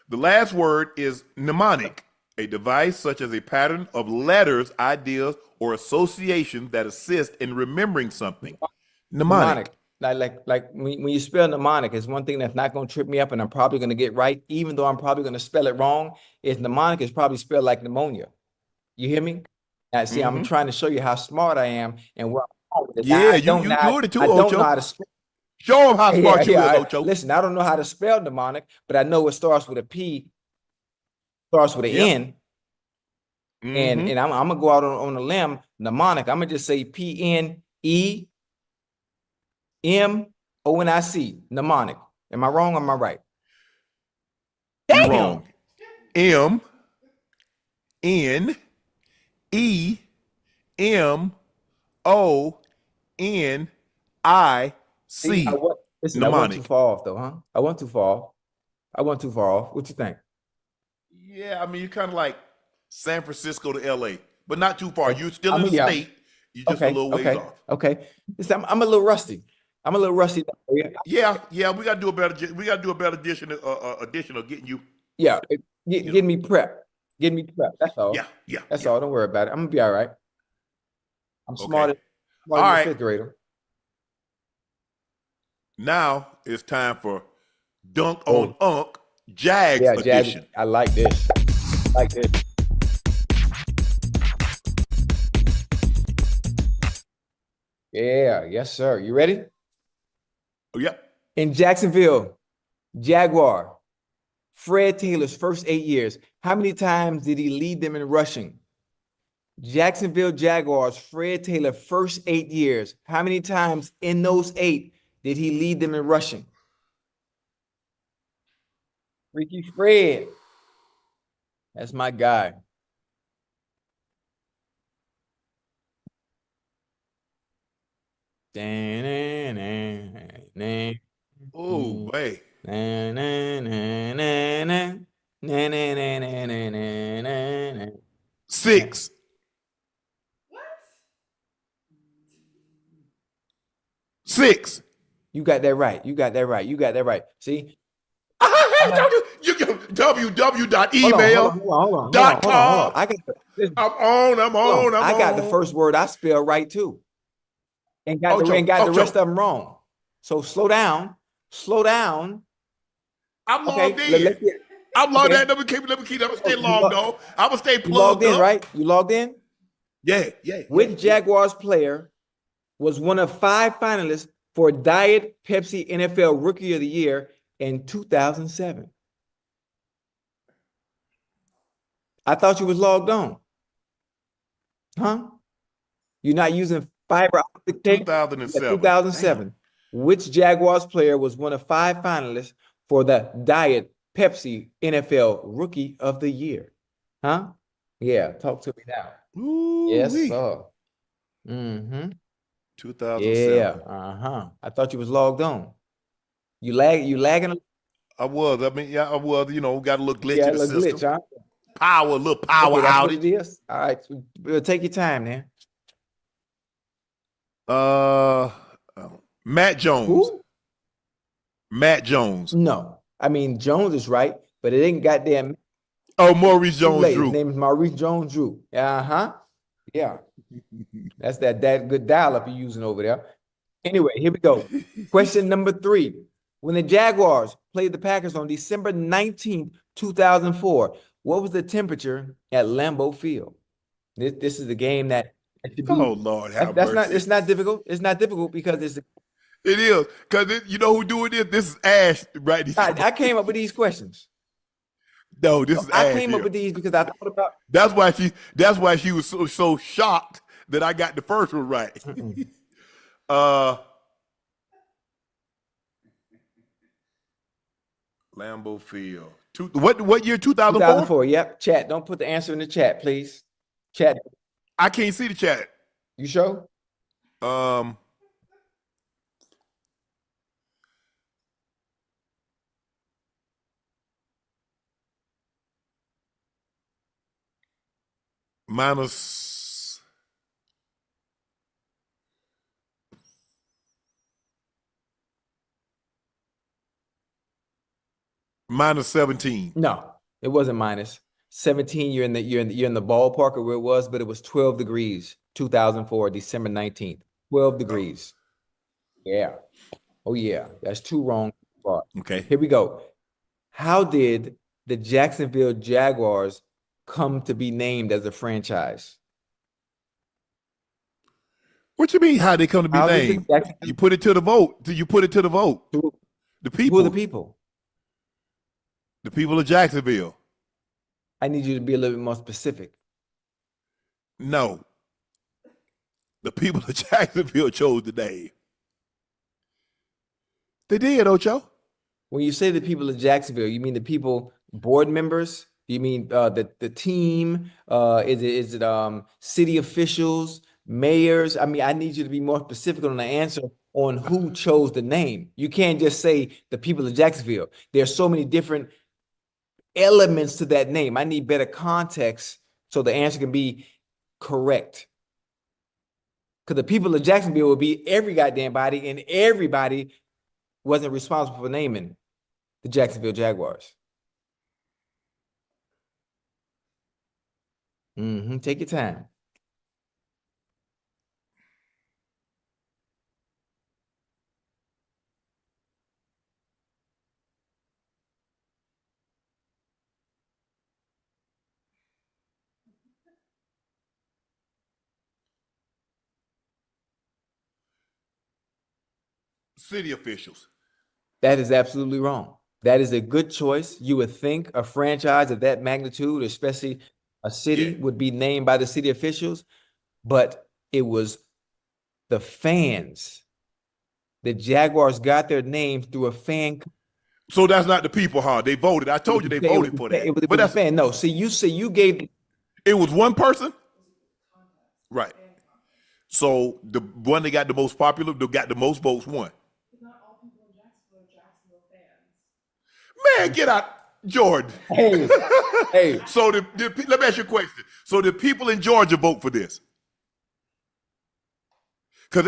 The last word is mnemonic, a device such as a pattern of letters, ideas, or associations that assist in remembering something. Mnemonic. Like when you spell mnemonic, it's one thing that's not going to trip me up and I'm probably going to get right, even though I'm probably going to spell it wrong. Is mnemonic is probably spelled like pneumonia. You hear me? Now, see, I'm trying to show you how smart I am and where I'm going. Yeah, you good it too, Ocho. I don't know how to spell. Show them how smart you is, Ocho. Listen, I don't know how to spell mnemonic, but I know it starts with a P, starts with an N. And I'm gonna go out on a limb. Mnemonic. I'm gonna just say PNEMONIC. Mnemonic. Am I wrong or am I right? You're Damn. wrong. See, MNEMONIC. listen, I went too far off though, huh? I went too far off. What you think? Yeah, I mean, you're kind of like San Francisco to LA, but not too far. You're still in the yeah. state. You're just a little ways off. Okay. Listen, I'm a little rusty. Yeah. We gotta do a better. We gotta do a better addition of getting you. Yeah, get me prep. Get me prep. That's all. Yeah. That's all. Don't worry about it. I'm gonna be all right. I'm smarter All than a right. fifth grader. Now it's time for Dunk on Unc Jags edition. I like this. Yeah, yes, sir. You ready? Oh, yep. In Jacksonville, Jaguar, Fred Taylor's first 8 years, how many times did he lead them in rushing? Jacksonville Jaguars, Fred Taylor, first 8 years, how many times in those 8 did he lead them in rushing? Freaky Fred. That's my guy. Oh, wait. 6. What? 6. You got that right. See? www.email.com. I'm on. I got the first word I spelled right too. And got the rest of them wrong. So slow down. I'm logged in. I'm logged in. Let me keep. I'm gonna stay logged on. I'm gonna stay plugged in, up. right? You logged in? Yeah. Which Jaguars player was one of 5 finalists for Diet Pepsi NFL Rookie of the Year in 2007? I thought you was logged on. Huh? You're not using fiber optic tape? 2007. 2007. Damn. Which Jaguars player was one of 5 finalists for the Diet Pepsi NFL Rookie of the Year? Huh? Yeah, talk to me now. Ooh, yes, sir. Mm-hmm. 2007. Yeah, I thought you was logged on. You lagging? I was. I mean, yeah, I was. You know, got a little glitch in the system. Glitch, huh? A little power that's outage. What it is. All right, we'll take your time, man. Matt Jones. Who? Matt Jones. No, I mean Jones is right, but it ain't goddamn. Oh, Maurice Jones-Drew. His name is Maurice Jones-Drew. Yeah. That's that good dial-up you're using over there. Anyway, here we go. Question number 3. When the Jaguars played the Packers on December 19th, 2004, what was the temperature at Lambeau Field? This is the game that. Oh Lord, it's not difficult. It's not difficult because it is because you know who doing this? This is Ash, right? I came up with these questions. No, this is Ash. I came up with these because I thought about. That's why she was so shocked that I got the first one right. Lambeau Field. What year? 2004? 2004. Yep. Chat. Don't put the answer in the chat, please. Chat. I can't see the chat. You sure? Minus 17. No, it wasn't minus 17. You're in the ballpark of where it was, but it was 12 degrees. 2004, December 19th. 12 degrees. Yeah. Oh yeah. That's 2 wrong. Okay. Here we go. How did the Jacksonville Jaguars come to be named as a franchise? What you mean? How they come to be named? You put it to the vote. You put it to the vote. The people. Who are the people? The people of Jacksonville. I need you to be a little bit more specific. No. The people of Jacksonville chose the name. They did, Ocho. When you say the people of Jacksonville, you mean the people, board members? You mean the team? Is it city officials, mayors? I mean, I need you to be more specific on the answer on who chose the name. You can't just say the people of Jacksonville. There's so many different elements to that name. I need better context so the answer can be correct. Because the people of Jacksonville will be every goddamn body, and everybody wasn't responsible for naming the Jacksonville Jaguars. Take your time. City officials. That is absolutely wrong. That is a good choice. You would think a franchise of that magnitude, especially a city, would be named by the city officials, but it was the fans. The Jaguars got their name through a fan. So that's not the people, huh? They voted. I told you they voted for that. But that's fan. No, see, you say you gave. It was one person? Right. So the one that got the most popular, that got the most votes won. Not all people in Jacksonville are Jacksonville fans. Man, get out, Jordan. Hey. So let me ask you a question. So the people in Georgia vote for this? Because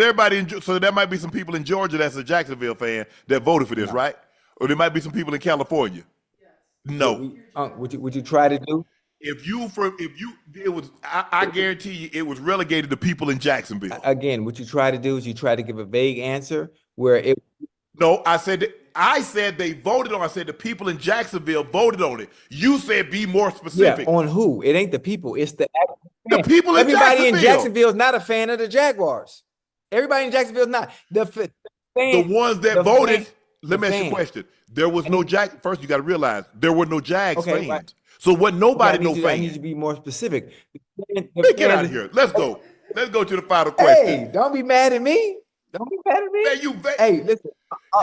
so there might be some people in Georgia that's a Jacksonville fan that voted for this, right? Or there might be some people in California. Yes. No. Would you try to do? I guarantee you it was relegated to people in Jacksonville. Again, what you try to do is you try to give a vague answer where it. No, I said they voted on. I said the people in Jacksonville voted on it. You said be more specific. Yeah, on who? It ain't the people. It's the people in Everybody in Jacksonville. Jacksonville is not a fan of the Jaguars. Everybody in Jacksonville is not. The ones that voted. Let me ask you a question. There was no Jag. First, you got to realize there were no Jags fans. Right. So what? Nobody no fans. I need to be more specific. Get out of here. Let's go. Let's go to the final question. Hey, don't be mad at me. Don't be mad at me. Man, hey, listen.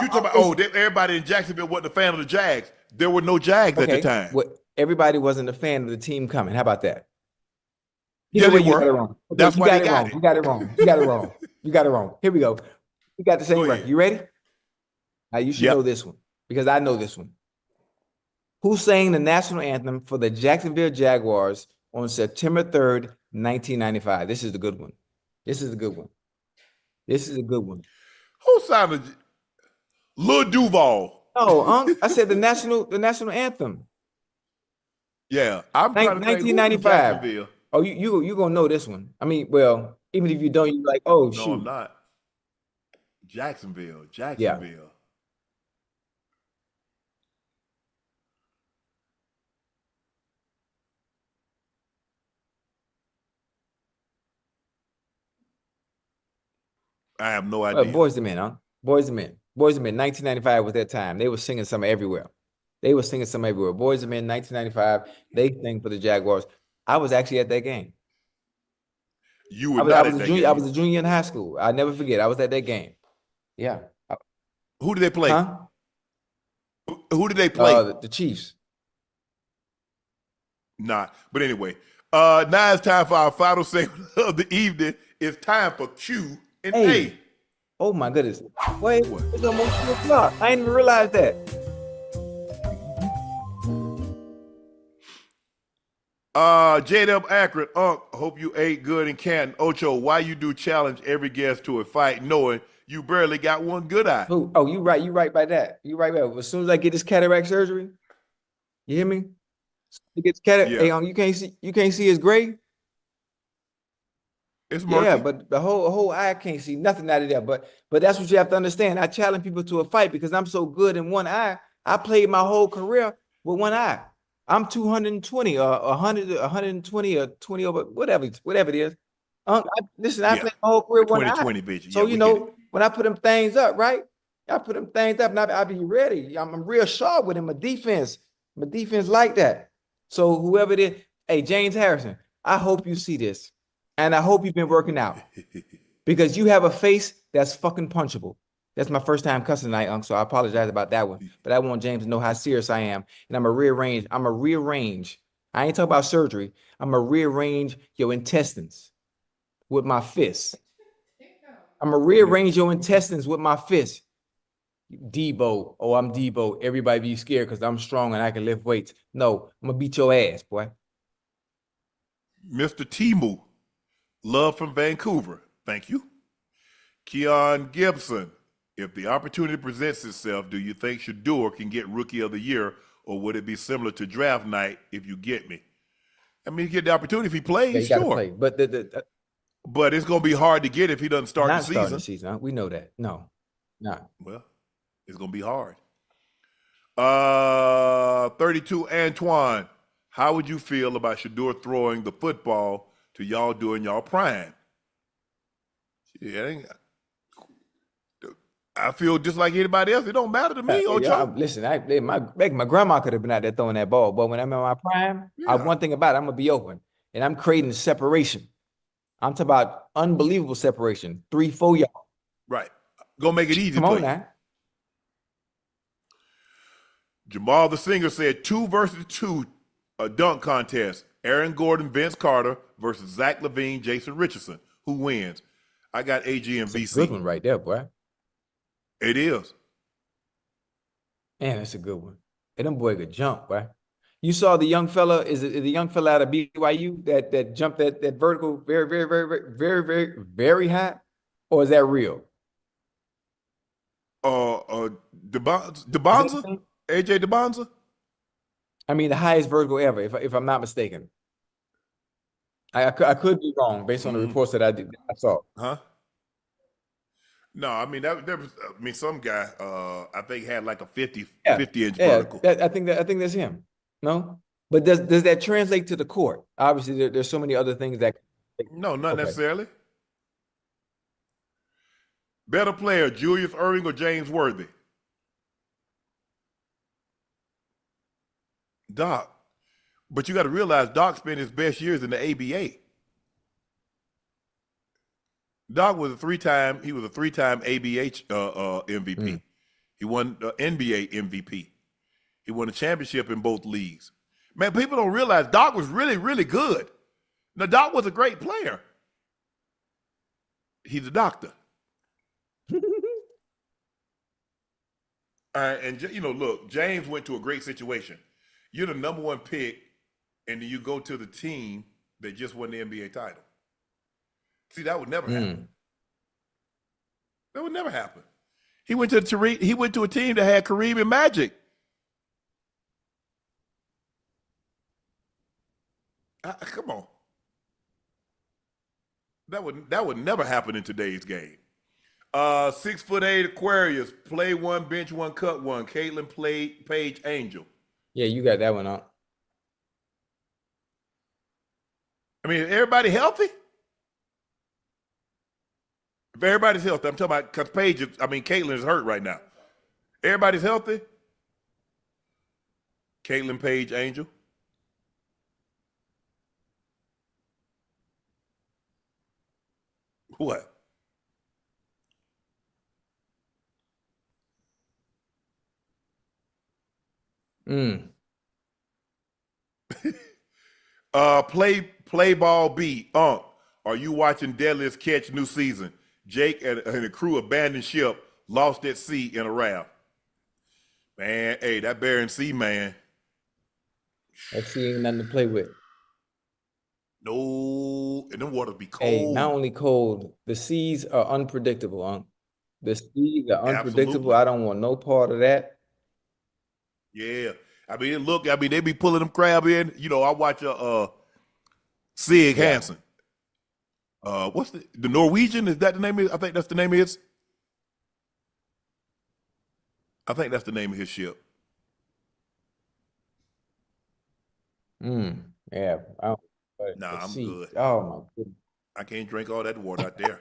You talking about? Everybody in Jacksonville wasn't a fan of the Jags. There were no Jags at the time. Everybody wasn't a fan of the team coming. How about that? Yeah, they were. Got it wrong. That's why they got it. You got it wrong. You got it wrong. You got it wrong. Here we go. We got the same record. You ready? Now you should know this one because I know this one. Who sang the national anthem for the Jacksonville Jaguars on September 3rd, 1995? This is the good one. This is a good one. This is a good one. Who sounded Lil Duval? No, Unc. I said the national anthem. Yeah, I'm 1995. Oh, you gonna know this one. I mean, well, even if you don't, you're like, oh, shoot. No, I'm not. Jacksonville. Yeah. I have no idea. Boys and Men, huh? Boys and Men. Boys and Men, 1995 was that time. They were singing some everywhere. Boys and Men, 1995, they sang for the Jaguars. I was actually at that game. You were not at that game. I was a junior in high school. I never forget. I was at that game. Yeah. Who did they play? Huh? Who did they play? The Chiefs. Not. But anyway, now it's time for our final segment of the evening. It's time for Q and A. Oh my goodness. Wait, it's almost 2 o'clock. I didn't even realize that. JW Akron, Unc, hope you ate good in Canton. Ocho, why you do challenge every guest to a fight knowing you barely got one good eye? Oh, you right by that. You right by that. As soon as I get this cataract surgery, you hear me? You get cataract. Yeah. Hey, you can't see his gray. It's murky. Yeah, but the whole eye can't see nothing out of there. But that's what you have to understand. I challenge people to a fight because I'm so good in one eye. I played my whole career with one eye. I'm 220 or 100, 120 or 20 over whatever it is. I played my whole career with one eye. Bitch. So when I put them things up, right? I put them things up and I be ready. I'm real sharp with him. My defense like that. So whoever it is, hey, James Harrison, I hope you see this. And I hope you've been working out. because you have a face that's fucking punchable. That's my first time cussing tonight, Unc, so I apologize about that one. But I want James to know how serious I am. And I'm going to rearrange. I ain't talking about surgery. I'm going to rearrange your intestines with my fist. I'm going to rearrange your intestines with my fist. Debo. Oh, I'm Debo. Everybody be scared because I'm strong and I can lift weights. No, I'm going to beat your ass, boy. Mr. Timu, love from Vancouver. Thank you. Keon Gibson, if the opportunity presents itself, do you think Shedeur can get Rookie of the Year, or would it be similar to draft night if you get me? I mean, you get the opportunity if he plays, Yeah, you sure. gotta play. But But it's going to be hard to get if he doesn't start the not season. starting the season. Huh? We know that. No, not. Well, it's going to be hard. 32 Antoine, how would you feel about Shedeur throwing the football to y'all during y'all prime? Yeah, I feel just like anybody else. It don't matter to me, Ocho. Listen, my grandma could have been out there throwing that ball, but when I'm in my prime, one thing about it, I'm gonna be open, and I'm creating separation. I'm talking about unbelievable separation, 3-4 yards. Right, gonna make it easy. Come on now. Jamal the Singer said 2 versus 2, a dunk contest. Aaron Gordon, Vince Carter versus Zach Levine, Jason Richardson. Who wins? I got AG and VC. Good one right there, boy. It is. Man, that's a good one. And them boy could jump, boy. You saw the young fella, is it the young fella out of BYU that jumped that vertical very, very, very, very, very, very, very high? Or is that real? DeBonza? AJ DeBonza? I mean, the highest vertical ever, if I'm not mistaken. I could be wrong based on the reports that I saw. Huh? No, I mean some guy I think had like a 50-inch vertical. I think that's him. No, but does that translate to the court? Obviously, there's so many other things that. No, not necessarily. Better player, Julius Erving or James Worthy? Doc. But you got to realize Doc spent his best years in the ABA. Doc was a three-time ABA MVP. He won NBA MVP. He won a championship in both leagues. Man, people don't realize Doc was really, really good. Now, Doc was a great player. He's a doctor. And look, James went to a great situation. You're the number 1 pick, and then you go to the team that just won the NBA title. See, that would never happen. That would never happen. He went to a team that had Kareem and Magic. Come on. That would never happen in today's game. 6'8" Aquarius, play 1, bench 1, cut 1. Caitlin Page Angel. Yeah, you got that one out. I mean, everybody healthy? If everybody's healthy, I'm talking about because Caitlin is hurt right now. Everybody's healthy? Caitlin Page Angel. What? Play ball B. Unc, are you watching Deadliest Catch new season? Jake and the crew abandoned ship, lost at sea in a raft. Man, hey, that Bering Sea, man. That sea ain't nothing to play with. No, and the water be cold. Hey, not only cold, the seas are unpredictable, Unc. The seas are unpredictable. Absolutely. I don't want no part of that. Yeah. They be pulling them crab in. I watch Sig Hansen. What's the Norwegian? Is that the name of I think that's the name of his. I think that's the name of his ship. Yeah. I'm good. Oh my goodness. I can't drink all that water out there.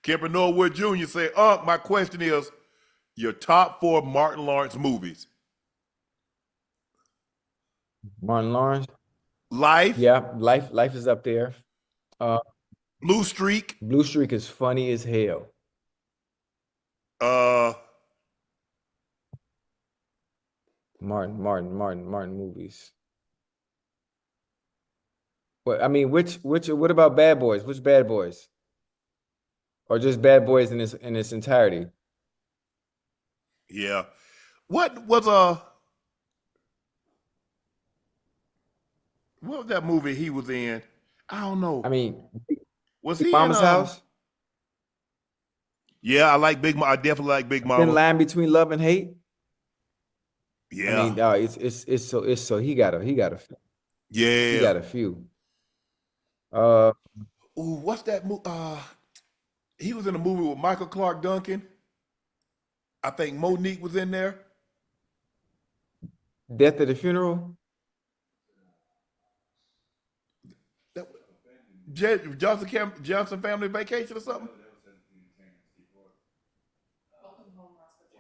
Kemper Norwood Jr. say, my question is your top 4 Martin Lawrence movies. Martin Lawrence. Life. Yeah, Life is up there. Blue Streak. Blue Streak is funny as hell. Martin movies. What what about Bad Boys? Which Bad Boys? Or just Bad Boys in its entirety? Yeah. What was that movie he was in? I don't know. I mean, Was Big he Mama's in House? Yeah, I like Big Mama. I definitely like Big Thin Mama. line between love and hate. Yeah. I mean, it's so he got a he got Yeah. a few. Uh, Ooh, what's that movie? He was in a movie with Michael Clark Duncan. I think Monique was in there. Death at the Funeral. Johnson Family Vacation or something?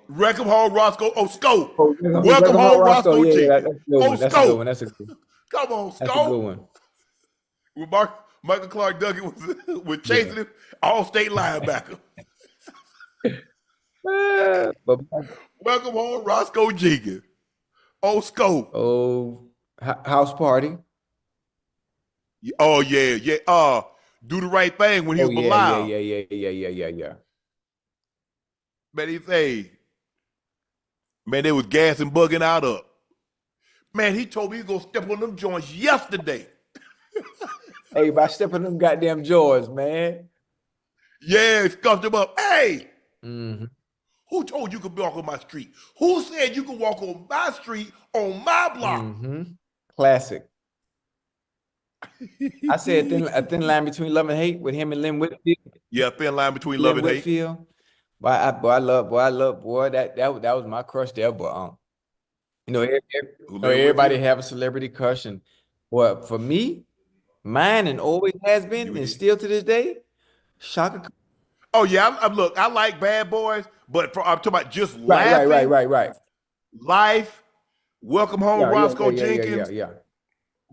Wreckham Hall Roscoe. Oh, Scope. Oh, Welcome home, Roscoe Yeah, Jenkins. that's a good one. Oh, That's a good Scope. one. That's a good. Come on, That's a good Scope. one. With Michael Clark Duncan was chasing him, all-state linebacker. But Welcome home, Roscoe Jenkins. Oh, Scope. House Party. Oh, yeah. Do the right thing when he was alive. Yeah. Man, he say, man, they was gassing, bugging out up. Man, he told me he was gonna step on them joints yesterday. Hey, by stepping them goddamn jaws, man. Yeah, scuffed him up. Hey, Mm-hmm. who told you could walk on my street? Who said you could walk on my street on my block? Mm-hmm. Classic. I said a thin line between love and hate with him and Lynn Whitfield. Yeah, thin line between love and hate. Whitfield. Boy, I love that was my crush there, but you know, everybody have a celebrity crush, and well, for me, mine and always has been, and still to this day, Shaka. Oh yeah, look, I like Bad Boys, but I'm talking about just laughing. Right. Life, Welcome Home, Roscoe Jenkins. Yeah.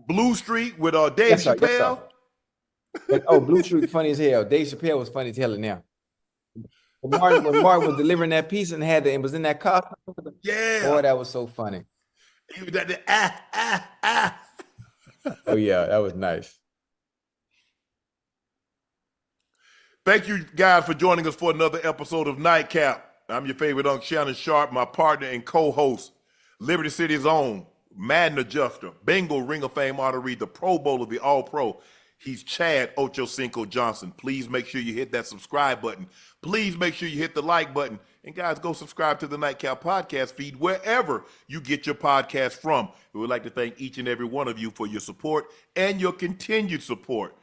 Blue Street with Dave Chappelle. Oh, Blue Street funny as hell. Dave Chappelle was funny as hell now. When Martin was delivering that piece and was in that car. Yeah. Boy, that was so funny. He was at the Oh yeah, that was nice. Thank you guys for joining us for another episode of Nightcap. I'm your favorite Unc Shannon Sharpe, my partner and co-host, Liberty City's own Madden Adjuster, Bengal Ring of Fame honoree, the Pro Bowler, the All-Pro. He's Chad Ochocinco Johnson. Please make sure you hit that subscribe button. Please make sure you hit the like button. And guys, go subscribe to the Nightcap podcast feed wherever you get your podcast from. We would like to thank each and every one of you for your support and your continued support.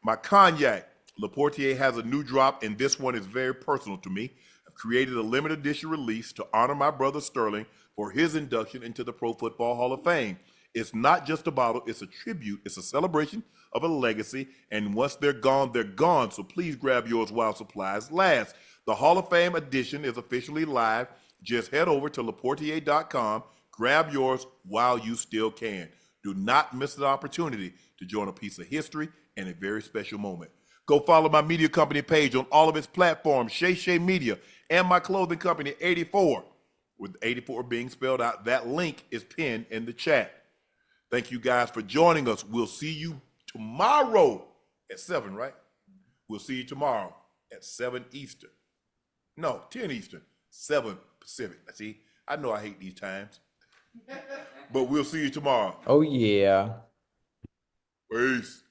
My cognac, Laportier, has a new drop, and this one is very personal to me. I've created a limited edition release to honor my brother Sterling for his induction into the Pro Football Hall of Fame. It's not just a bottle, it's a tribute, it's a celebration of a legacy, and once they're gone, so please grab yours while supplies last. The Hall of Fame edition is officially live. Just head over to laportier.com, grab yours while you still can. Do not miss the opportunity to join a piece of history and a very special moment. Go follow my media company page on all of its platforms, Shay Media, and my clothing company, 84, with 84 being spelled out. That link is pinned in the chat. Thank you guys for joining us. We'll see you tomorrow at 7, right? We'll see you tomorrow at 7 Eastern. No, 10 Eastern, 7 Pacific. See, I know I hate these times. But we'll see you tomorrow. Oh, yeah. Peace.